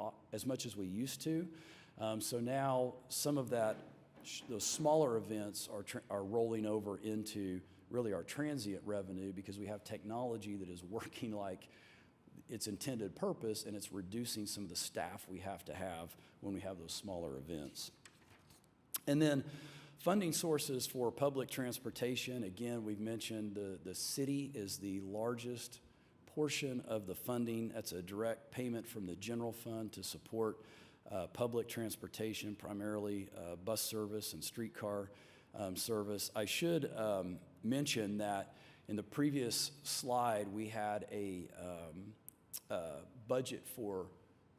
used to. So now some of those smaller events are rolling over into really our transient revenue, because we have technology that is working like its intended purpose, and it's reducing some of the staff we have to have when we have those smaller events. And then funding sources for public transportation, again, we've mentioned the city is the largest portion of the funding. That's a direct payment from the general fund to support public transportation, primarily bus service and streetcar service. I should mention that in the previous slide, we had a budget for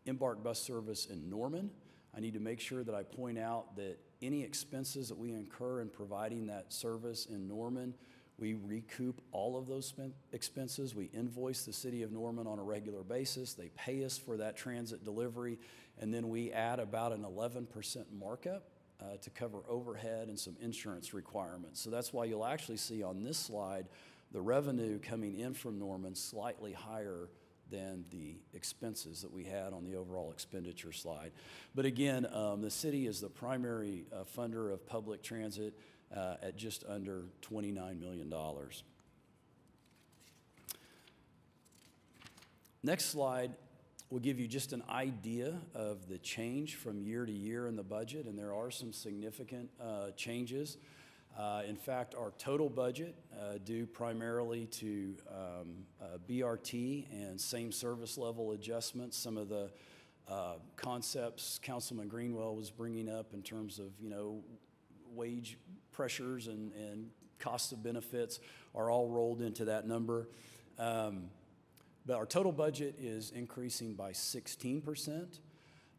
Embark bus service in Norman. I need to make sure that I point out that any expenses that we incur in providing that service in Norman, we recoup all of those expenses. We invoice the city of Norman on a regular basis. They pay us for that transit delivery, and then we add about an 11% markup to cover overhead and some insurance requirements. So that's why you'll actually see on this slide the revenue coming in from Norman slightly higher than the expenses that we had on the overall expenditure slide. But again, the city is the primary funder of public transit at just under $29 million. Next slide will give you just an idea of the change from year to year in the budget, and there are some significant changes. In fact, our total budget, due primarily to BRT and same service level adjustments, some of the concepts Councilman Greenwell was bringing up in terms of, wage pressures and costs of benefits are all rolled into that number. But our total budget is increasing by 16%.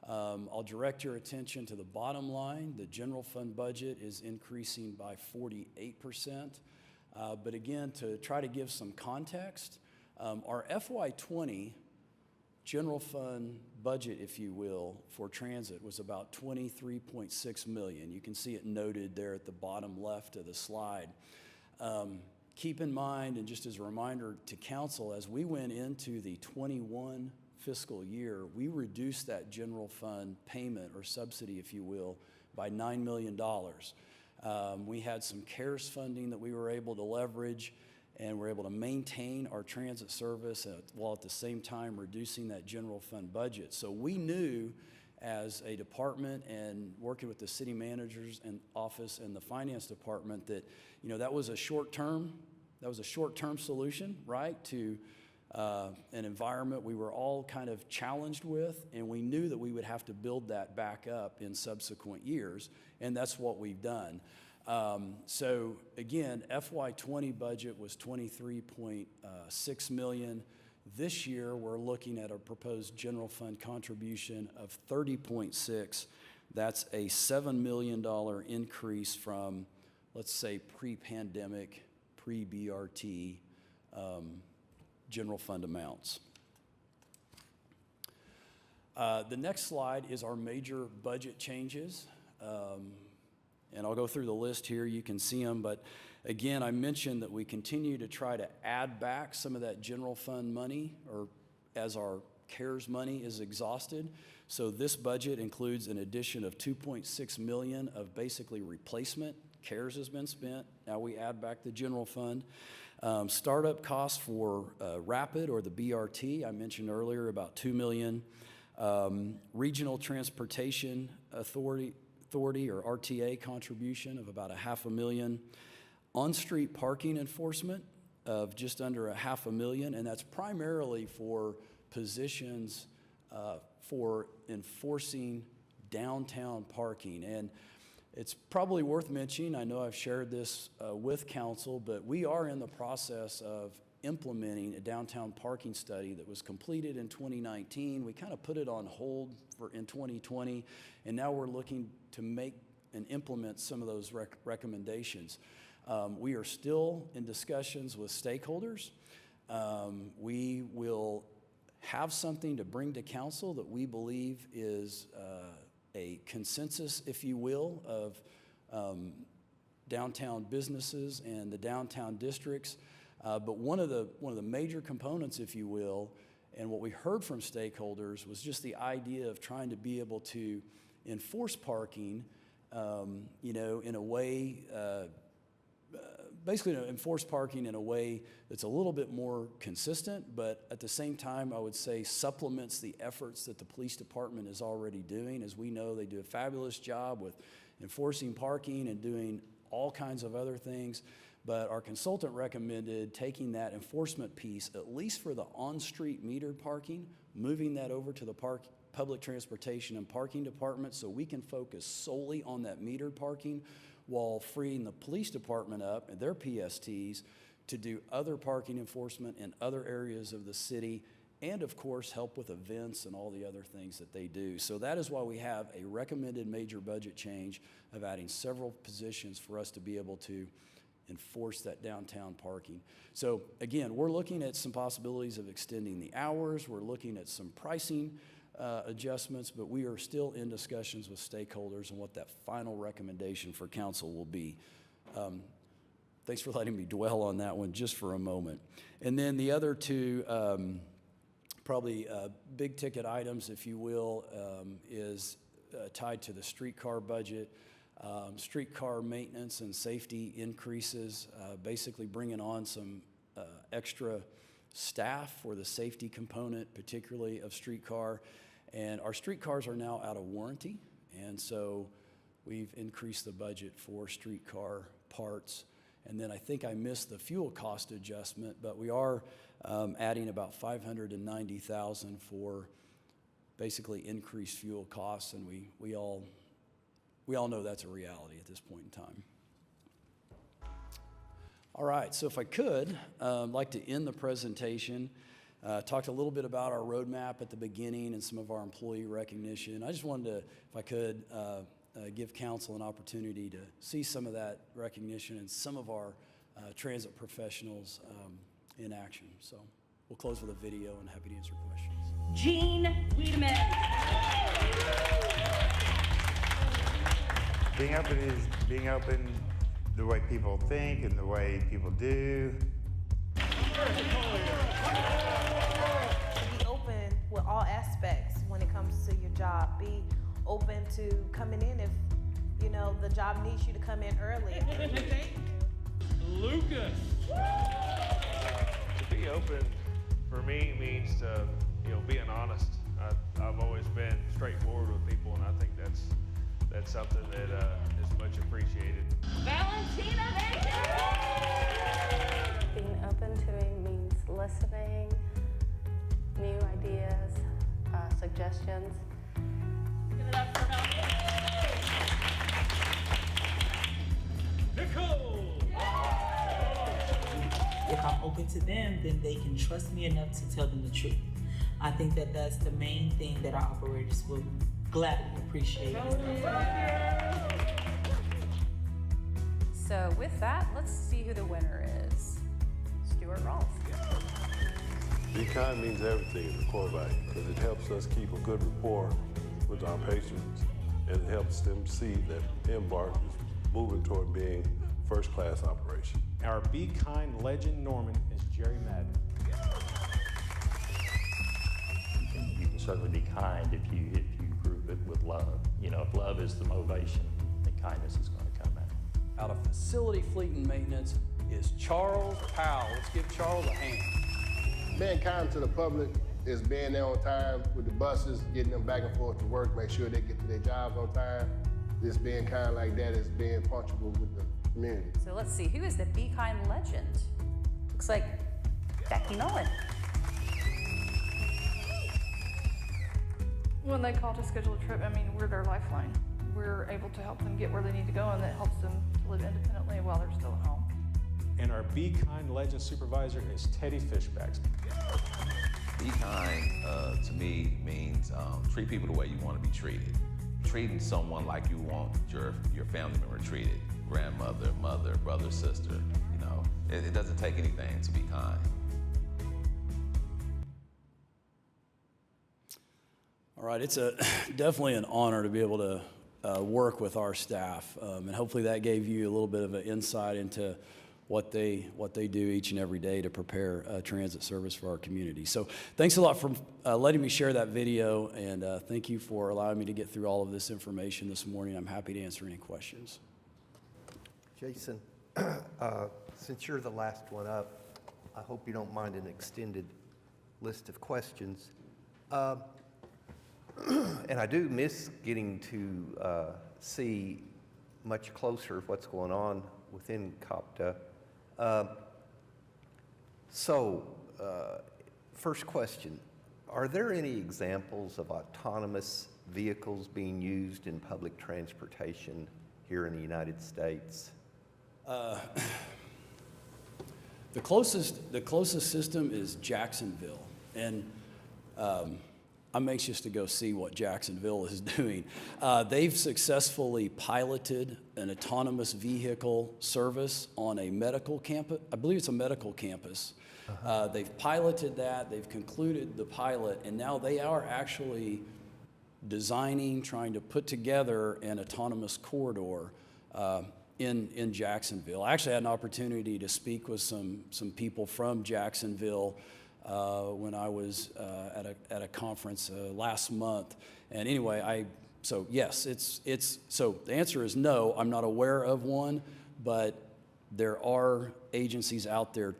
I'll direct your attention to the bottom line. The general fund budget is increasing by 48%. But again, to try to give some context, our FY20 general fund budget, if you will, for transit was about $23.6 million. You can see it noted there at the bottom left of the slide. Keep in mind, and just as a reminder to council, as we went into the 21 fiscal year, we reduced that general fund payment or subsidy, if you will, by $9 million. We had some CARES funding that we were able to leverage, and we're able to maintain our transit service while at the same time reducing that general fund budget. So we knew as a department and working with the city managers and office and the finance department that, you know, that was a short-term solution, right, to an environment we were all kind of challenged with, and we knew that we would have to build that back up in subsequent years, and that's what we've done. So again, FY20 budget was $23.6 million. This year, we're looking at a proposed general fund contribution of $30.6. That's a $7 million increase from, let's say, pre-pandemic, pre-BRT general fund amounts. The next slide is our major budget changes. And I'll go through the list here. You can see them. But again, I mentioned that we continue to try to add back some of that general fund money, or as our CARES money is exhausted. So this budget includes an addition of $2.6 million of basically replacement. CARES has been spent. Now we add back the general fund. Startup costs for RAPID, or the BRT, I mentioned earlier, about $2 million. Regional Transportation Authority, or RTA, contribution of about $500,000. On-street parking enforcement of just under $500,000, and that's primarily for positions for enforcing downtown parking. And it's probably worth mentioning, I know I've shared this with council, but we are in the process of implementing a downtown parking study that was completed in 2019. We kind of put it on hold in 2020, and now we're looking to make and implement some of those recommendations. We are still in discussions with stakeholders. We will have something to bring to council that we believe is a consensus, if you will, of downtown businesses and the downtown districts. But one of the major components, if you will, and what we heard from stakeholders was just the idea of trying to be able to enforce parking, you know, in a way, basically enforce parking in a way that's a little bit more consistent, but at the same time, I would say supplements the efforts that the police department is already doing. As we know, they do a fabulous job with enforcing parking and doing all kinds of other things. But our consultant recommended taking that enforcement piece, at least for the on-street metered parking, moving that over to the public transportation and parking department so we can focus solely on that metered parking while freeing the police department up and their PSTs to do other parking enforcement in other areas of the city, and of course help with events and all the other things that they do. So that is why we have a recommended major budget change of adding several positions for us to be able to enforce that downtown parking. So again, we're looking at some possibilities of extending the hours. We're looking at some pricing adjustments, but we are still in discussions with stakeholders on what that final recommendation for council will be. Thanks for letting me dwell on that one just for a moment. And then the other two, probably big ticket items, if you will, is tied to the streetcar budget. Streetcar maintenance and safety increases, basically bringing on some extra staff for the safety component, particularly of streetcar. And our streetcars are now out of warranty, and so we've increased the budget for streetcar parts. And then I think I missed the fuel cost adjustment, but we are adding about $590,000 for basically increased fuel costs, and we all know that's a reality at this point in time. All right, so if I could, I'd like to end the presentation. Talked a little bit about our roadmap at the beginning and some of our employee recognition. I just wanted to, if I could, give council an opportunity to see some of that recognition and some of our transit professionals in action. So we'll close with a video and happy to answer questions. Gene Wiedemann. Being open the way people think and the way people do. To be open with all aspects when it comes to your job. Be open to coming in if, you know, the job needs you to come in early. Lucas. To be open for me means to, being honest. I've always been straightforward with people, and I think that's something that is much appreciated. Valentina, being open to means listening, new ideas, suggestions. Give it up for Nicole. If I'm open to them, then they can trust me enough to tell them the truth. I think that that's the main thing that our operators will gladly appreciate. So with that, let's see who the winner is. Stuart Rolfe. Be kind means everything in the core value because it helps us keep a good rapport with our patrons, and it helps them see that Embark is moving toward being first-class operation. Our Be Kind legend Norman is Jerry Madden. You can certainly be kind if you group it with love. You know, if love is the motivation, then kindness is going to come out. Out of facility fleet and maintenance is Charles Powell. Let's give Charles a hand. Being kind to the public is being there on time with the buses, getting them back and forth to work, make sure they get to their jobs on time. Just being kind like that is being punctual with the community. So let's see, who is the Be Kind legend? Looks like Becky Nolan. When they call to schedule a trip, I mean, we're their lifeline. We're able to help them get where they need to go, and that helps them to live independently while they're still at home. And our Be Kind legend supervisor is Teddy Fishbacks. Be kind to me means treat people the way you want to be treated. Treating someone like you want your family member treated, grandmother, mother, brother, sister, you know. It doesn't take anything to be kind. All right, it's definitely an honor to be able to work with our staff, and hopefully that gave you a little bit of an insight into what they do each and every day to prepare transit service for our community. So thanks a lot for letting me share that video, and thank you for allowing me to get through all of this information this morning. I'm happy to answer any questions. Jason, since you're the last one up, I hope you don't mind an extended list of questions. And I do miss getting to see much closer what's going on within COPTA. First question, are there any examples of autonomous vehicles being used in public transportation here in the United States? The closest system is Jacksonville, and I'm anxious to go see what Jacksonville is doing. They've successfully piloted an autonomous vehicle service on a medical campus. I believe it's a medical campus. They've piloted that, they've concluded the pilot, and now they are actually designing, trying to put together an autonomous corridor in Jacksonville. I actually had an opportunity to speak with some people from Jacksonville when I was at a conference last month. And anyway, so yes, so the answer is no, I'm not aware of one, but there are agencies out there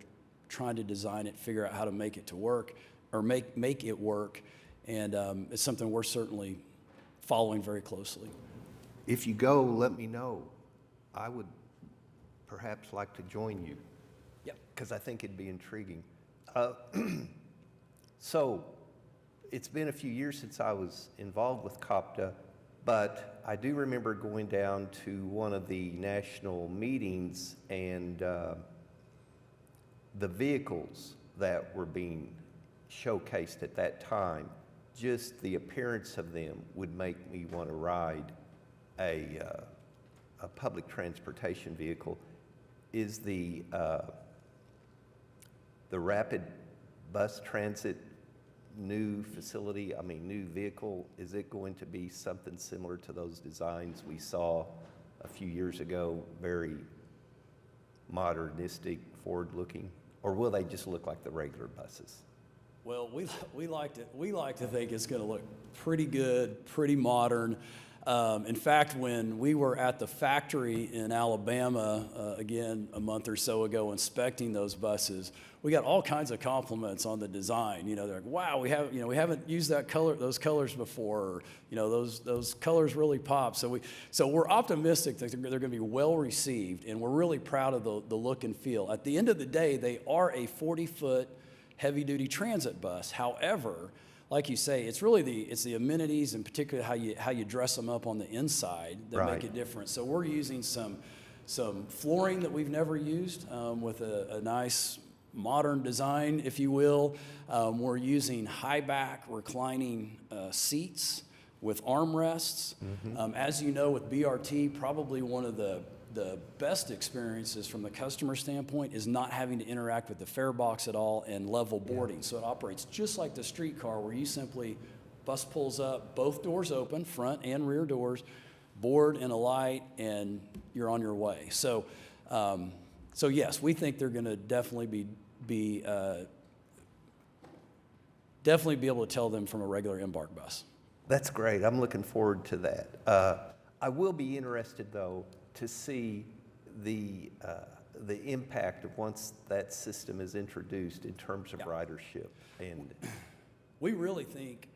trying to design it, figure out how to make it to work, or make it work, and it's something we're certainly following very closely. If you go, let me know. I would perhaps like to join you. Yeah. Because I think it'd be intriguing. So, it's been a few years since I was involved with COPTA, but I do remember going down to one of the national meetings, and the vehicles that were being showcased at that time, just the appearance of them would make me want to ride a public transportation vehicle. Is the rapid bus transit new facility, new vehicle, is it going to be something similar to those designs we saw a few years ago, very modernistic, forward-looking, or will they just look like the regular buses? Well, we like to think it's going to look pretty good, pretty modern. In fact, when we were at the factory in Alabama, again, a month or so ago, inspecting those buses, we got all kinds of compliments on the design. You know, they're like, wow, we haven't used those colors before, or, you know, those colors really pop. So we're optimistic that they're going to be well received, and we're really proud of the look and feel. At the end of the day, they are a 40-foot heavy-duty transit bus. However, like you say, it's really the amenities, and particularly how you dress them up on the inside that make it different. So we're using some flooring that we've never used with a nice modern design, if you will. We're using high back reclining seats with armrests. As you know, with BRT, probably one of the best experiences from the customer standpoint is not having to interact with the fare box at all and level boarding. So it operates just like the streetcar, where you simply, bus pulls up, both doors open, front and rear doors, board and alight, and you're on your way. So yes, we think they're going to definitely be able to tell them from a regular Embark bus. That's great. I'm looking forward to that. I will be interested, though, to see the impact of once that system is introduced in terms of ridership. And we really think,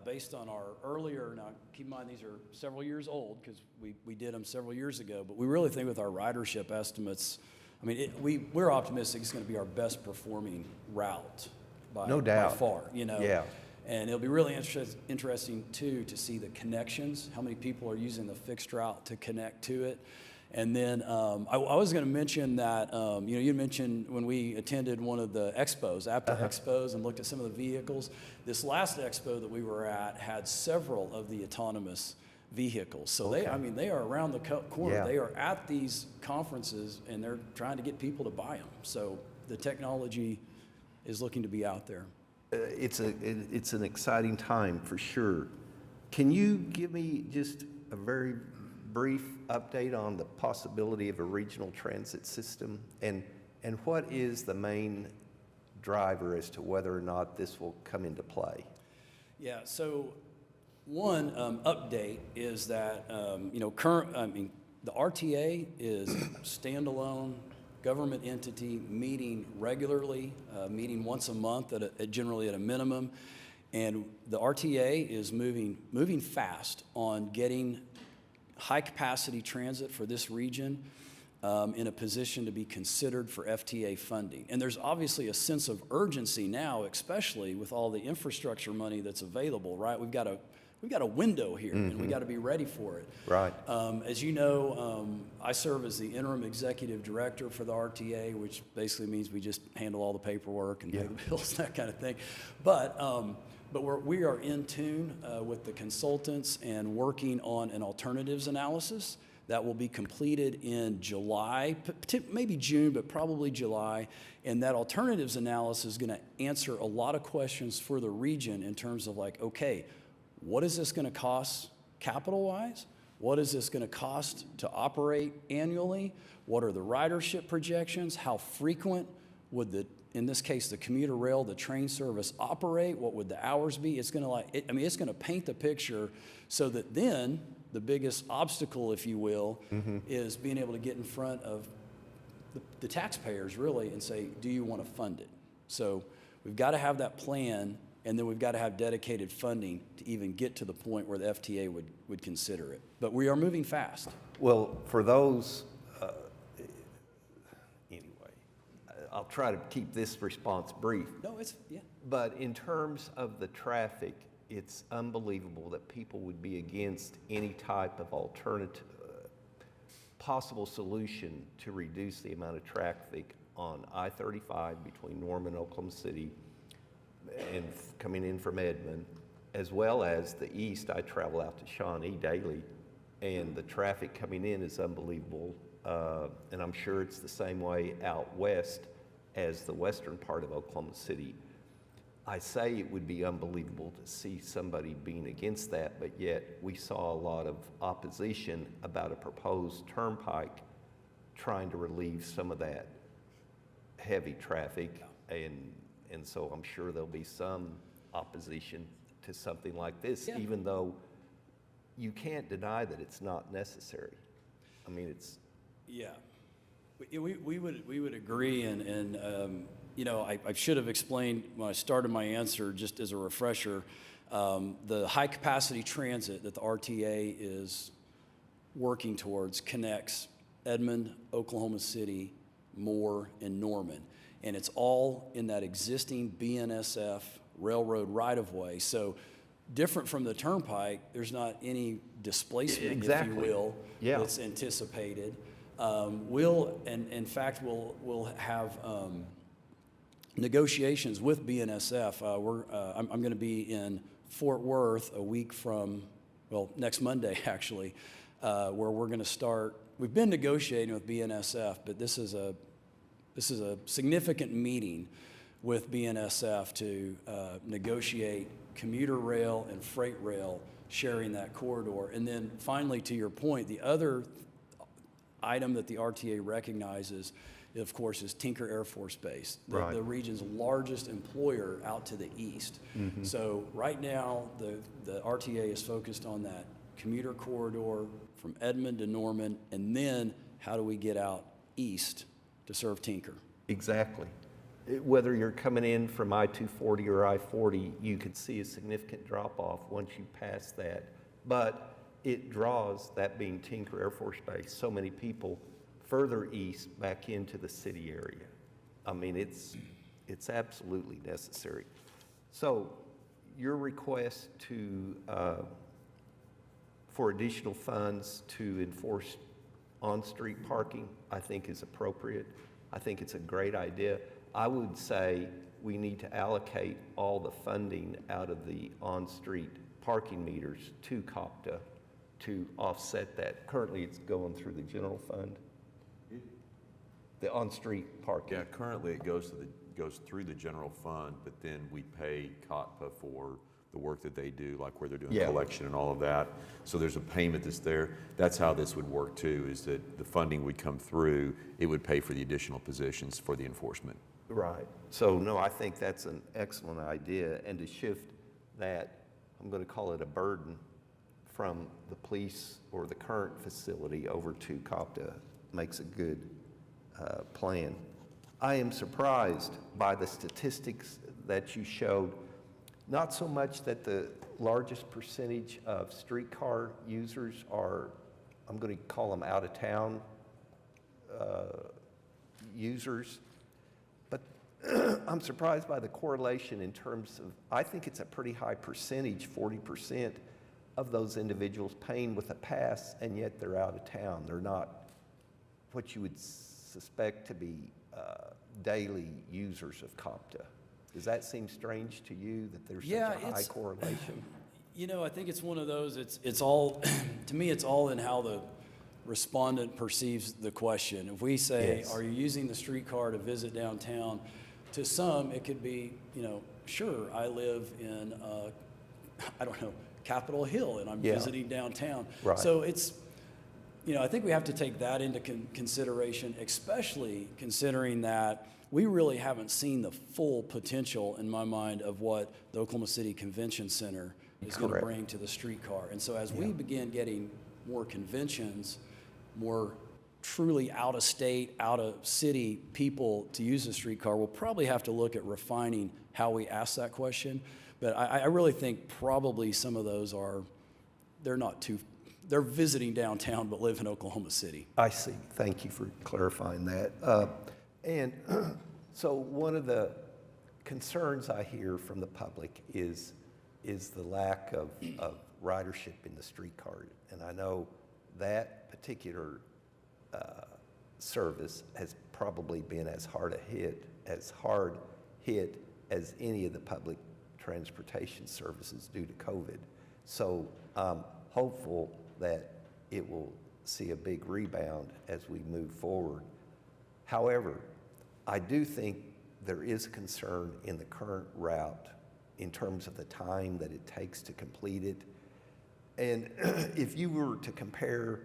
based on our earlier, now keep in mind these are several years old because we did them several years ago, but we really think with our ridership estimates, I mean, we're optimistic it's going to be our best performing route by far, you know. Yeah. And it'll be really interesting too to see the connections, how many people are using the fixed route to connect to it. And then I was going to mention that, you know, you mentioned when we attended one of the expos, expos, and looked at some of the vehicles. This last expo that we were at had several of the autonomous vehicles. So they are around the corner. Yeah. They are at these conferences, and they're trying to get people to buy them. So the technology is looking to be out there. It's an exciting time for sure. Can you give me just a very brief update on the possibility of a regional transit system, and what is the main driver as to whether or not this will come into play? Yeah. So one update is that you know the RTA is standalone government entity meeting regularly, meeting once a month generally at a minimum, and the RTA is moving fast on getting high capacity transit for this region in a position to be considered for FTA funding. And there's obviously a sense of urgency now, especially with all the infrastructure money that's available, right? We've got a window here, and we got to be ready for it. Right. As you know, I serve as the interim executive director for the RTA, which basically means we just handle all the paperwork and pay the bills, that kind of thing. But we are in tune with the consultants and working on an alternatives analysis that will be completed in July, maybe June, but probably July. And that alternatives analysis is going to answer a lot of questions for the region in terms of like, okay, what is this going to cost capital-wise? What is this going to cost to operate annually? What are the ridership projections? How frequent would in this case, the commuter rail, the train service operate? What would the hours be? It's going to it's going to paint the picture so that then the biggest obstacle, if you will, is being able to get in front of the taxpayers really and say, do you want to fund it? So we've got to have that plan, and then we've got to have dedicated funding to even get to the point where the FTA would consider it. But we are moving fast. Well, for those, anyway, I'll try to keep this response brief. No, yeah. But in terms of the traffic, it's unbelievable that people would be against any type of alternative, possible solution to reduce the amount of traffic on I-35 between Norman and Oklahoma City and coming in from Edmond, as well as the east. I travel out to Shawnee daily, and the traffic coming in is unbelievable. And I'm sure it's the same way out west as the western part of Oklahoma City. I say it would be unbelievable to see somebody being against that, but yet we saw a lot of opposition about a proposed turnpike trying to relieve some of that heavy traffic, and so I'm sure there'll be some opposition to something like this, even though you can't deny that it's not necessary. I mean, it's, Yeah, we would agree, and you know, I should have explained when I started my answer, just as a refresher, the high-capacity transit that the RTA is working towards connects Edmond, Oklahoma City, Moore, and Norman, and it's all in that existing BNSF railroad right-of-way. So, different from the turnpike, there's not any displacement, Exactly. if you will, Yeah. that's anticipated. We'll we'll have negotiations with BNSF. I'm going to be in Fort Worth a week from, well, next Monday actually, where we're going to start. We've been negotiating with BNSF, but this is a significant meeting with BNSF to negotiate commuter rail and freight rail sharing that corridor. And then finally, to your point, the other item that the RTA recognizes, of course, is Tinker Air Force Base, Right. the region's largest employer out to the east. Mhm. So right now, the RTA is focused on that commuter corridor from Edmond to Norman, and then how do we get out east to serve Tinker? exactly. Whether you're coming in from I-240 or I-40, you could see a significant drop-off once you pass that. But it draws, that being Tinker Air Force Base, so many people further east back into the city area. I mean, it's absolutely necessary. So your request to, for additional funds to enforce on-street parking, I think is appropriate. I think it's a great idea. I would say we need to allocate all the funding out of the on-street parking meters to COPTA to offset that. Currently, it's going through the general fund. The on-street parking. Yeah, currently it goes through the general fund, but then we pay COTPA for the work that they do, like where they're doing Yeah. collection and all of that. So there's a payment that's there. That's how this would work too, is that the funding would come through, it would pay for the additional positions for the enforcement. Right. So, no, I think that's an excellent idea. And to shift that, I'm going to call it a burden, from the police or the current facility over to COPTA makes a good plan. I am surprised by the statistics that you showed, not so much that the largest percentage of streetcar users are, I'm going to call them out-of-town users, but I'm surprised by the correlation in terms of, I think it's a pretty high percentage, 40% of those individuals paying with a pass, and yet they're out of town. They're not what you would suspect to be daily users of COPTA. Does that seem strange to you that there's such a high correlation? You know, I think it's one of those, it's all, to me, it's all in how the respondent perceives the question. If we say, Yes. are you using the streetcar to visit downtown? To some, it could be, you know, sure, I live in, I don't know, Capitol Hill, and I'm Yeah. visiting downtown. Right. So it's, you know, I think we have to take that into consideration, especially considering that we really haven't seen the full potential, in my mind, of what the Oklahoma City Convention Center is going to Correct. bring to the streetcar. And so as we begin getting more conventions, more truly out-of-state, out-of-city people to use the streetcar, we'll probably have to look at refining how we ask that question. But I really think probably some of those are, they're visiting downtown but live in Oklahoma City. I see. Thank you for clarifying that. And so one of the concerns I hear from the public is the lack of ridership in the streetcar. And I know that particular service has probably been as hard hit as any of the public transportation services due to COVID. So I'm hopeful that it will see a big rebound as we move forward. However, I do think there is concern in the current route in terms of the time that it takes to complete it. And if you were to compare,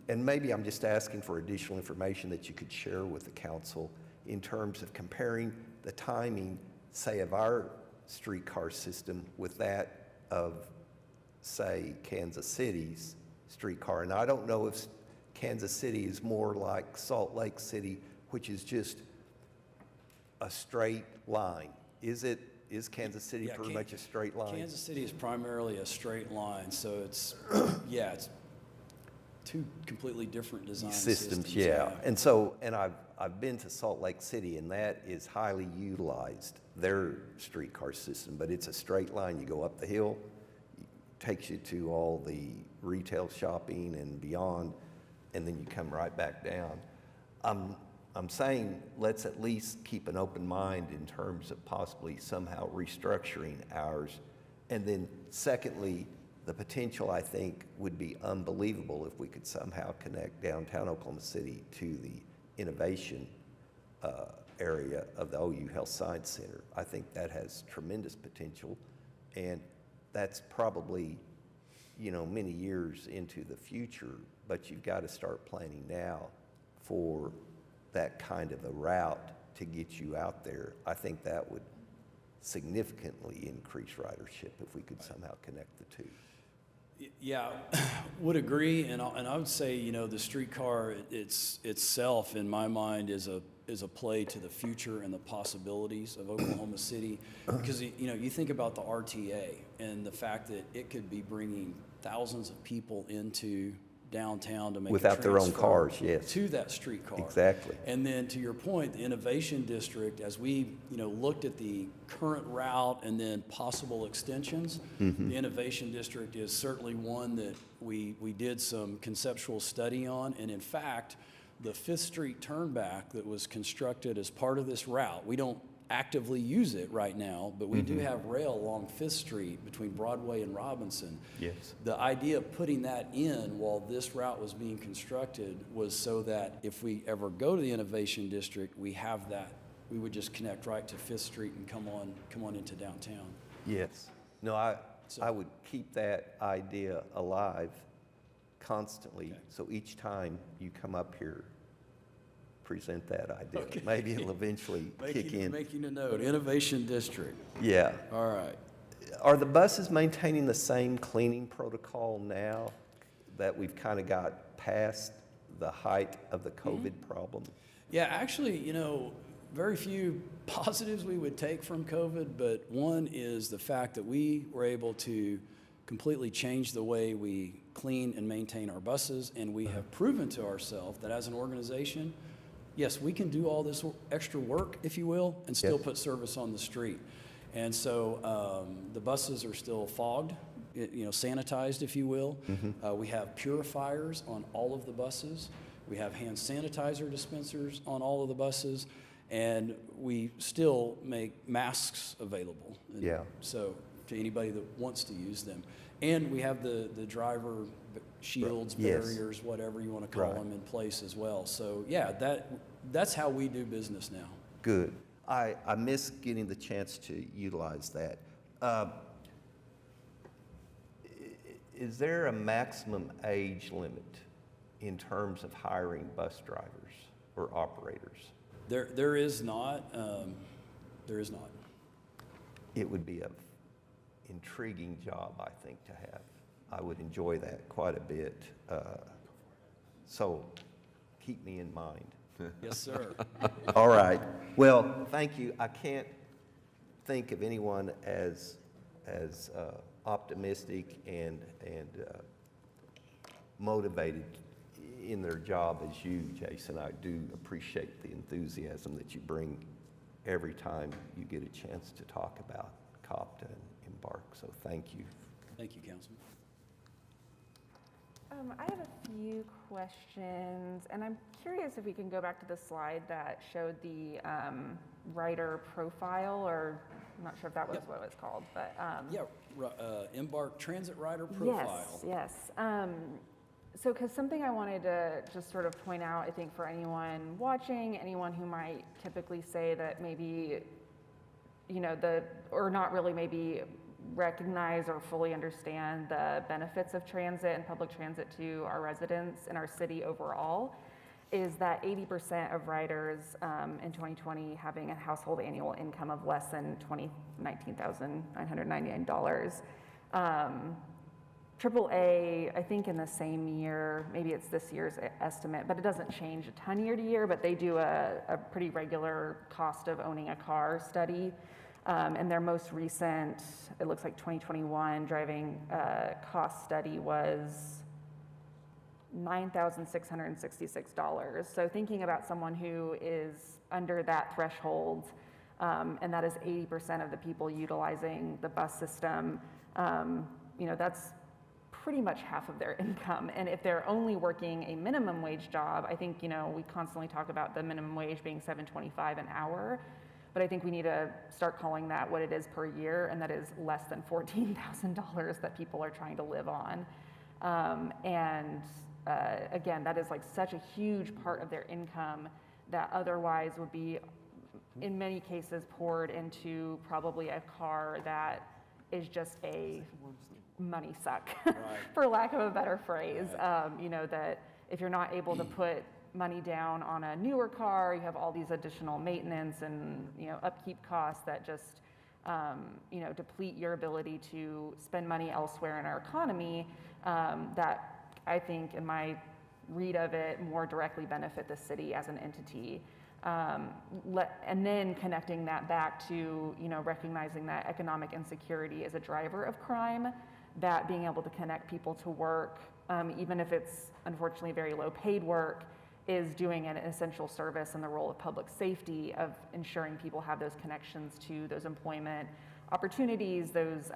and maybe I'm just asking for additional information that you could share with the council in terms of comparing the timing, say, of our streetcar system with that of say, Kansas City's streetcar. And I don't know if Kansas City is more like Salt Lake City, which is just a straight line. Is Kansas City Yeah, pretty much a straight line? Kansas City is primarily a straight line, so it's, yeah, it's two completely different design systems. Yeah. And so, and I've been to Salt Lake City, and that is highly utilized, their streetcar system, but it's a straight line. You go up the hill, it takes you to all the retail shopping and beyond, and then you come right back down. I'm saying let's at least keep an open mind in terms of possibly somehow restructuring ours. And then secondly, the potential, I think, would be unbelievable if we could somehow connect downtown Oklahoma City to the innovation area of the OU Health Science Center. I think that has tremendous potential, and that's probably, many years into the future, but you've got to start planning now for that kind of a route to get you out there. I think that would significantly increase ridership if we could somehow connect the two. Yeah, would agree, and I would say, the streetcar itself, in my mind, is a play to the future and the possibilities of Oklahoma City, because you think about the RTA and the fact that it could be bringing thousands of people into downtown to make without their own cars, yes, to that streetcar. Exactly. And then to your point, the innovation district, as we looked at the current route and then possible extensions, the innovation district is certainly one that we did some conceptual study on. And in fact, the 5th Street turnback that was constructed as part of this route, we don't actively use it right now, but we do have rail along 5th Street between Broadway and Robinson. Yes. The idea of putting that in while this route was being constructed was so that if we ever go to the Innovation District, we have that. We would just connect right to 5th Street and come on into downtown. Yes. No, I would keep that idea alive constantly. Okay. So each time you come up here, present that idea. Okay. Maybe it'll eventually kick in. Making a note, Innovation District. Yeah. All right. Are the buses maintaining the same cleaning protocol now that we've kind of got past the height of the COVID problem? Yeah, actually, very few positives we would take from COVID, but one is the fact that we were able to completely change the way we clean and maintain our buses, and we have proven to ourselves that as an organization, yes, we can do all this extra work, if you will, and still put service on the street. And so the buses are still fogged, sanitized, if you will. We have purifiers on all of the buses. We have hand sanitizer dispensers on all of the buses. And we still make masks available. Yeah. So to anybody that wants to use them. And we have the driver shields, barriers, whatever you want to call them, in place as well. So yeah, that's how we do business now. Good. I miss getting the chance to utilize that. Is there a maximum age limit in terms of hiring bus drivers or operators? There is not. There is not. It would be an intriguing job, I think, to have. I would enjoy that quite a bit. So keep me in mind. Yes, sir. All right. Well, thank you. I can't think of anyone as optimistic and motivated in their job as you, Jason. I do appreciate the enthusiasm that you bring every time you get a chance to talk about COPTA and Embark. So thank you. Thank you, Councilman. I have a few questions, and I'm curious if we can go back to the slide that showed the rider profile, or I'm not sure if that was what it was called, but Embark Transit Rider Profile. Yes. So, because something I wanted to just sort of point out, I think for anyone watching, anyone who might typically say that maybe, or not really maybe recognize or fully understand the benefits of transit and public transit to our residents and our city overall, is that 80% of riders in 2020 having a household annual income of less than $19,999. AAA, I think in the same year, maybe it's this year's estimate, but it doesn't change a ton year to year, but they do a pretty regular cost of owning a car study. And their most recent, it looks like 2021 driving cost study was $9,666. So thinking about someone who is under that threshold, and that is 80% of the people utilizing the bus system, that's pretty much half of their income. And if they're only working a minimum wage job, I think, we constantly talk about the minimum wage being $7.25 an hour, but I think we need to start calling that what it is per year, and that is less than $14,000 that people are trying to live on. Again, that is like such a huge part of their income that otherwise would be, in many cases, poured into probably a car that is just a money suck, for lack of a better phrase. That if you're not able to put money down on a newer car, you have all these additional maintenance and upkeep costs that just deplete your ability to spend money elsewhere in our economy, that I think, in my read of it, more directly benefit the city as an entity. And then connecting that back to recognizing that economic insecurity is a driver of crime, that being able to connect people to work, even if it's unfortunately very low paid work, is doing an essential service in the role of public safety, of ensuring people have those connections to those employment opportunities, those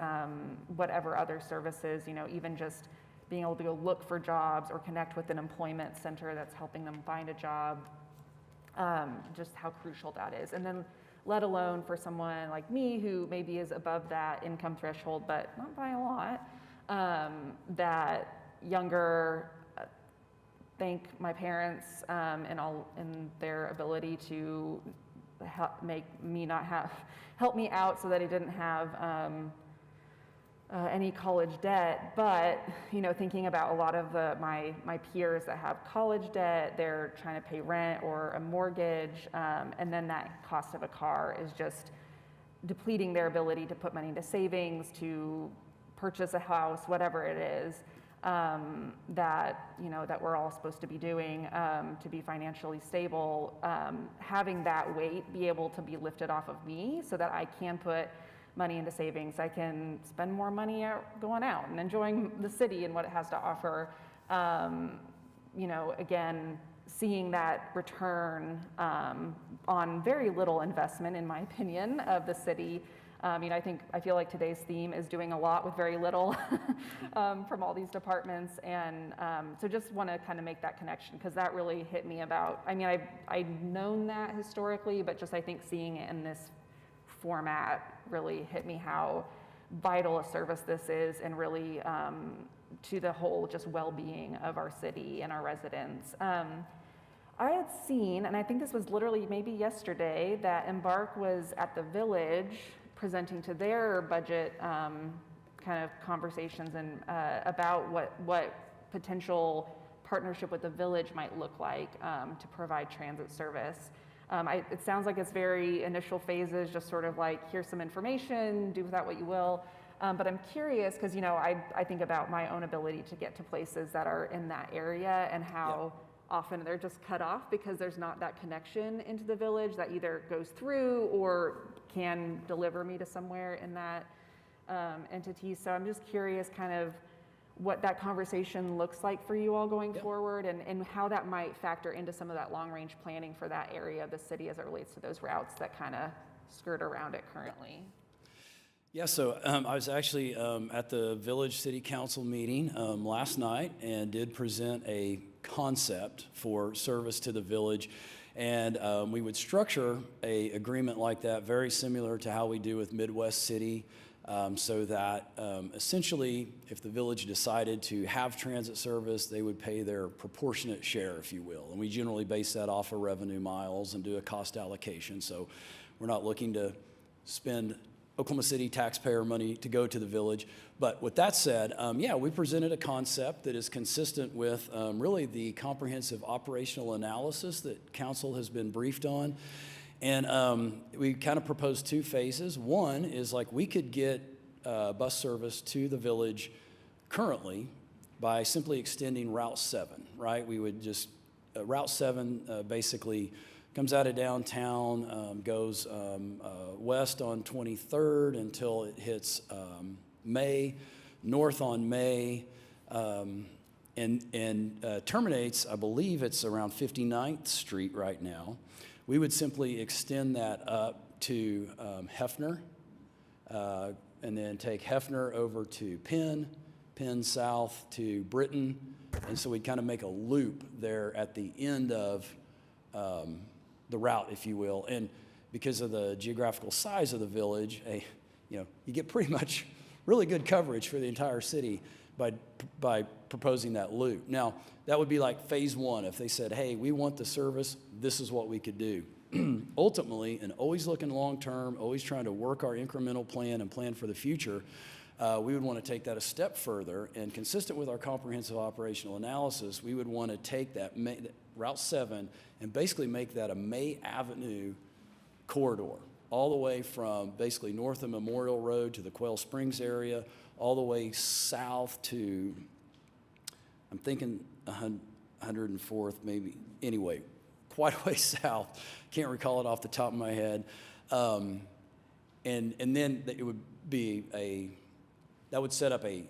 whatever other services, even just being able to go look for jobs or connect with an employment center that's helping them find a job, just how crucial that is. And then let alone for someone like me who maybe is above that income threshold, but not by a lot, that younger, thank my parents and their ability to help me out so that I didn't have any college debt. But thinking about a lot of my peers that have college debt, they're trying to pay rent or a mortgage, and then that cost of a car is just depleting their ability to put money into savings, to purchase a house, whatever it is, that we're all supposed to be doing to be financially stable. Having that weight be able to be lifted off of me so that I can put money into savings, I can spend more money going out and enjoying the city and what it has to offer. Again, seeing that return on very little investment, in my opinion, of the city. I feel like today's theme is doing a lot with very little from all these departments. And so just want to kind of make that connection, because that really hit me about, I've known that historically, but just I think seeing it in this format really hit me how vital a service this is, and really to the whole just well-being of our city and our residents. I had seen, and I think this was literally maybe yesterday, that Embark was at the Village presenting to their budget kind of conversations and about what potential partnership with the Village might look like to provide transit service. It sounds like it's very initial phases, just sort of like, here's some information, do with that what you will. But I'm curious, because I think about my own ability to get to places that are in that area, and how often they're just cut off because there's not that connection into the Village that either goes through or can deliver me to somewhere in that entity. So I'm just curious kind of what that conversation looks like for you all going forward, and how that might factor into some of that long-range planning for that area of the city as it relates to those routes that kind of skirt around it currently. Yeah, so I was actually at the Village City Council meeting last night, and did present a concept for service to the Village. And we would structure an agreement like that, very similar to how we do with Midwest City, so that essentially, if the Village decided to have transit service, they would pay their proportionate share, if you will. And we generally base that off of revenue miles and do a cost allocation. So we're not looking to spend Oklahoma City taxpayer money to go to the Village. But with that said, we presented a concept that is consistent with really the comprehensive operational analysis that Council has been briefed on. And we kind of proposed two phases. One is like, we could get bus service to the Village currently by simply extending Route 7, right? We would just, Route 7 basically comes out of downtown, goes west on 23rd until it hits May, north on May, and terminates, I believe it's around 59th Street right now. We would simply extend that up to Hefner, and then take Hefner over to Penn south to Britain, and so we'd kind of make a loop there at the end of the route, if you will. And because of the geographical size of the village, you get pretty much really good coverage for the entire city by proposing that loop. Now, that would be like phase one. If they said, hey, we want the service, this is what we could do. Ultimately, and always looking long-term, always trying to work our incremental plan and plan for the future, we would want to take that a step further, and consistent with our comprehensive operational analysis, we would want to take that Route 7 and basically make that a May Avenue corridor, all the way from basically north of Memorial Road to the Quail Springs area, all the way south to, I'm thinking 104th maybe, anyway, quite a way south. Can't recall it off the top of my head. And then it would be that would set up a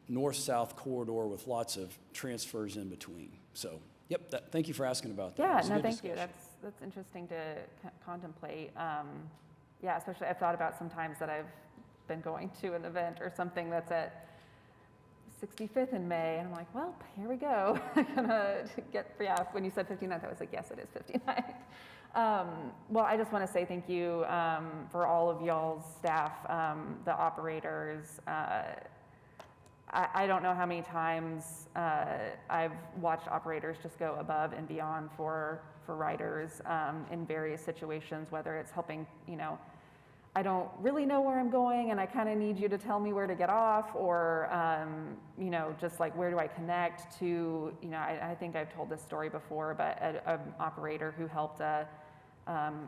north-south corridor with lots of transfers in between. So, yep, thank you for asking about that. Yeah, no, thank you. That's interesting to contemplate. Yeah, especially I've thought about sometimes that I've been going to an event or something that's at 65th in May, and I'm like, well, here we go. I'm gonna when you said 59th, I was like, yes, it is 59th. Well, I just want to say thank you for all of y'all's staff, the operators. I don't know how many times I've watched operators just go above and beyond for riders in various situations, whether it's helping, I don't really know where I'm going and I kind of need you to tell me where to get off, or, just like where do I connect to, I think I've told this story before, but an operator who helped a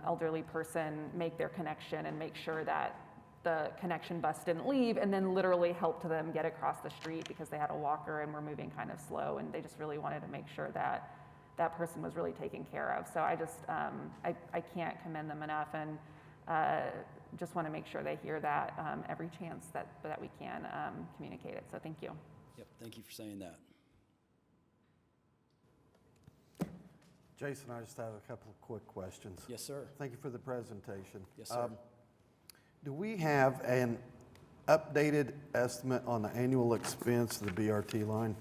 elderly person make their connection and make sure that the connection bus didn't leave, and then literally helped them get across the street because they had a walker and were moving kind of slow, and they just really wanted to make sure that that person was really taken care of. So I just, I can't commend them enough, and just want to make sure they hear that every chance that we can communicate it. So thank you. Yep, thank you for saying that. Jason, I just have a couple of quick questions. Yes, sir. Thank you for the presentation. Yes, sir. Do we have an updated estimate on the annual expense of the BRT line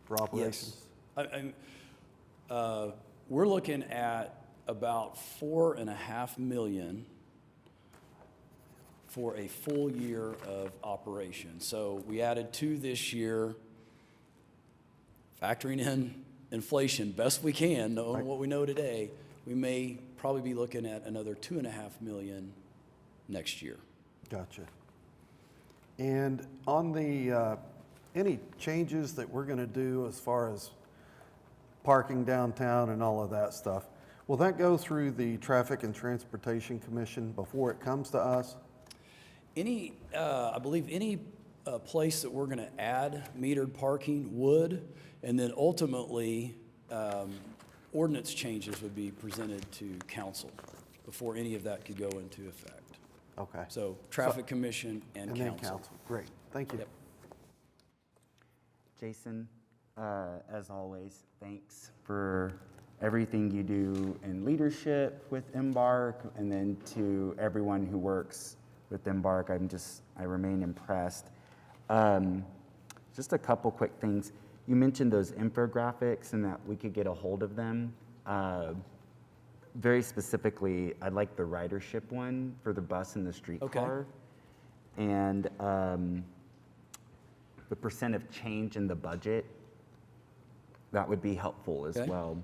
for operations? Yes. We're looking at about $4.5 million for a full year of operation. So we added 2 this year, factoring in inflation best we can, knowing what we know today. We may probably be looking at another $2.5 million next year. Gotcha. And on the, any changes that we're going to do as far as parking downtown and all of that stuff, will that go through the Traffic and Transportation Commission before it comes to us? I believe any place that we're going to add metered parking would, and then ultimately ordinance changes would be presented to council before any of that could go into effect. Okay. So Traffic Commission and council. Then council. Great. Thank you. Yep. Jason, as always, thanks for everything you do in leadership with Embark, and then to everyone who works with Embark. I remain impressed. Just a couple quick things. You mentioned those infographics and that we could get a hold of them. Very specifically, I'd like the ridership one for the bus and the streetcar. Okay. And the percent of change in the budget, that would be helpful as well.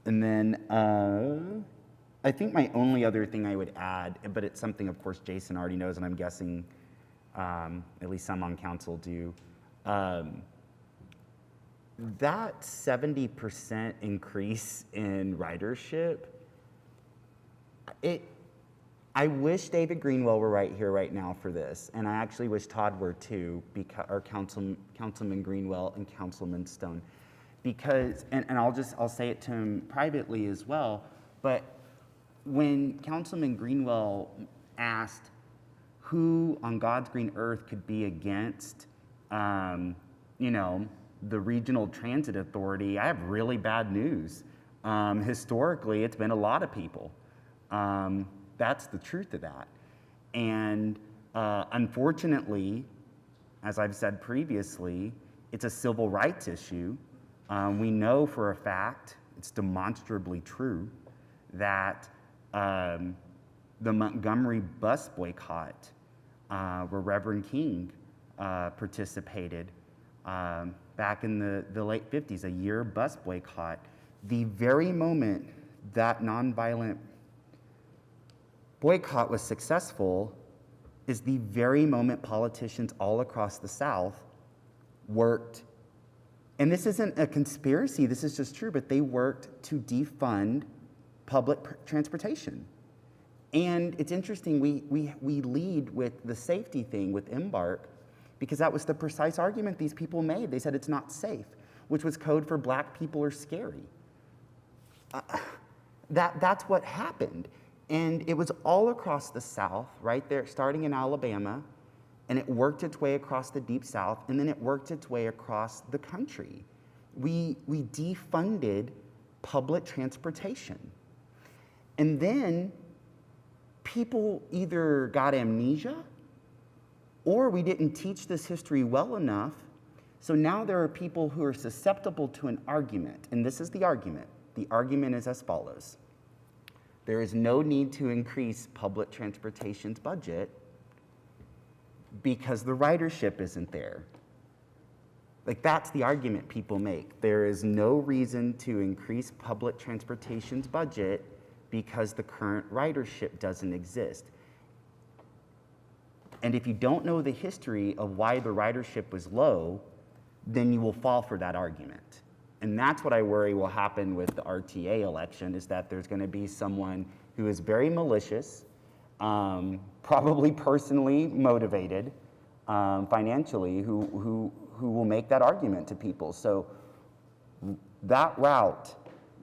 And then I think my only other thing I would add, but it's something, of course, Jason already knows, and I'm guessing at least some on council do, that 70% increase in ridership, I wish David Greenwell were right here right now for this, and I actually wish Todd were too, or Councilman Greenwell and Councilman Stone, because, and I'll say it to him privately as well, but when Councilman Greenwell asked who on God's green earth could be against, you know, the Regional Transit Authority, I have really bad news. Historically, it's been a lot of people. That's the truth of that. And unfortunately, as I've said previously, it's a civil rights issue. We know for a fact, it's demonstrably true, that the Montgomery bus boycott, where Reverend King participated back in the late 50s, a year bus boycott, the very moment that nonviolent boycott was successful is the very moment politicians all across the South worked, and this isn't a conspiracy, this is just true, but they worked to defund public transportation. And it's interesting, we lead with the safety thing with Embark, because that was the precise argument these people made. They said it's not safe, which was code for black people are scary. That's what happened. And it was all across the South, right there, starting in Alabama, and it worked its way across the Deep South, and then it worked its way across the country. We defunded public transportation. And then people either got amnesia or we didn't teach this history well enough. So now there are people who are susceptible to an argument, and this is the argument. The argument is as follows. There is no need to increase public transportation's budget because the ridership isn't there. Like, that's the argument people make. There is no reason to increase public transportation's budget because the current ridership doesn't exist. And if you don't know the history of why the ridership was low, then you will fall for that argument. And that's what I worry will happen with the RTA election, is that there's going to be someone who is very malicious, probably personally motivated, financially, who will make that argument to people. So that route,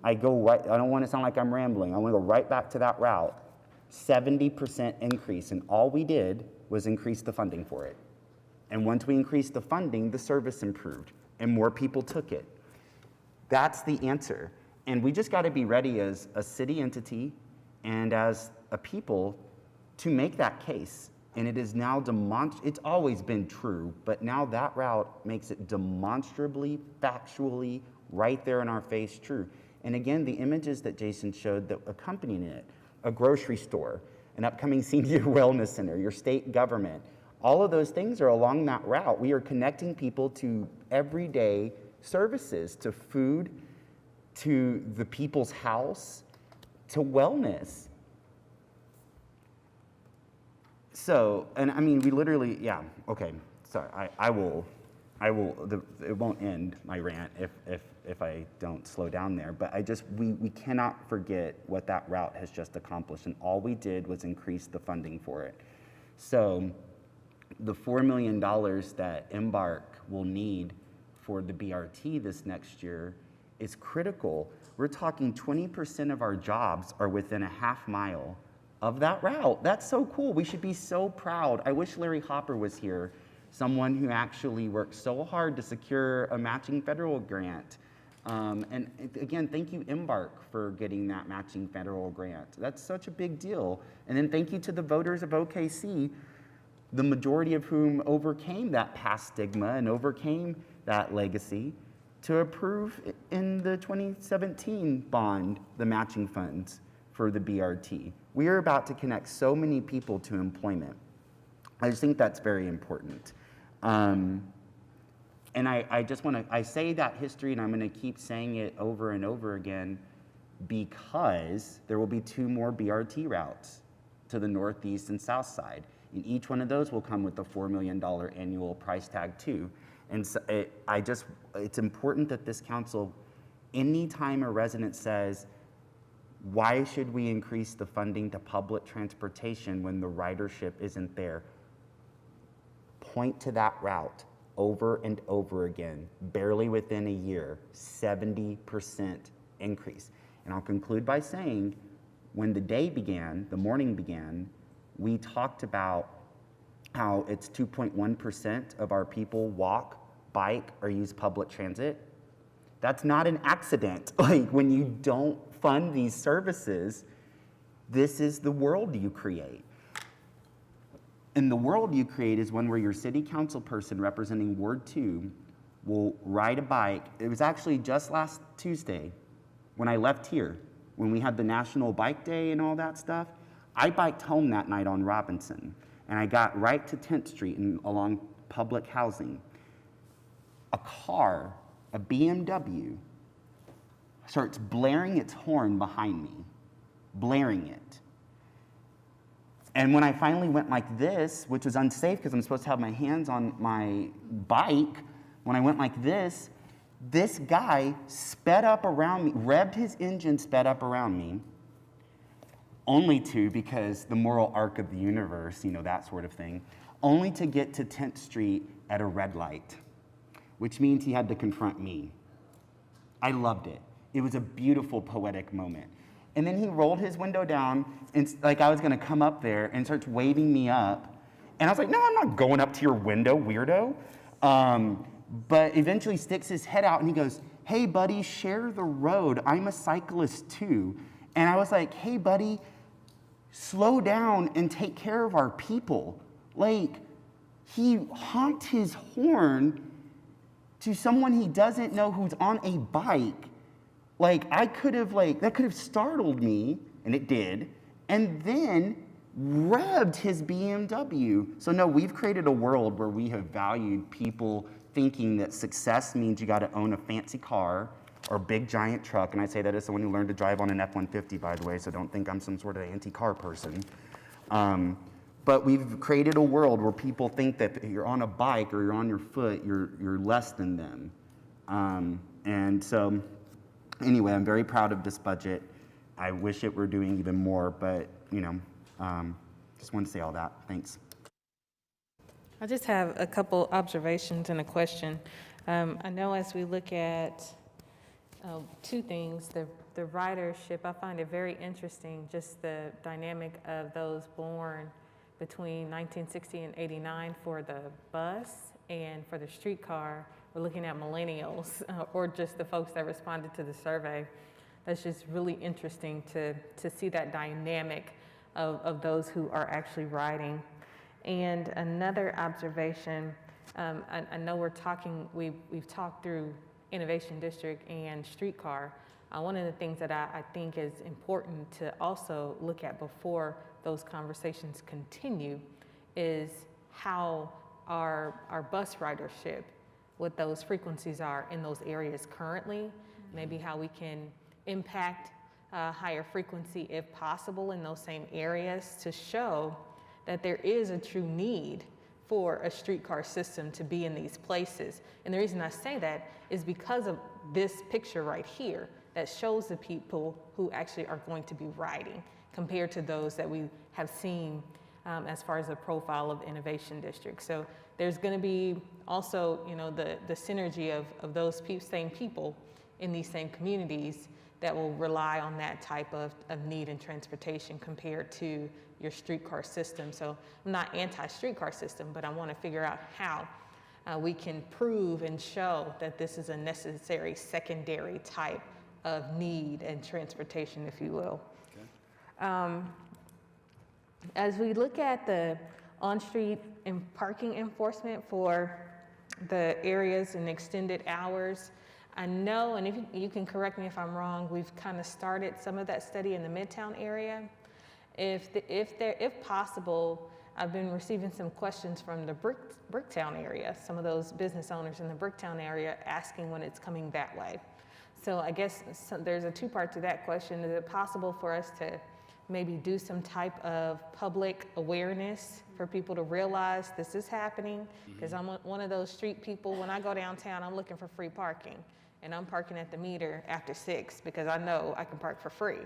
I don't want to sound like I'm rambling. I want to go right back to that route. 70% increase, and all we did was increase the funding for it. And once we increased the funding, the service improved, and more people took it. That's the answer. And we just got to be ready as a city entity and as a people to make that case. And it is now it's always been true, but now that route makes it demonstrably, factually, right there in our face true. And again, the images that Jason showed that accompanying it, a grocery store, an upcoming senior wellness center, your state government, all of those things are along that route. We are connecting people to everyday services, to food, to the people's house, to wellness. So, and I mean, we literally, yeah, okay, sorry, it won't end my rant if I don't slow down there, but we cannot forget what that route has just accomplished, and all we did was increase the funding for it. So, the $4 million that Embark will need for the BRT this next year is critical. We're talking 20% of our jobs are within a half mile of that route. That's so cool. We should be so proud. I wish Larry Hopper was here, someone who actually worked so hard to secure a matching federal grant. And again, thank you, Embark, for getting that matching federal grant. That's such a big deal. And then thank you to the voters of OKC, the majority of whom overcame that past stigma and overcame that legacy to approve in the 2017 bond the matching funds for the BRT. We are about to connect so many people to employment. I just think that's very important. And I just want to, I say that history, and I'm going to keep saying it over and over again, because there will be 2 more BRT routes to the northeast and south side. And each one of those will come with a $4 million annual price tag too. And so it's important that this council, anytime a resident says, Why should we increase the funding to public transportation when the ridership isn't there? Point to that route over and over again, barely within a year, 70% increase. And I'll conclude by saying, when the day began, the morning began, we talked about how it's 2.1% of our people walk, bike, or use public transit. That's not an accident. Like, when you don't fund these services, this is the world you create. And the world you create is one where your city council person representing Ward 2 will ride a bike. It was actually just last Tuesday when I left here, when we had the National Bike Day and all that stuff. I biked home that night on Robinson, and I got right to 10th Street and along public housing. A car, a BMW, starts blaring its horn behind me, blaring it. And when I finally went like this, which was unsafe because I'm supposed to have my hands on my bike, when I went like this guy sped up around me, revved his engine, sped up around me, only to, because the moral arc of the universe, you know, that sort of thing, only to get to 10th Street at a red light, which means he had to confront me. I loved it. It was a beautiful, poetic moment. And then he rolled his window down, and like I was gonna come up there, and starts waving me up. And I was like, no, I'm not going up to your window, weirdo. But eventually sticks his head out and he goes, hey buddy, share the road. I'm a cyclist too. And I was like, hey buddy, slow down and take care of our people. Like, he honked his horn to someone he doesn't know who's on a bike. Like, that could have startled me, and it did, and then revved his BMW. So no, we've created a world where we have valued people thinking that success means you gotta own a fancy car or big giant truck, and I say that as someone who learned to drive on an F-150, by the way, so don't think I'm some sort of anti-car person. But we've created a world where people think that if you're on a bike or you're on your foot, you're less than them. And so, anyway, I'm very proud of this budget. I wish it were doing even more, but, you know, just wanted to say all that. Thanks. I just have a couple observations and a question. I know as we look at two things, the ridership, I find it very interesting, just the dynamic of those born between 1960 and 89 for the bus and for the streetcar. We're looking at millennials or just the folks that responded to the survey. That's just really interesting to see that dynamic of those who are actually riding. And another observation, I know we've talked through Innovation District and streetcar. One of the things that I think is important to also look at before those conversations continue is how our bus ridership, what those frequencies are in those areas currently, maybe how we can impact higher frequency if possible in those same areas to show that there is a true need for a streetcar system to be in these places. And the reason I say that is because of this picture right here that shows the people who actually are going to be riding compared to those that we have seen as far as the profile of Innovation District. So there's gonna be also, you know, the synergy of those same people in these same communities that will rely on that type of need in transportation compared to your streetcar system. So I'm not anti-streetcar system, but I wanna figure out how we can prove and show that this is a necessary secondary type of need and transportation, if you will. Okay. As we look at the on-street and parking enforcement for the areas and extended hours, I know, and if you can correct me if I'm wrong, we've kind of started some of that study in the Midtown area. If possible, I've been receiving some questions from the Bricktown area, some of those business owners in the Bricktown area asking when it's coming that way. So I guess there's a two-part to that question. Is it possible for us to maybe do some type of public awareness for people to realize this is happening? Because I'm one of those street people, when I go downtown, I'm looking for free parking. and I'm parking at the meter after 6 because I know I can park for free.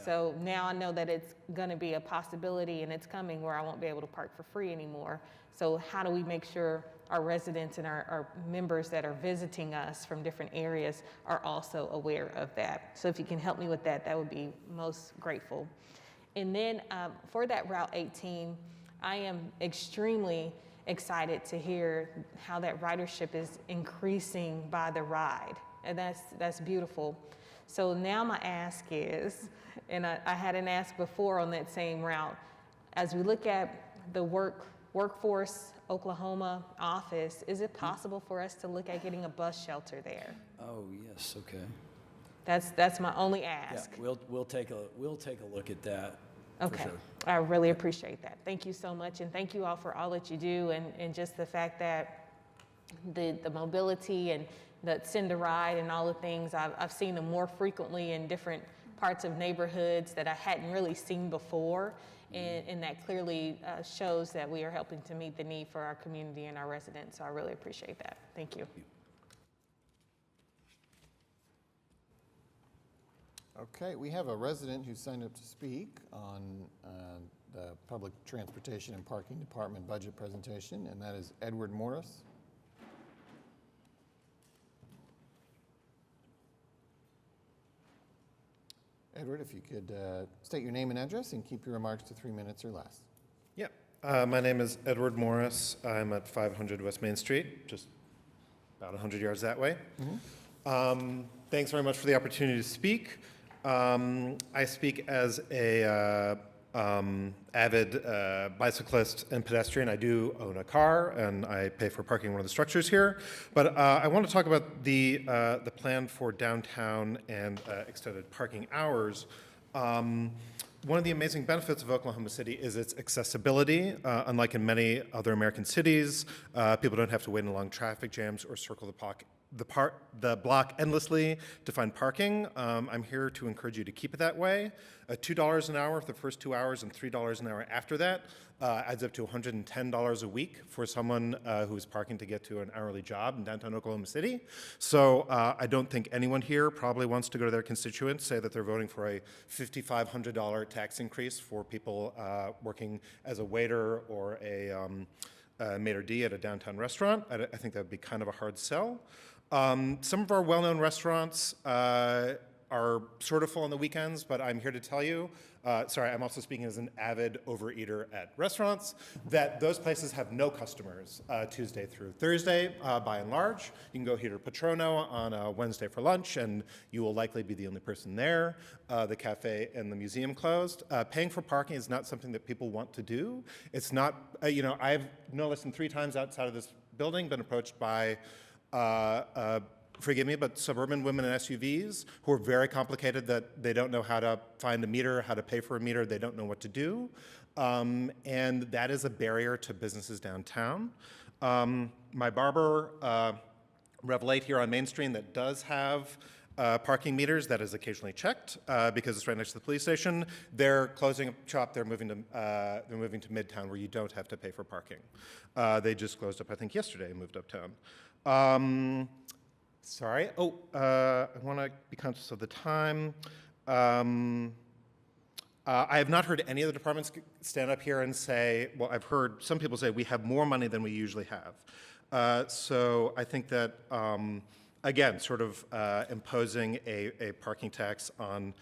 So now I know that it's gonna be a possibility and it's coming where I won't be able to park for free anymore. So how do we make sure our residents and our members that are visiting us from different areas are also aware of that? So if you can help me with that, that would be most grateful. And then for that Route 18, I am extremely excited to hear how that ridership is increasing by the ride. And that's beautiful. So now my ask is, and I had an ask before on that same route, as we look at the Workforce Oklahoma office, is it possible for us to look at getting a bus shelter there? Oh, yes, okay. That's my only ask. Yeah, we'll take a look at that. Okay, for sure. I really appreciate that. Thank you so much, and thank you all for all that you do, and just the fact that the mobility and the send a ride and all the things, I've seen them more frequently in different parts of neighborhoods that I hadn't really seen before, and that clearly shows that we are helping to meet the need for our community and our residents, so I really appreciate that. Thank you. Okay, we have a resident who signed up to speak on the Public Transportation and Parking Department budget presentation, and that is Edward Morris. Edward, if you could state your name and address and keep your remarks to 3 minutes or less. Yeah, my name is Edward Morris. I'm at 500 West Main Street, just about 100 yards that way. Thanks very much for the opportunity to speak. I speak as a avid bicyclist and pedestrian. I do own a car, and I pay for parking in one of the structures here. But I want to talk about the plan for downtown and extended parking hours. One of the amazing benefits of Oklahoma City is its accessibility. Unlike in many other American cities, people don't have to wait in long traffic jams or circle the block endlessly to find parking. I'm here to encourage you to keep it that way. $2 an hour for the first 2 hours and $3 an hour after that adds up to $110 a week for someone who is parking to get to an hourly job in downtown Oklahoma City. So I don't think anyone here probably wants to go to their constituents, say that they're voting for a $5,500 tax increase for people working as a waiter or a maitre d' at a downtown restaurant. I think that would be kind of a hard sell. Some of our well-known restaurants are sort of full on the weekends, but I'm here to tell you, sorry, I'm also speaking as an avid overeater at restaurants, that those places have no customers Tuesday through Thursday, by and large. You can go here to Patrono on a Wednesday for lunch, and you will likely be the only person there. The cafe and the museum closed. Paying for parking is not something that people want to do. It's not, I've no less than 3 times outside of this building been approached by forgive me, but suburban women in SUVs who are very complicated, that they don't know how to find a meter, how to pay for a meter, they don't know what to do. And that is a barrier to businesses downtown. My barber, Revelate here on Main Street, that does have parking meters that is occasionally checked because it's right next to the police station. They're closing up shop. They're moving to Midtown, where you don't have to pay for parking. They just closed up, I think, yesterday and moved uptown. Sorry. I want to be conscious of the time. I have not heard any of the departments stand up here and say, well, I've heard some people say we have more money than we usually have. So I think that, again, sort of imposing a parking tax on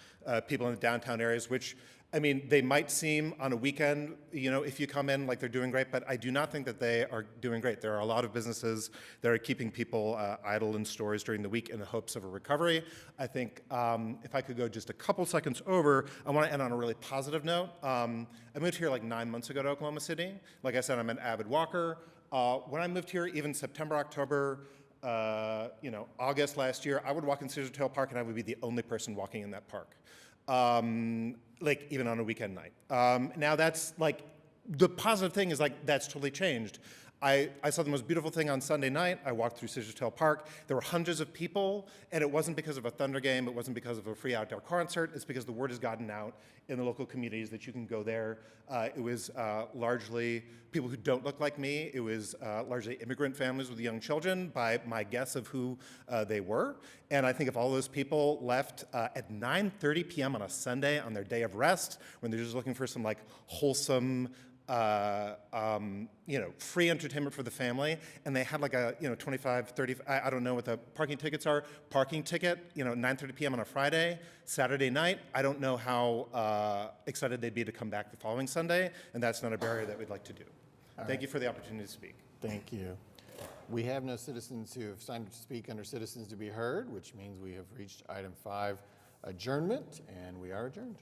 people in the downtown areas, which, I mean, they might seem on a weekend, if you come in like they're doing great, but I do not think that they are doing great. There are a lot of businesses that are keeping people idle in stores during the week in the hopes of a recovery. I think if I could go just a couple seconds over, I want to end on a really positive note. I moved here like 9 months ago to Oklahoma City. Like I said, I'm an avid walker. When I moved here, even September, October, August last year, I would walk in Cedar Trail Park and I would be the only person walking in that park. Like even on a weekend night. Now that's like, the positive thing is like, that's totally changed. I saw the most beautiful thing on Sunday night. I walked through Scissortail Park. There were hundreds of people, and it wasn't because of a Thunder game. It wasn't because of a free outdoor concert. It's because the word has gotten out in the local communities that you can go there. It was largely people who don't look like me. It was largely immigrant families with young children, by my guess of who they were. And I think if all those people left at 9:30 p.m. on a Sunday on their day of rest, when they're just looking for some like wholesome, free entertainment for the family, and they had like a, 25, 30, I don't know what the parking tickets are, parking ticket, 9:30 p.m. on a Friday, Saturday night, I don't know how excited they'd be to come back the following Sunday, and that's not a barrier that we'd like to do. Thank you for the opportunity to speak. Thank you. We have no citizens who have signed up to speak under citizens to be heard, which means we have reached item 5, adjournment, and we are adjourned.